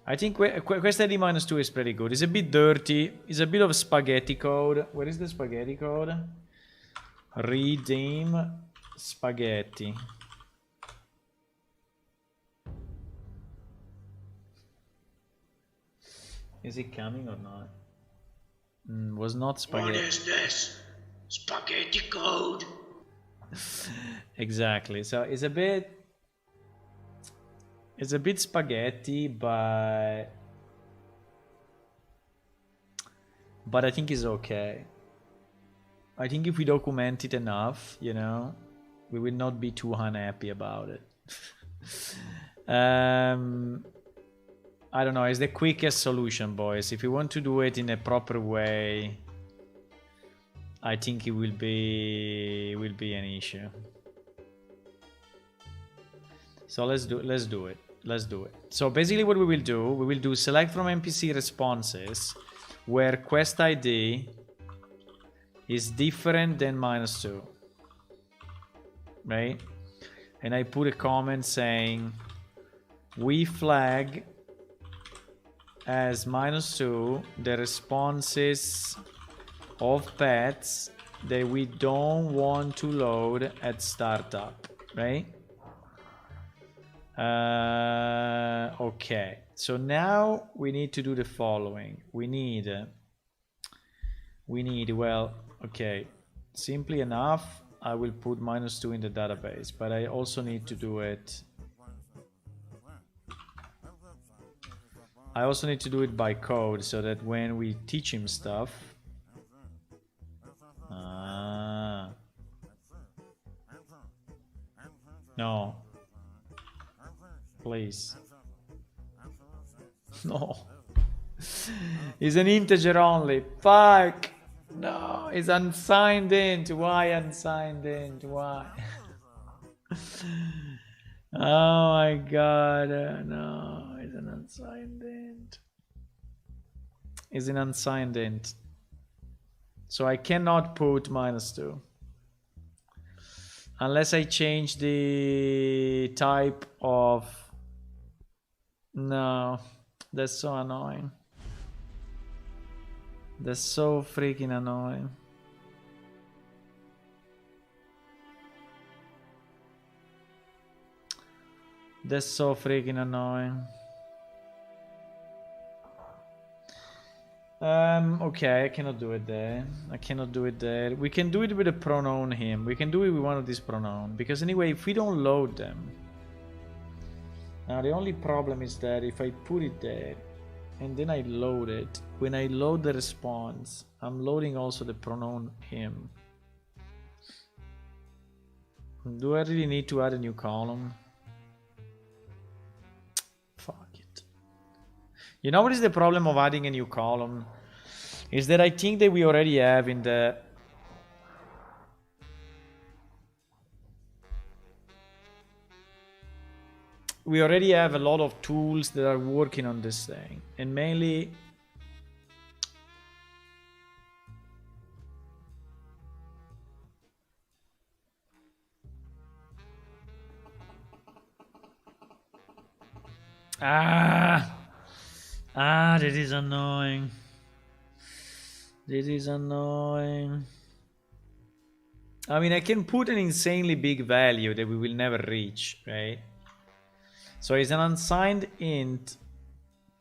I think questa ID -2 is pretty good. It's a bit dirty. It's a bit of spaghetti code. Where is the spaghetti code? Redeem spaghetti. Is it coming or not? Was not spaghetti. What is this? Spaghetti code. Exactly. So it's a bit spaghetti, but I think it's okay. I think if we document it enough, you know, we will not be too unhappy about it. I don't know, it's the quickest solution, boys. If you want to do it in a proper way, I think it will be an issue. So let's do it. So basically what we will do select from NPC responses where quest ID is different than -2, right? And I put a comment saying we flag as -2 the responses of pets that we don't want to load at startup, right? Okay, so now we need to do the following. We need, well, okay, simply enough, I will put -2 in the database, but I also need to do it. I also need to do it by code so that when we teach him stuff. No. Please. No. It's an integer only. Fuck. No, it's unsigned int. Why unsigned int? Why? Oh my god. No, it's an unsigned int. It's an unsigned int. So I cannot put -2. Unless I change the type of... No, that's so annoying. That's so freaking annoying. That's so freaking annoying. Okay, I cannot do it there. I cannot do it there. We can do it with a pronoun him. We can do it with one of these pronouns. Because anyway, if we don't load them... Now the only problem is that if I put it there and then I load it, when I load the response, I'm loading also the pronoun him. Do I really need to add a new column? Fuck it. You know what is the problem of adding a new column? Is that I think that we already have in the... We already have a lot of tools that are working on this thing. And mainly... that is annoying. This is annoying. I mean, I can put an insanely big value that we will never reach, right? So it's an unsigned int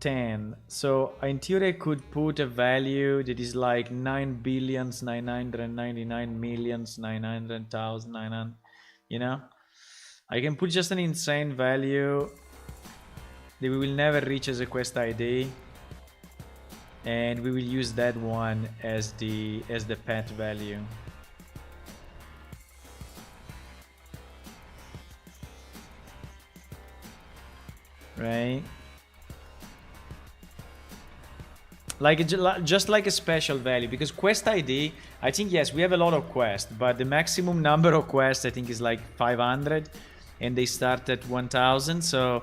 10. So in theory, I could put a value that is like 9,999,900,900, you know? I can put just an insane value that we will never reach as a quest ID. And we will use that one as the pet value. Right? Like just like a special value, because quest ID, I think yes, we have a lot of quests, but the maximum number of quests I think is like 500 and they start at 1000, so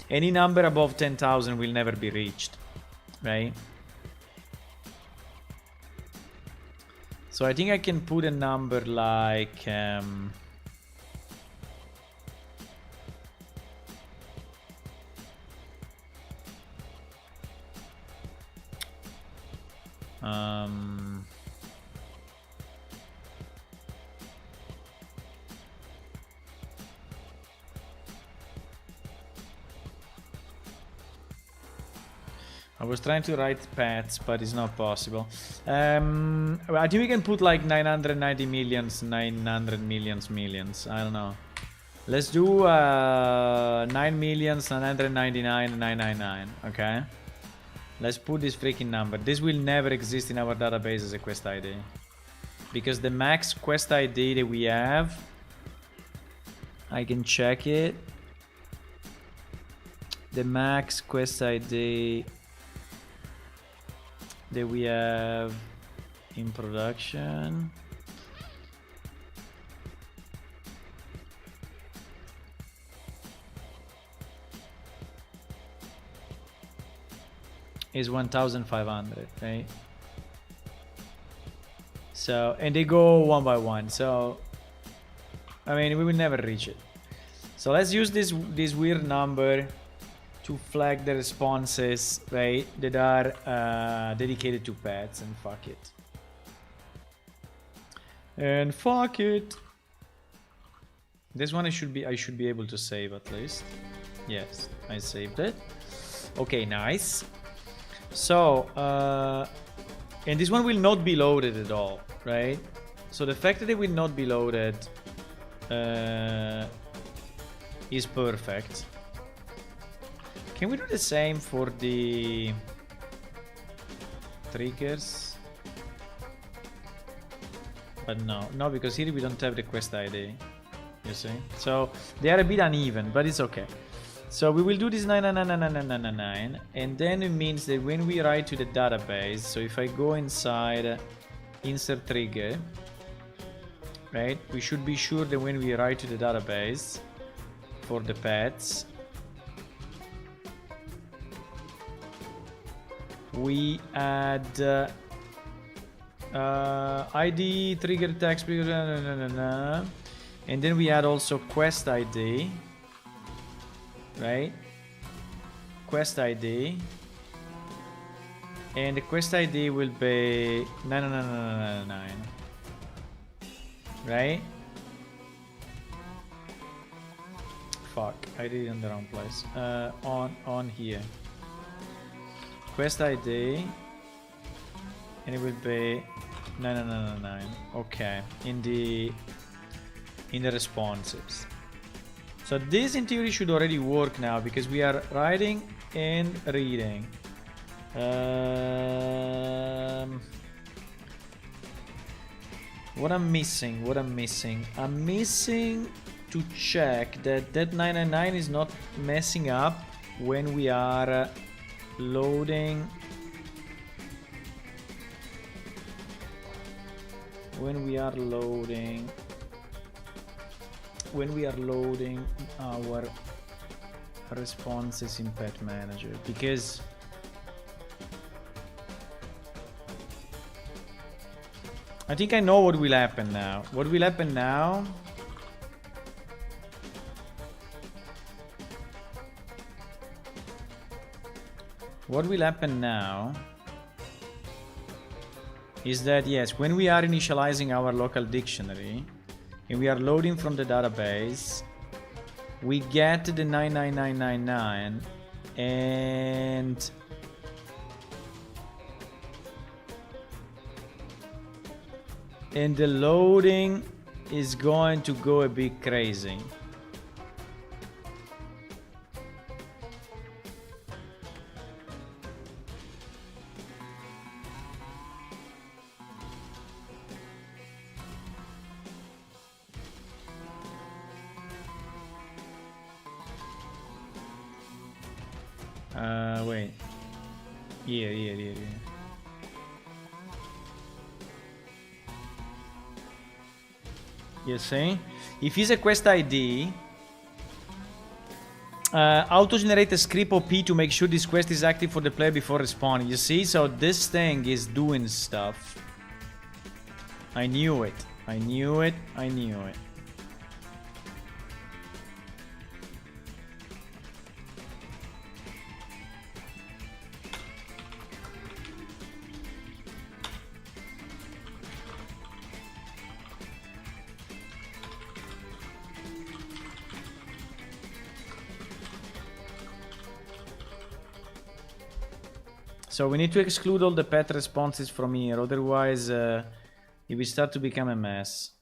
any number above 10,000 will never be reached, right? So I think I can put a number like I was trying to write pets, but it's not possible. I think we can put like 990 millions, 900 millions, millions. I don't know. Let's do 9,999,999. Okay. Let's put this freaking number. This will never exist in our database as a quest ID, because the max quest ID that we have, I can check it. The max quest ID that we have in production is 1,500, right? So, and they go one by one, so I mean we will never reach it. So let's use this weird number to flag the responses, right, that are dedicated to pets, and fuck it. And fuck it. This one I should be able to save at least. Yes, I saved it. Okay, nice. So, and this one will not be loaded at all, right? So the fact that it will not be loaded is perfect. Can we do the same for the triggers? But no, because here we don't have the quest ID, you see? So they are a bit uneven, but it's okay. So we will do this 9999999, and then it means that when we write to the database, so if I go inside insert trigger, right, we should be sure that when we write to the database for the pets, we add ID, trigger text, and then we add also quest ID, right? Quest ID, and the quest ID will be 99999, right? Fuck, I did it in the wrong place. On here. Quest ID, and it will be 9999. Okay, in the responses. So this in theory should already work now, because we are writing and reading. What I'm missing? I'm missing to check that that 999 is not messing up when we are loading. When we are loading our responses in Pet Manager, because I think I know what will happen now. What will happen now? What will happen now is that, yes, when we are initializing our local dictionary and we are loading from the database, we get the 99999 and the loading is going to go a bit crazy. Wait. Here. You see? If it's a quest ID, auto-generate a script OP to make sure this quest is active for the player before responding. You see? So this thing is doing stuff. I knew it. So we need to exclude all the pet responses from here, otherwise it will start to become a mess.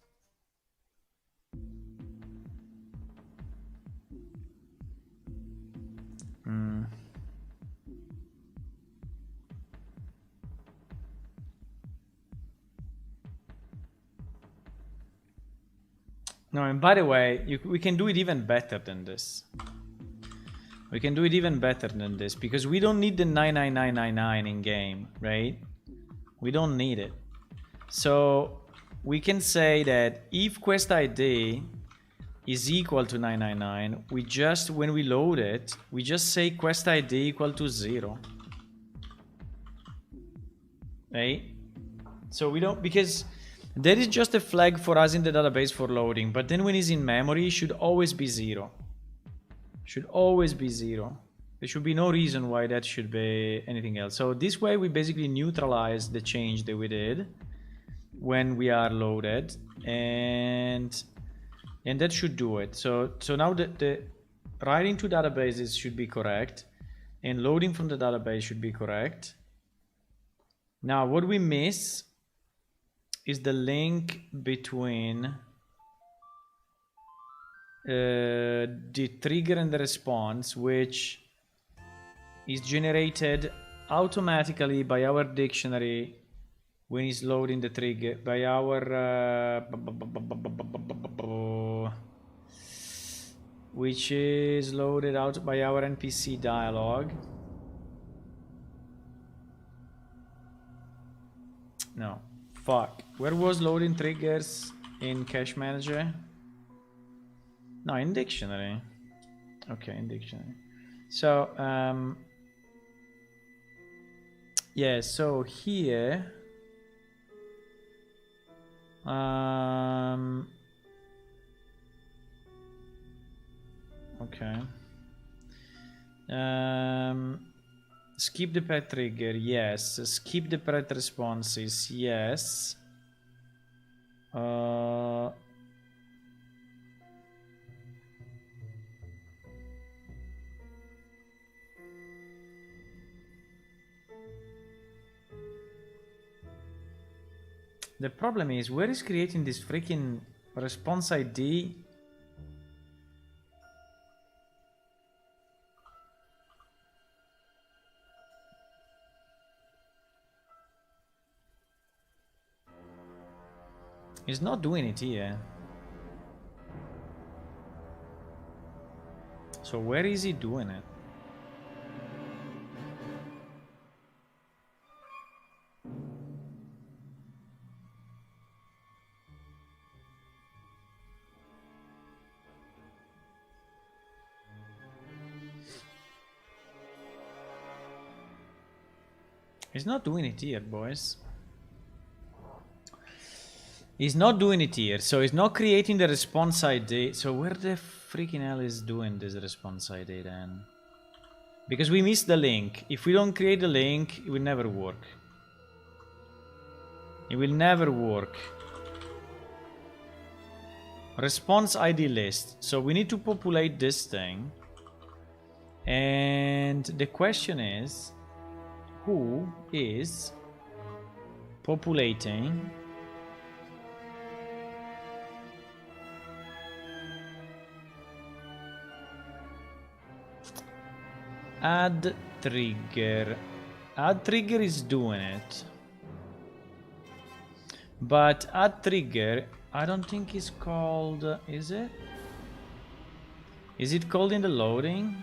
No, and by the way, we can do it even better than this. We can do it even better than this, because we don't need the 99999 in game, right? We don't need it. So we can say that if quest ID is equal to 999, we just, when we load it, we just say quest ID equal to 0. Right? So we don't, because there is just a flag for us in the database for loading, but then when it's in memory, it should always be 0. Should always be 0. There should be no reason why that should be anything else. So this way we basically neutralize the change that we did when we are loaded, and that should do it. So now the writing to databases should be correct, and loading from the database should be correct. Now what we miss is the link between the trigger and the response, which is generated automatically by our dictionary when it's loading the trigger, by our which is loaded out by our NPC dialog. No, fuck. Where was loading triggers in Cache Manager? No, in dictionary. Okay, in dictionary. So, yeah, so here, okay. Skip the pet trigger, yes. Skip the pet responses, yes. The problem is, where is creating this freaking response ID? It's not doing it here. So where is he doing it? He's not doing it here, boys. He's not doing it here, so he's not creating the response ID. So where the freaking hell is doing this response ID then? Because we missed the link. If we don't create the link, it will never work. It will never work. Response ID list. So we need to populate this thing. And the question is, who is populating add trigger? Add trigger is doing it, but add trigger I don't think it's called, is it? Is it called in the loading?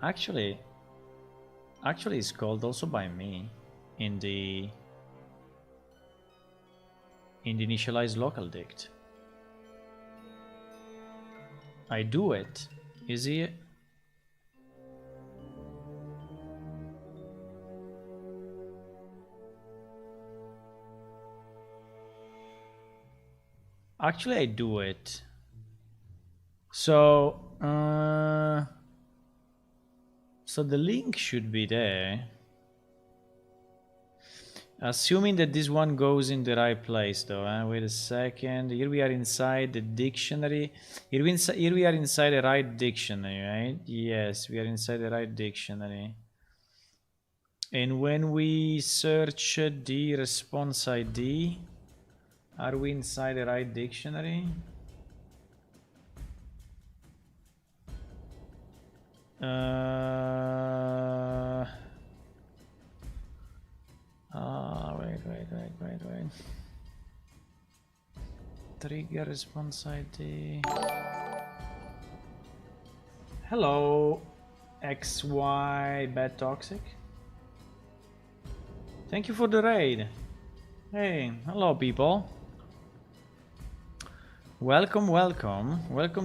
Actually it's called also by me in the initialize local dict. I do it. Is he? Actually, I do it. So, so the link should be there. Assuming that this one goes in the right place though, wait a second. Here we are inside the dictionary. Here we are inside the right dictionary, right? Yes, we are inside the right dictionary. And when we search the response ID, are we inside the right dictionary? Wait. Trigger response ID. Hello, XY Bad Toxic. Thank you for the raid. Hey, hello people. Welcome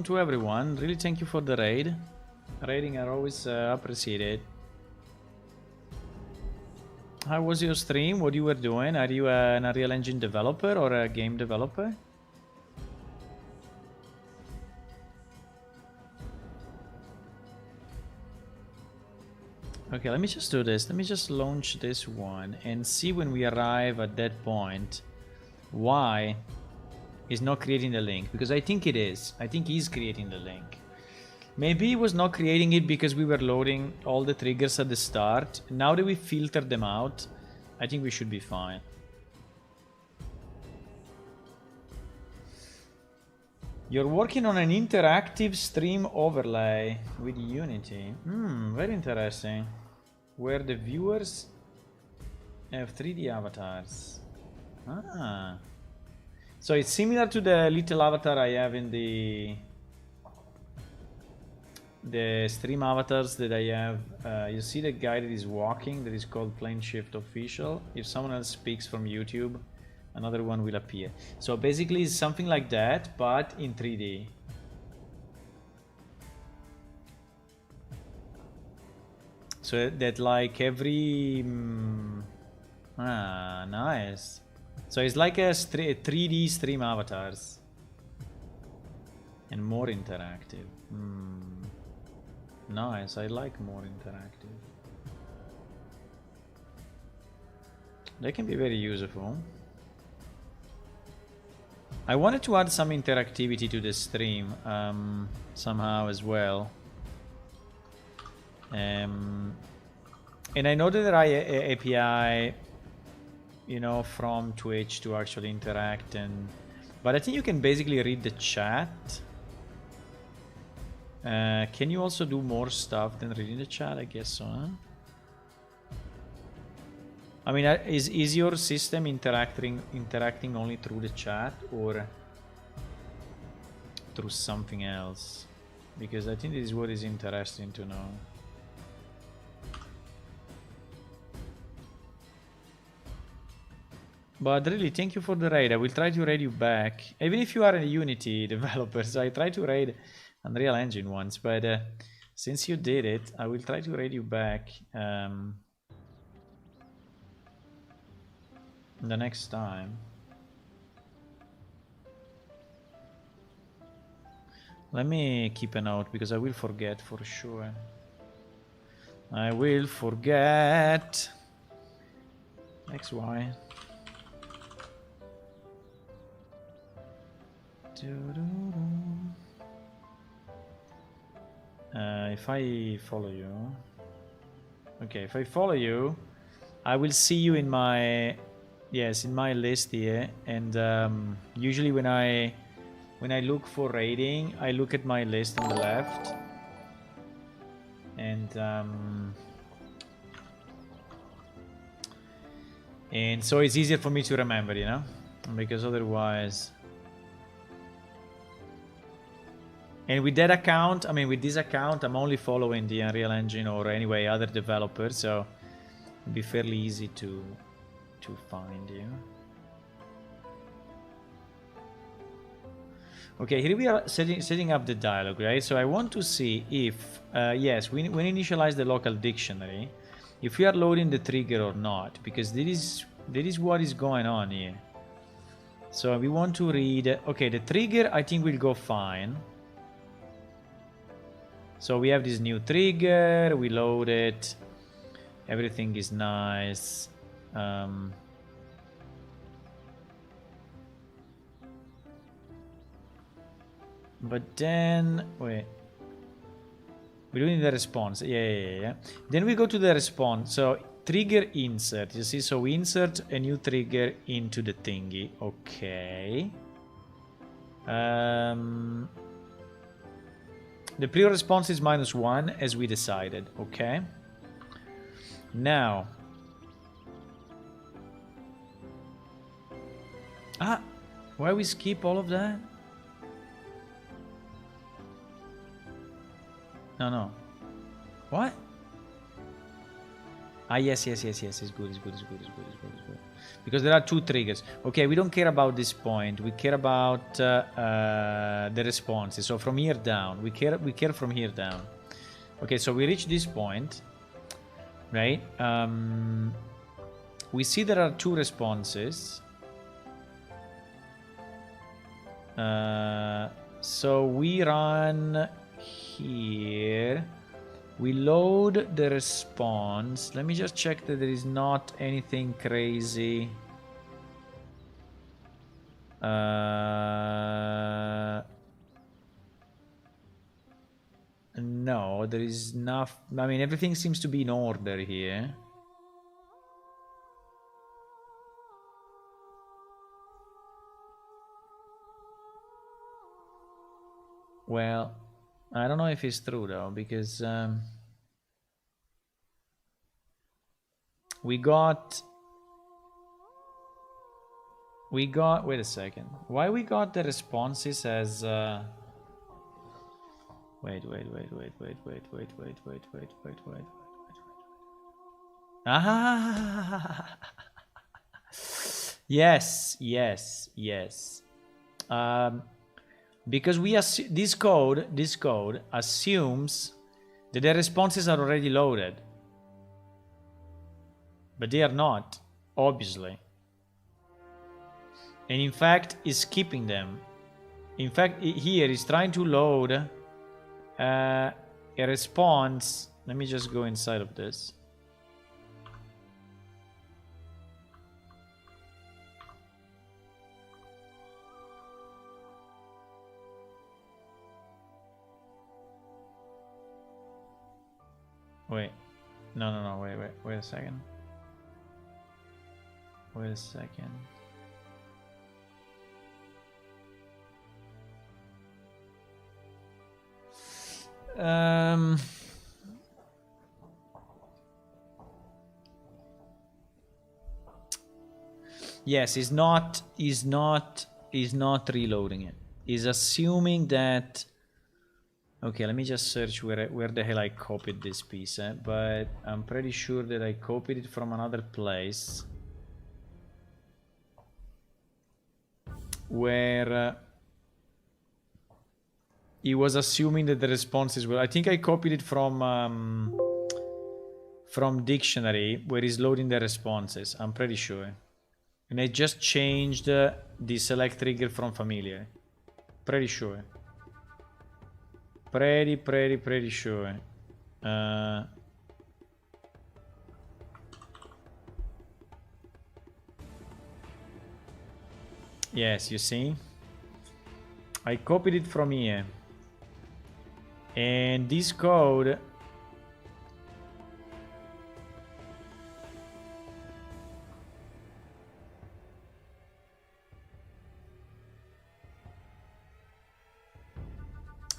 to everyone. Really thank you for the raid. Raiding are always appreciated. How was your stream? What you were doing? Are you an Unreal Engine developer or a game developer? Okay, let me just do this. Let me just launch this one and see when we arrive at that point why it's not creating the link, because I think it is. I think he's creating the link. Maybe he was not creating it because we were loading all the triggers at the start. Now that we filtered them out, I think we should be fine. You're working on an interactive stream overlay with Unity. Very interesting. Where the viewers have 3D avatars. So it's similar to the little avatar I have in the stream avatars that I have. You see the guy that is walking, that is called Plane Shift Official. If someone else speaks from YouTube, another one will appear. So basically it's something like that, but in 3D. So that like every... nice. So it's like a 3D stream avatars. And more interactive. Nice, I like more interactive. They can be very useful. I wanted to add some interactivity to the stream somehow as well. And I know that there are API, you know, from Twitch to actually interact, but I think you can basically read the chat. Can you also do more stuff than reading the chat? I guess so, huh? I mean, is your system interacting only through the chat or through something else? Because I think this is what is interesting to know. But really, thank you for the raid. I will try to raid you back. Even if you are a Unity developer, so I tried to raid Unreal Engine once, but since you did it, I will try to raid you back the next time. Let me keep a note because I will forget for sure. I will forget. XY. If I follow you, okay, if I follow you, I will see you in my, yes, in my list here. And usually when I look for raiding, I look at my list on the left, and so it's easier for me to remember, you know, because otherwise. And with that account, I mean, with this account, I'm only following the Unreal Engine or anyway other developers, so it'll be fairly easy to find you. Okay, here we are setting up the dialog, right? So I want to see if, yes, when initialize the local dictionary, if we are loading the trigger or not, because this is what is going on here. So we want to read, okay, the trigger I think will go fine. So we have this new trigger, we load it, everything is nice. But then, wait, we're doing the response, yeah. Then we go to the response, so trigger insert, you see, so we insert a new trigger into the thingy, okay. The pre-response is -1 as we decided, okay. Now, why we skip all of that? No. What? Yes, it's good. Because there are two triggers. Okay, we don't care about this point. We care about the responses. So from here down, we care from here down. Okay, so we reach this point, right? We see there are two responses. So we run here. We load the response. Let me just check that there is not anything crazy. No, there is enough. I mean, everything seems to be in order here. Well, I don't know if it's true though, because we got. Wait a second. Why we got the responses as? Wait. Ah. Yes. Because this code assumes that the responses are already loaded, but they are not, obviously. And in fact, is skipping them. In fact, here is trying to load a response. Let me just go inside of this. Wait. No. Wait a second. Yes, he's not reloading it. He's assuming that. Okay, let me just search where the hell I copied this piece, but I'm pretty sure that I copied it from another place where he was assuming that the responses were. I think I copied it from dictionary where he's loading the responses. I'm pretty sure, and I just changed the select trigger from familiar. Pretty sure. Pretty sure. Yes, you see? I copied it from here. And this code...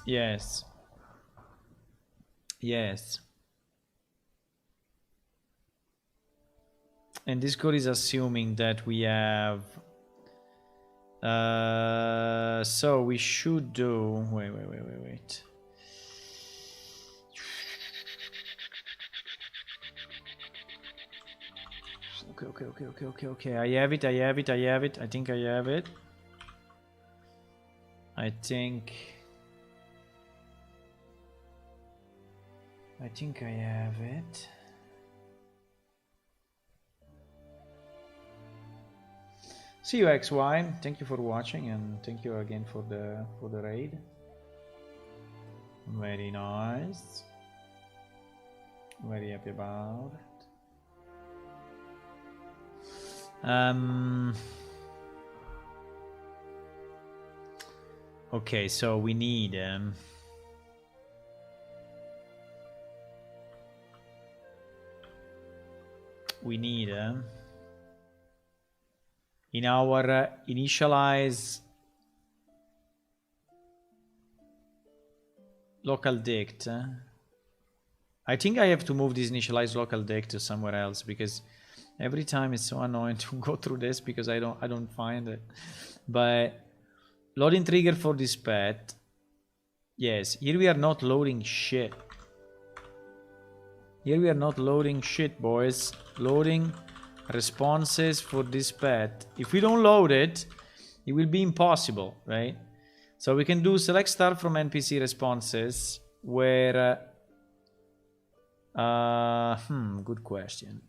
Yes. Yes. And this code is assuming that we have... so we should do... Wait. Okay. I have it. I think I have it. I think I have it. See you, XY. Thank you for watching, and thank you again for the raid. Very nice. Very happy about it. Okay, so we need in our initialize local dict. I think I have to move this initialize local dict to somewhere else, because every time it's so annoying to go through this because I don't find it. But loading trigger for this pet. Yes, here we are not loading shit. Here we are not loading shit, boys. Loading responses for this pet. If we don't load it, it will be impossible, right? So we can do select start from NPC responses where good question.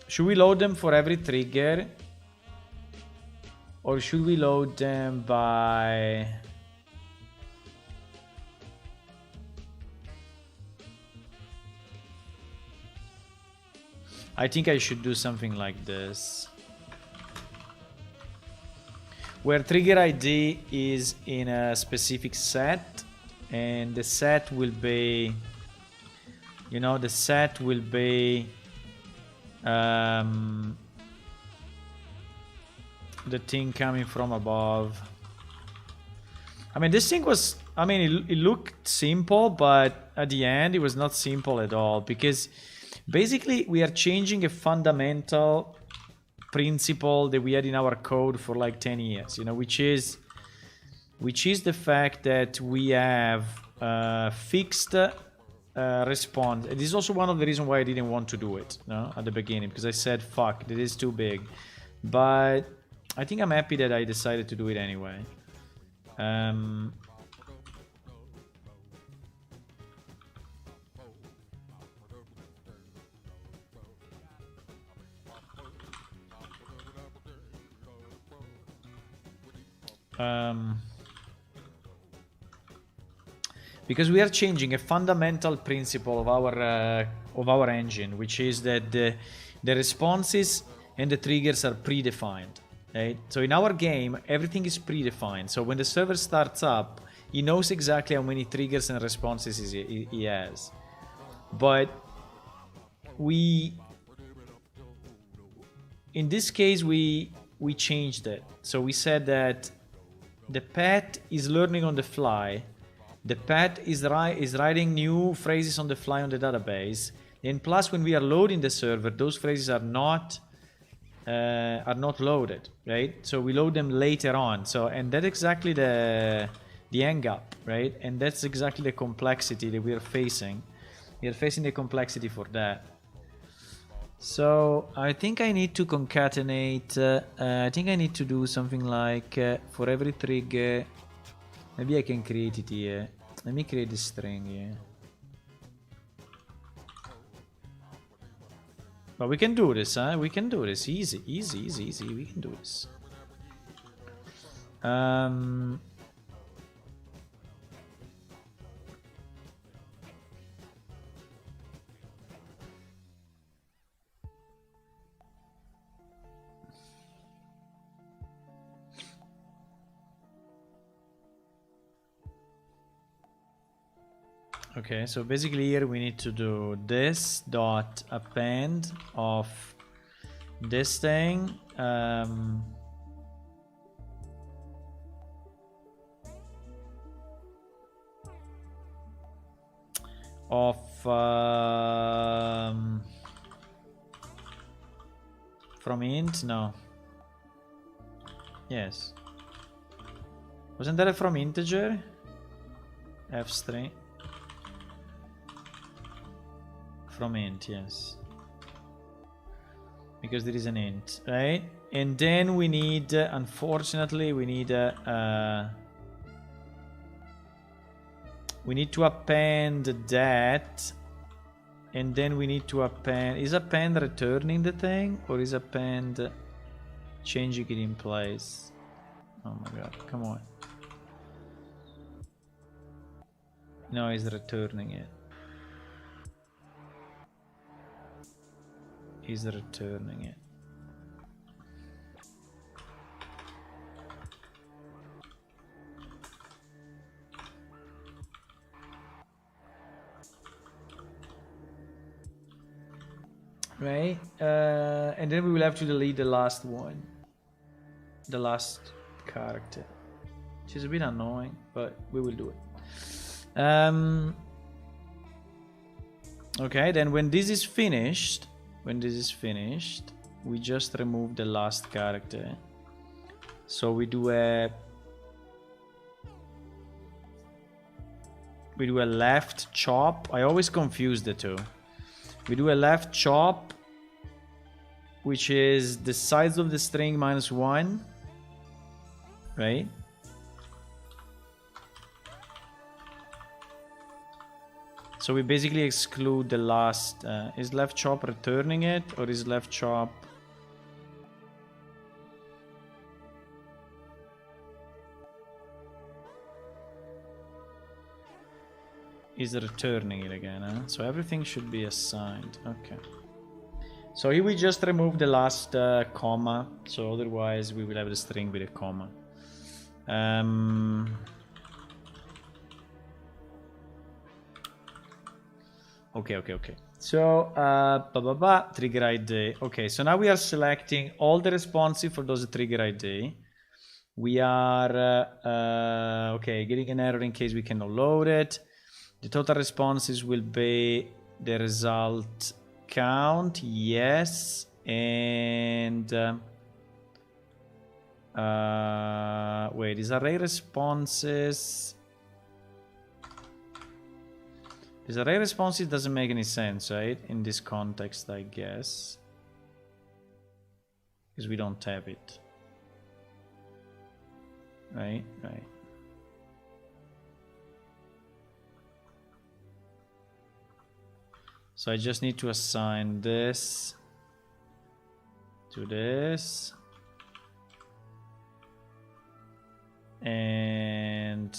Should we load them for every trigger, or should we load them by... I think I should do something like this, where trigger ID is in a specific set, and the set will be, the set will be the thing coming from above. I mean, this thing was, it looked simple, but at the end it was not simple at all, because basically we are changing a fundamental principle that we had in our code for like 10 years, which is the fact that we have fixed response. This is also one of the reasons why I didn't want to do it at the beginning, because I said, fuck, it is too big. But I think I'm happy that I decided to do it anyway. Because we are changing a fundamental principle of our engine, which is that the responses and the triggers are predefined. Right? So in our game, everything is predefined. So when the server starts up, he knows exactly how many triggers and responses he has. But in this case, we changed it. So we said that the pet is learning on the fly. The pet is writing new phrases on the fly on the database. And plus, when we are loading the server, those phrases are not loaded, right? So we load them later on. So, and that's exactly the hang up, right? And that's exactly the complexity that we are facing. We are facing the complexity for that. So I think I need to concatenate. I think I need to do something like for every trigger. Maybe I can create it here. Let me create the string here. But we can do this, huh? We can do this. Easy, easy, easy, easy. We can do this. Okay, so basically here we need to do this dot append of this thing. Of from int? No. Yes. Wasn't that from integer? F string. From int, yes. Because there is an int, right? And then we need, unfortunately, we need to append that, and then we need to append. Is append returning the thing, or is append changing it in place? Oh my god, come on. No, it's returning it. Is returning it. Right, and then we will have to delete the last one, the last character, which is a bit annoying, but we will do it. Okay, then when this is finished, we just remove the last character. So we do a left chop. I always confuse the two. We do a left chop, which is the size of the string -1, right? So we basically exclude the last. Is left chop returning it, or is left chop? Is returning it again, huh? So everything should be assigned. Okay. So here we just remove the last comma. So otherwise we will have the string with a comma. Okay. So, trigger ID. Okay, so now we are selecting all the responsive for those trigger ID. We are, okay, getting an error in case we cannot load it. The total responses will be the result count, yes, and wait, is array responses? This array responses doesn't make any sense, right? In this context, I guess, because we don't have it. Right. So I just need to assign this to this. And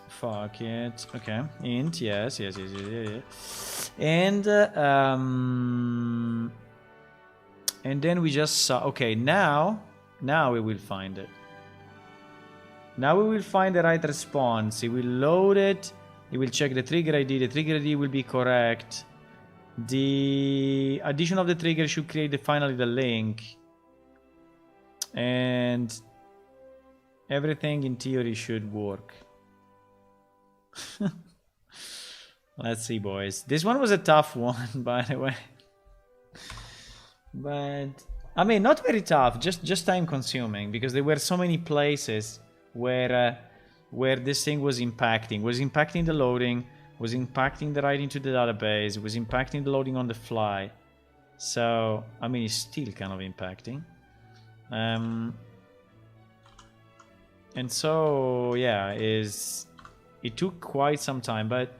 fuck it. Okay. Int, yes. And then we just saw, okay, now we will find it. Now we will find the right response. It will load it. It will check the trigger ID. The trigger ID will be correct. The addition of the trigger should create finally the link. And everything in theory should work. Let's see, boys. This one was a tough one, by the way. But I mean, not very tough, just time consuming, because there were so many places where this thing was impacting the loading, was impacting the writing to the database, was impacting the loading on the fly. So I mean, it's still kind of impacting. And so yeah, it took quite some time, but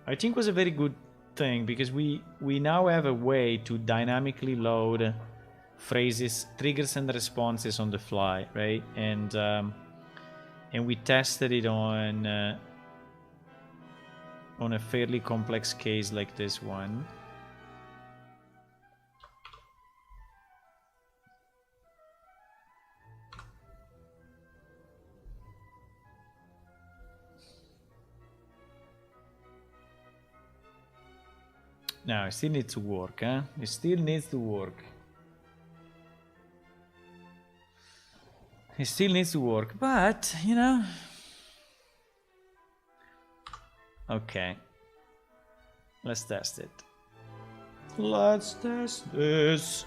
I think it was a very good thing, because we now have a way to dynamically load phrases, triggers, and responses on the fly, right? And we tested it on a fairly complex case like this one. No, it still needs to work, huh? It still needs to work. It still needs to work, but, you know... Okay. Let's test it. Let's test this.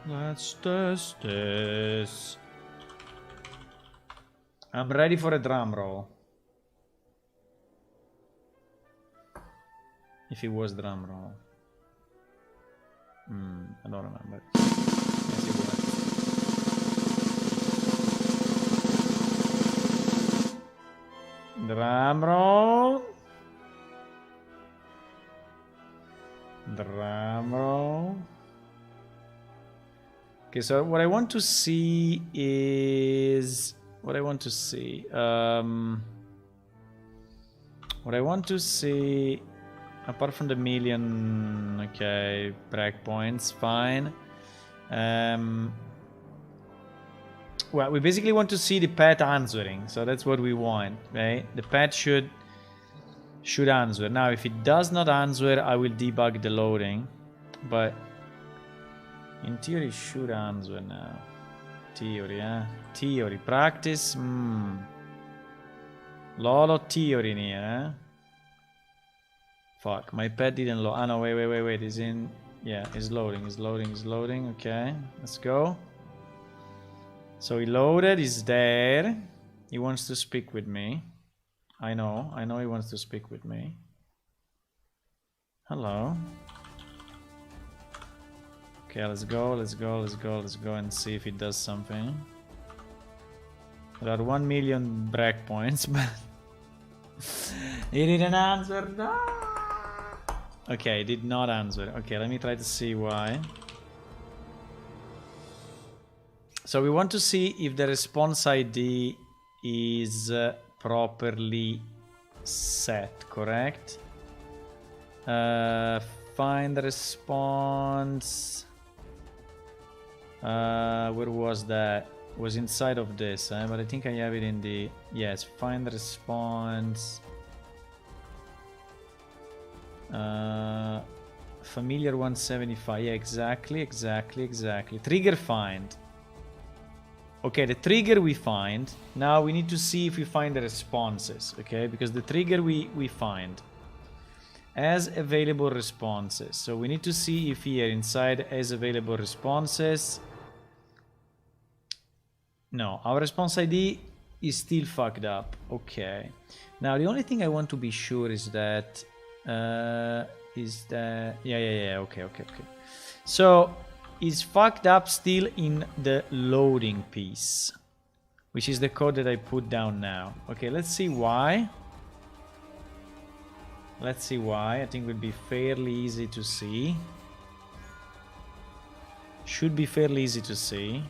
Let's test this. I'm ready for a drum roll. If it was drum roll. I don't remember. Yes, it was. Drum roll. Drum roll. Okay, so what I want to see is... What I want to see... Apart from the million, okay, breakpoints, fine. Well, we basically want to see the pet answering, so that's what we want, right? The pet should answer. Now, if it does not answer, I will debug the loading, but in theory, it should answer now. Theory, Theory, practice, Lot of theory in here, Fuck, my pet didn't load. Ah, no, wait. It's in... Yeah, it's loading. Okay, let's go. So he loaded, he's there. He wants to speak with me. I know he wants to speak with me. Hello. Okay, let's go and see if it does something. There are 1 million breakpoints, but... He didn't answer, no! Okay, did not answer. Okay, let me try to see why. So we want to see if the response ID is properly set, correct? Find the response. Where was that? It was inside of this, but I think I have it in the... Yes, find the response. Familiar 175. Yeah, exactly. Trigger find. Okay, the trigger we find. Now we need to see if we find the responses, okay? Because the trigger we find as available responses. So we need to see if here inside as available responses. No, our response ID is still fucked up. Okay. Now the only thing I want to be sure is that yeah, okay. So it's fucked up still in the loading piece, which is the code that I put down now. Okay, let's see why. I think it will be fairly easy to see. Should be fairly easy to see.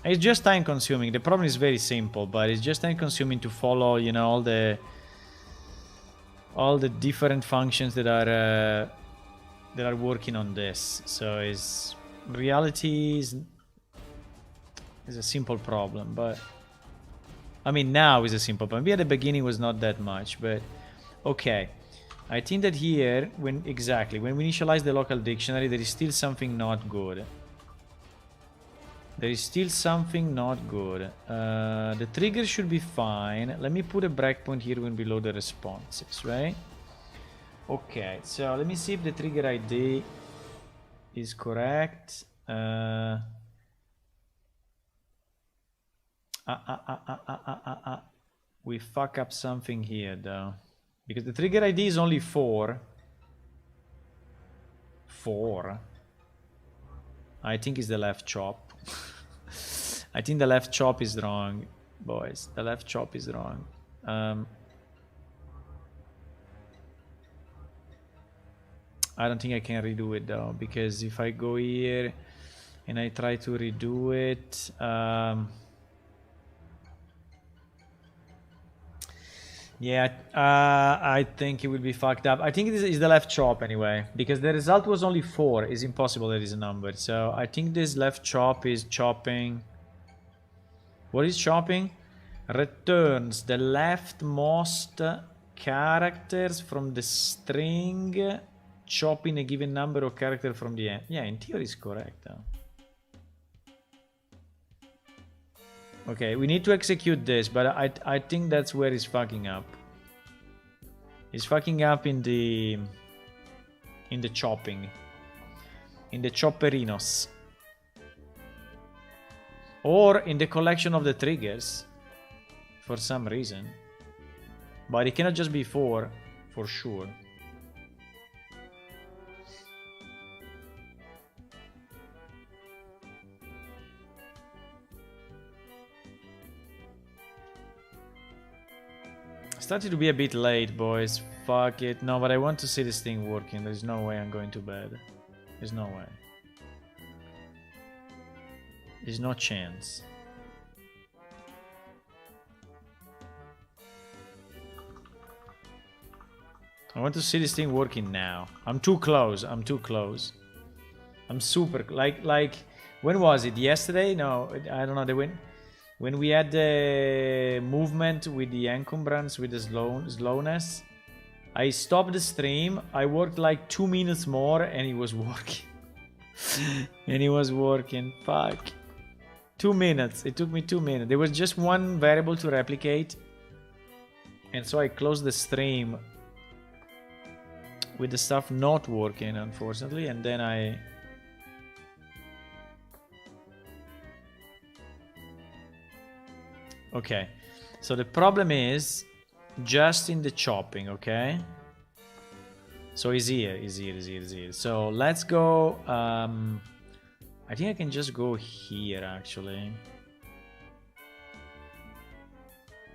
It's just time consuming. The problem is very simple, but it's just time consuming to follow, you know, all the different functions that are working on this. So it's reality is a simple problem, but I mean now is a simple problem. Maybe at the beginning was not that much, but okay. I think that here when we initialize the local dictionary, there is still something not good. There is still something not good. The trigger should be fine. Let me put a breakpoint here when we load the responses, right? Okay, so let me see if the trigger ID is correct. We fuck up something here though, because the trigger ID is only 4. 4. I think it's the left chop. I think the left chop is wrong, boys. The left chop is wrong. I don't think I can redo it though, because if I go here and I try to redo it, yeah, I think it will be fucked up. I think it is the left chop anyway, because the result was only 4. It's impossible that is a number. So I think this left chop is chopping. What is chopping? Returns the leftmost characters from the string, chopping a given number of characters from the end. Yeah, in theory is correct though. Okay, we need to execute this, but I think that's where it's fucking up. It's fucking up in the chopping, in the chopperinos, or in the collection of the triggers for some reason. But it cannot just be 4 for sure. Started to be a bit late, boys. Fuck it. No, but I want to see this thing working. There's no way I'm going to bed. There's no way. There's no chance. I want to see this thing working now. I'm too close. I'm too close. I'm super... Like... When was it? Yesterday? No, I don't know. When we had the movement with the encumbrance, with the slowness, I stopped the stream. I worked like 2 minutes more and it was working. And it was working. Fuck. 2 minutes. It took me 2 minutes. There was just one variable to replicate. And so I closed the stream with the stuff not working, unfortunately. And then I... Okay, so the problem is just in the chopping, okay? So it's here. So let's go, I think I can just go here actually.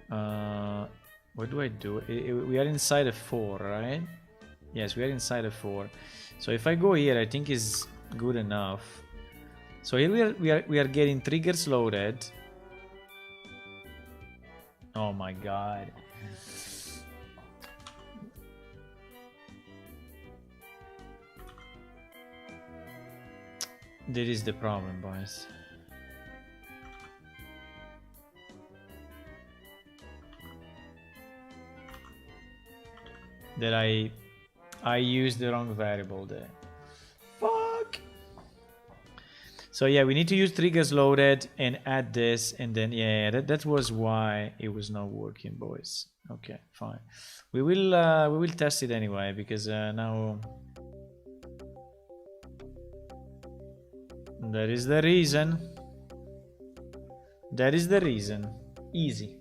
What do I do? We are inside a 4, right? Yes, we are inside a 4. So if I go here, I think is good enough. So here we are getting triggers loaded. Oh my god. That is the problem, boys. That I used the wrong variable there. Fuck. So yeah, we need to use triggers loaded and add this, and then yeah, that was why it was not working, boys. Okay, fine. We will test it anyway, because now that is the reason. That is the reason. Easy.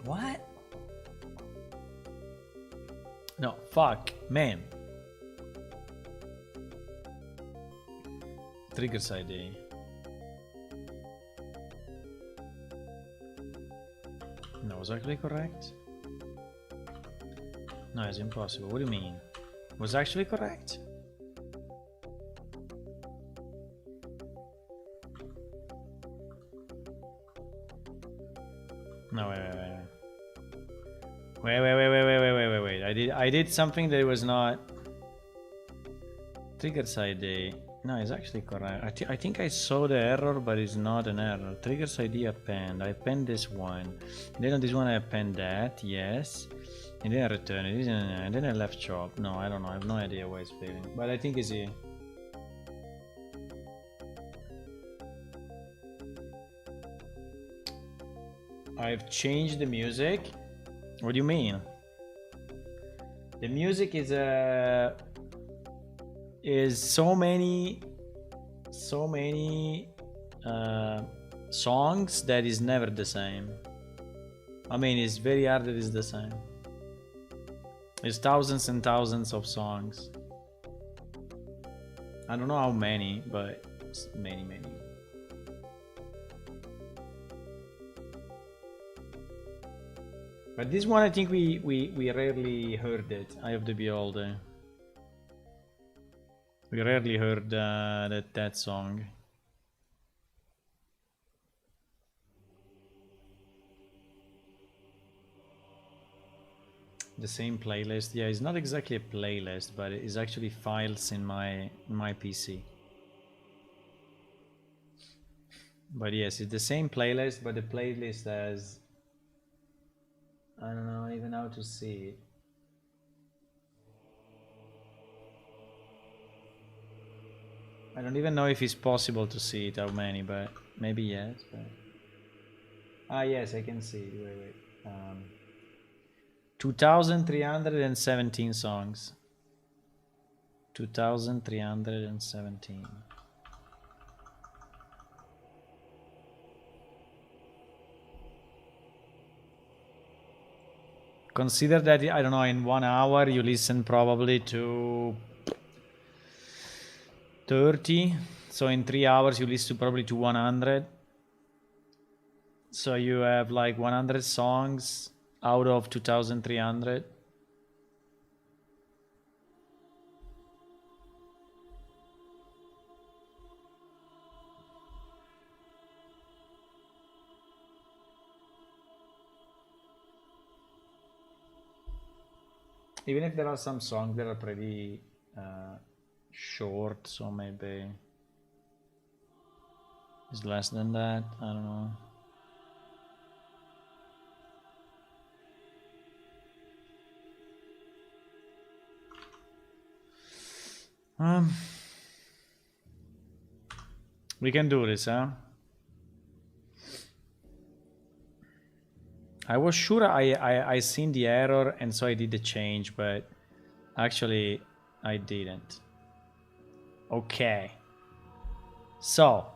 What? No, fuck, man. Triggers ID. No, was actually correct? No, it's impossible. What do you mean? Was actually correct? No, wait. I did something that was not triggers ID. No, it's actually correct. I think I saw the error, but it's not an error. Triggers ID append. I append this one. And then on this one I append that, yes. And then I return it. And then I left chop. No, I don't know. I have no idea why it's failing. But I think it's here. I've changed the music. What do you mean? The music is so many songs that is never the same. I mean, it's very hard that it's the same. There's thousands and thousands of songs. I don't know how many, but it's many. But this one, I think we rarely heard it. Eye of the Beholder. We rarely heard that song. The same playlist. Yeah, it's not exactly a playlist, but it is actually files in my PC. But yes, it's the same playlist, but the playlist has, I don't know even how to see it. I don't even know if it's possible to see it, how many, but maybe yes. But... ah, yes, I can see it. Wait. 2,317 songs. 2,317. Consider that, I don't know, in 1 hour you listen probably to 30. So in 3 hours you listen probably to 100. So you have like 100 songs out of 2,300. Even if there are some songs that are pretty short, so maybe it's less than that. I don't know. We can do this, huh? I was sure I seen the error and so I did the change, but actually I didn't. Okay. So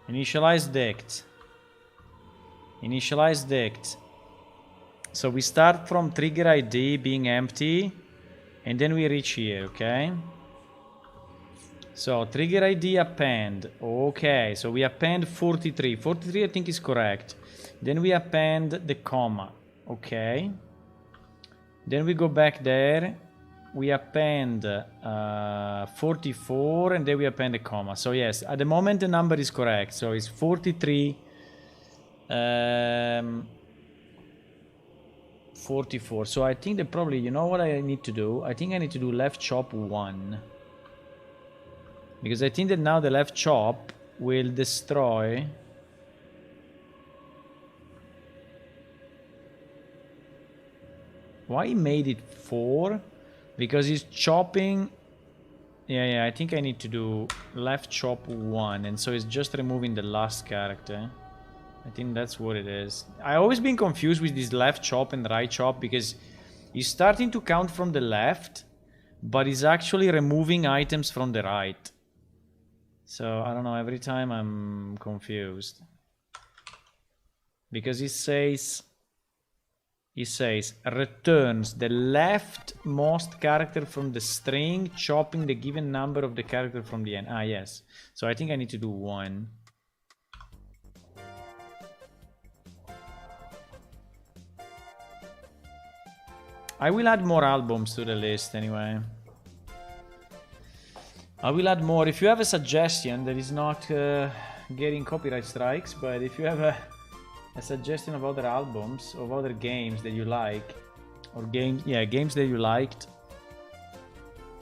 initialize dict. Initialize dict. So we start from trigger ID being empty and then we reach here, okay? So trigger ID append. Okay, so we append 43. 43 I think is correct. Then we append the comma. Okay. Then we go back there. We append 44 and then we append the comma. So yes, at the moment the number is correct. So it's 43. 44. So I think that probably, you know what I need to do? I think I need to do left chop 1. Because I think that now the left chop will destroy. Why he made it 4? Because he's chopping. Yeah, I think I need to do left chop 1. And so it's just removing the last character. I think that's what it is. I always been confused with this left chop and right chop because he's starting to count from the left, but he's actually removing items from the right. So I don't know, every time I'm confused. Because he says returns the leftmost character from the string, chopping the given number of the character from the end. Ah, yes. So I think I need to do 1. I will add more albums to the list anyway. I will add more. If you have a suggestion that is not getting copyright strikes, but if you have a suggestion of other albums, of other games that you like, or games that you liked,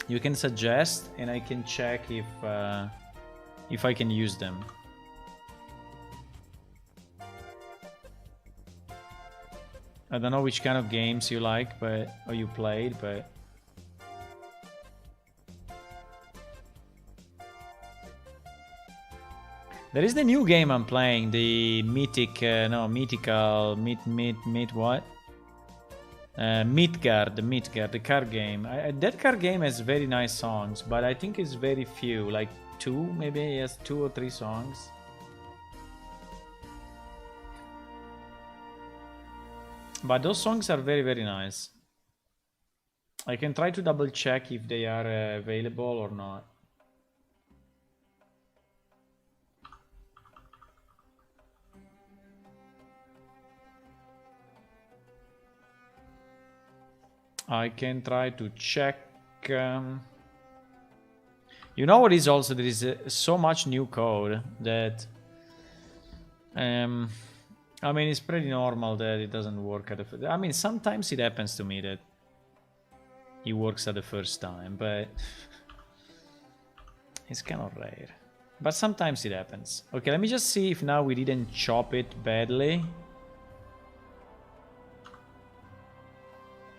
You can suggest, and I can check if I can use them. I don't know which kind of games you like, or you played, but there is the new game I'm playing, the Midgard, the card game. That card game has very nice songs, but I think it's very few, like 2, maybe he has 2 or 3 songs. But those songs are very, very nice. I can try to double check if they are available or not. I can try to check. You know what is also, there is so much new code that I mean, it's pretty normal that it doesn't work at the first. I mean, sometimes it happens to me that it works at the first time, but it's kind of rare. But sometimes it happens. Okay, let me just see if now we didn't chop it badly.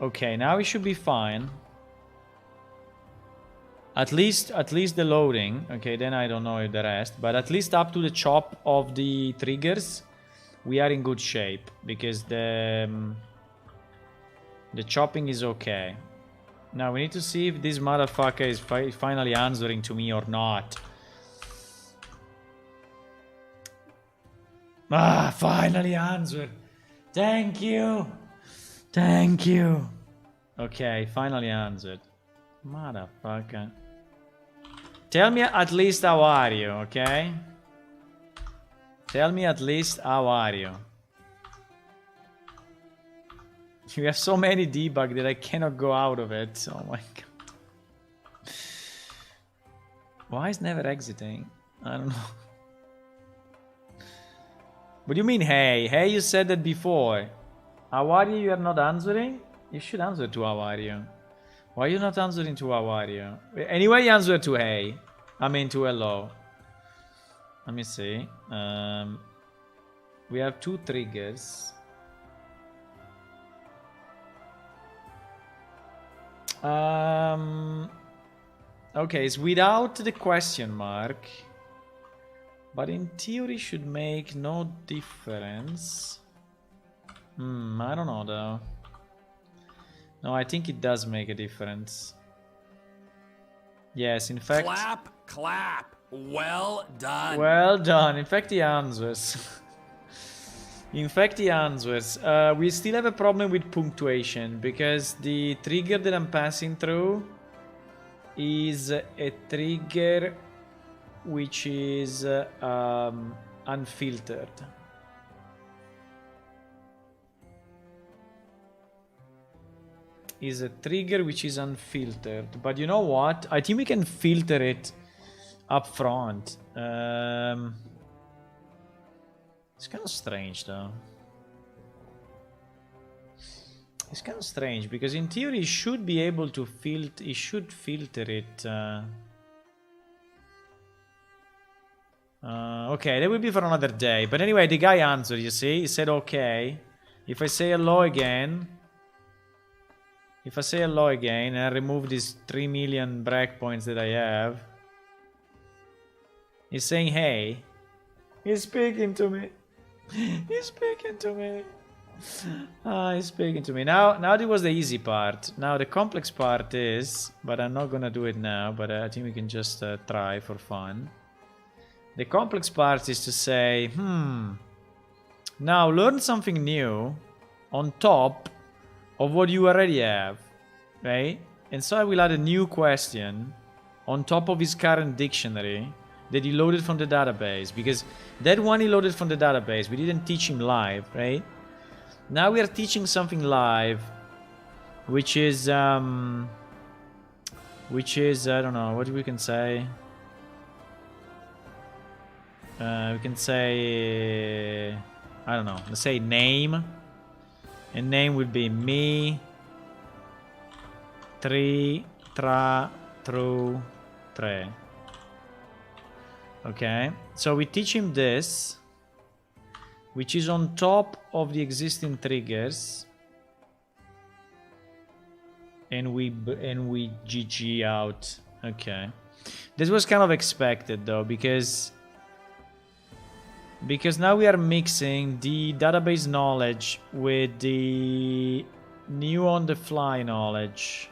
Okay, now it should be fine. At least the loading. Okay, then I don't know the rest, but at least up to the chop of the triggers, we are in good shape because the chopping is okay. Now we need to see if this motherfucker is finally answering to me or not. Ah, finally answered. Thank you. Thank you. Okay, finally answered. Motherfucker. Tell me at least how are you, okay? Tell me at least how are you. You have so many debug that I cannot go out of it. Oh my god. Why is never exiting? I don't know. What do you mean, hey? Hey, you said that before. How are you? You are not answering? You should answer to how are you. Why are you not answering to how are you? Anyway, answer to hey. I mean to hello. Let me see. We have 2 triggers. Okay, it's without the question mark. But in theory should make no difference. I don't know though. No, I think it does make a difference. Yes, in fact... Clap, clap. Well done. Well done. In fact, he answers. In fact, he answers. We still have a problem with punctuation because the trigger that I'm passing through is a trigger which is unfiltered. Is a trigger which is unfiltered. But you know what? I think we can filter it up front. It's kind of strange though. It's kind of strange because in theory it should be able to filter. It should filter it. Okay, that will be for another day. But anyway, the guy answered. You see, he said okay. If I say hello again. If I say hello again and I remove these 3 million breakpoints that I have, he's saying hey. He's speaking to me. He's speaking to me. He's speaking to me. Now that was the easy part. Now the complex part is, but I'm not gonna do it now, but I think we can just try for fun. The complex part is to say, now learn something new on top of what you already have, right? And so I will add a new question on top of his current dictionary that he loaded from the database, because that one he loaded from the database, we didn't teach him live, right? Now we are teaching something live, which is I don't know, what we can say. We can say, I don't know, let's say name. And name would be me, tri, tra, through 3. Okay, so we teach him this, which is on top of the existing triggers, and we GG out. Okay, this was kind of expected though, because now we are mixing the database knowledge with the new on-the-fly knowledge.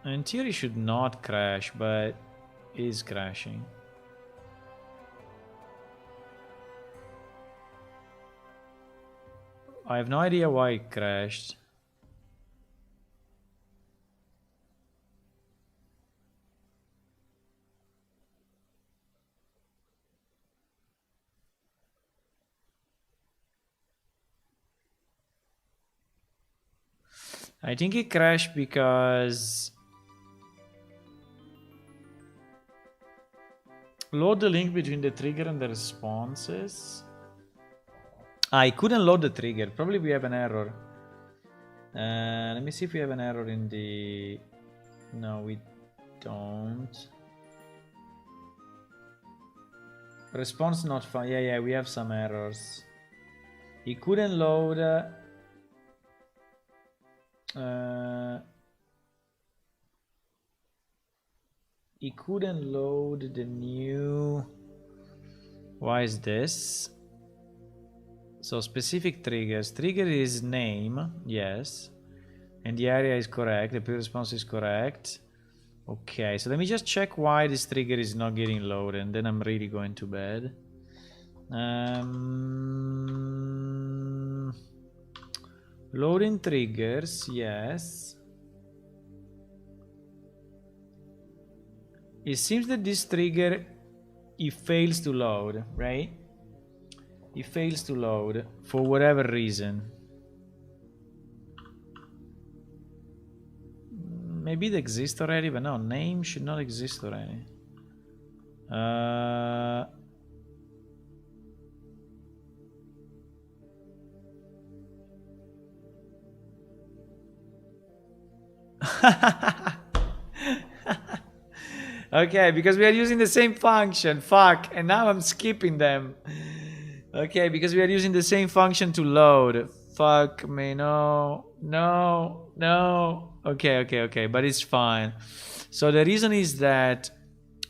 In theory should not crash, but is crashing. I have no idea why it crashed. I think it crashed because load the link between the trigger and the responses. I couldn't load the trigger. Probably we have an error. Let me see if we have an error in the... No, we don't. Response not found. Yeah, we have some errors. He couldn't load... he couldn't load the new... Why is this? So specific triggers. Trigger is name, yes. And the area is correct. The pre-response is correct. Okay, so let me just check why this trigger is not getting loaded, and then I'm really going to bed. Loading triggers, yes. It seems that this trigger, it fails to load, right? It fails to load for whatever reason. Maybe it exists already, but no, name should not exist already. Okay, because we are using the same function. Fuck, and now I'm skipping them. Okay, because we are using the same function to load. Fuck me, no. Okay, but it's fine. So the reason is that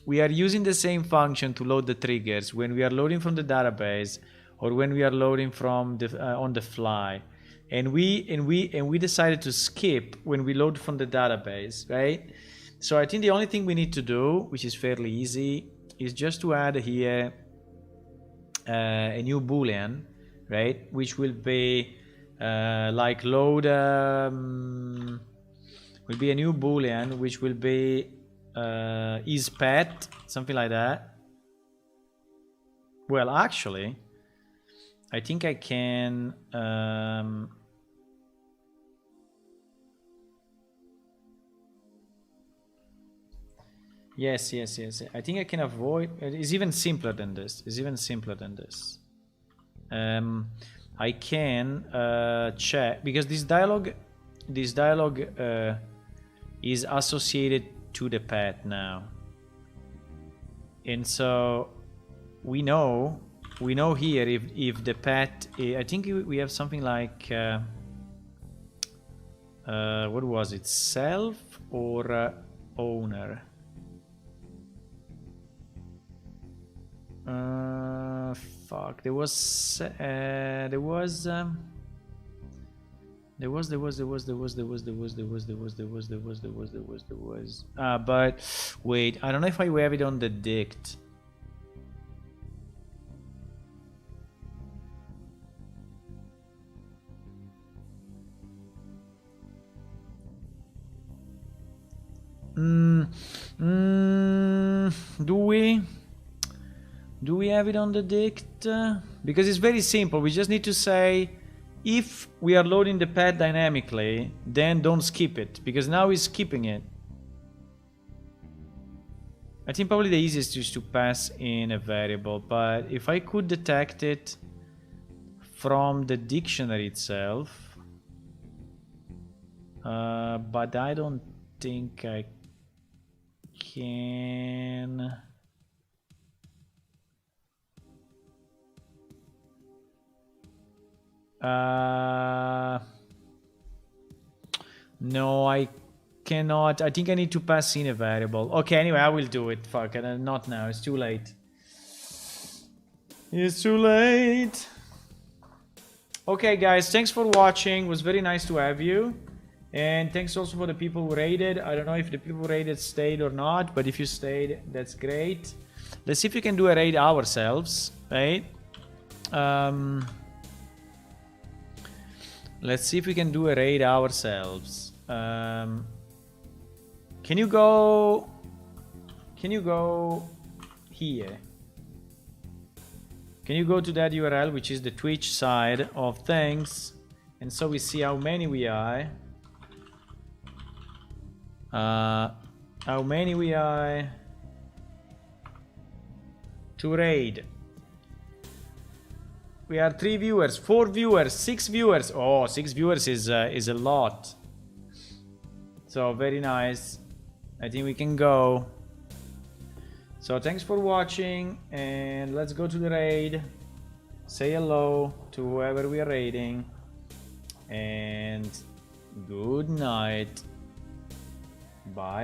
we are using the same function to load the triggers when we are loading from the database or when we are loading from the on the fly. And we decided to skip when we load from the database, right? So I think the only thing we need to do, which is fairly easy, is just to add here a new boolean, right? Which will be like load will be a new boolean which will be is pet, something like that. Well, actually, I think I can yes. I think I can avoid. It's even simpler than this. I can check, because this dialog is associated to the pet now, and so we know here if the pet. I think we have something like what was it? Self or owner? Fuck. There was. But wait, I don't know if I have it on the dict. Do we have it on the dict? Because it's very simple. We just need to say, if we are loading the pad dynamically, then don't skip it, because now we're skipping it. I think probably the easiest is to pass in a variable, but if I could detect it from the dictionary itself, But I don't think I can. No, I cannot. I think I need to pass in a variable. Okay, anyway, I will do it. Fuck it. Not now. It's too late. It's too late. Okay, guys. Thanks for watching. It was very nice to have you. And thanks also for the people who raided. I don't know if the people who raided stayed or not. But if you stayed, that's great. Let's see if we can do a raid ourselves. Right? Let's see if we can do a raid ourselves. Can you go here? Can you go to that URL, which is the Twitch side of things, and so we see how many we are. How many we are to raid. We are 3 viewers, 4 viewers, 6 viewers. Oh, 6 viewers is a lot. So very nice. I think we can go. So thanks for watching, and let's go to the raid. Say hello to whoever we are raiding, and good night. Bye.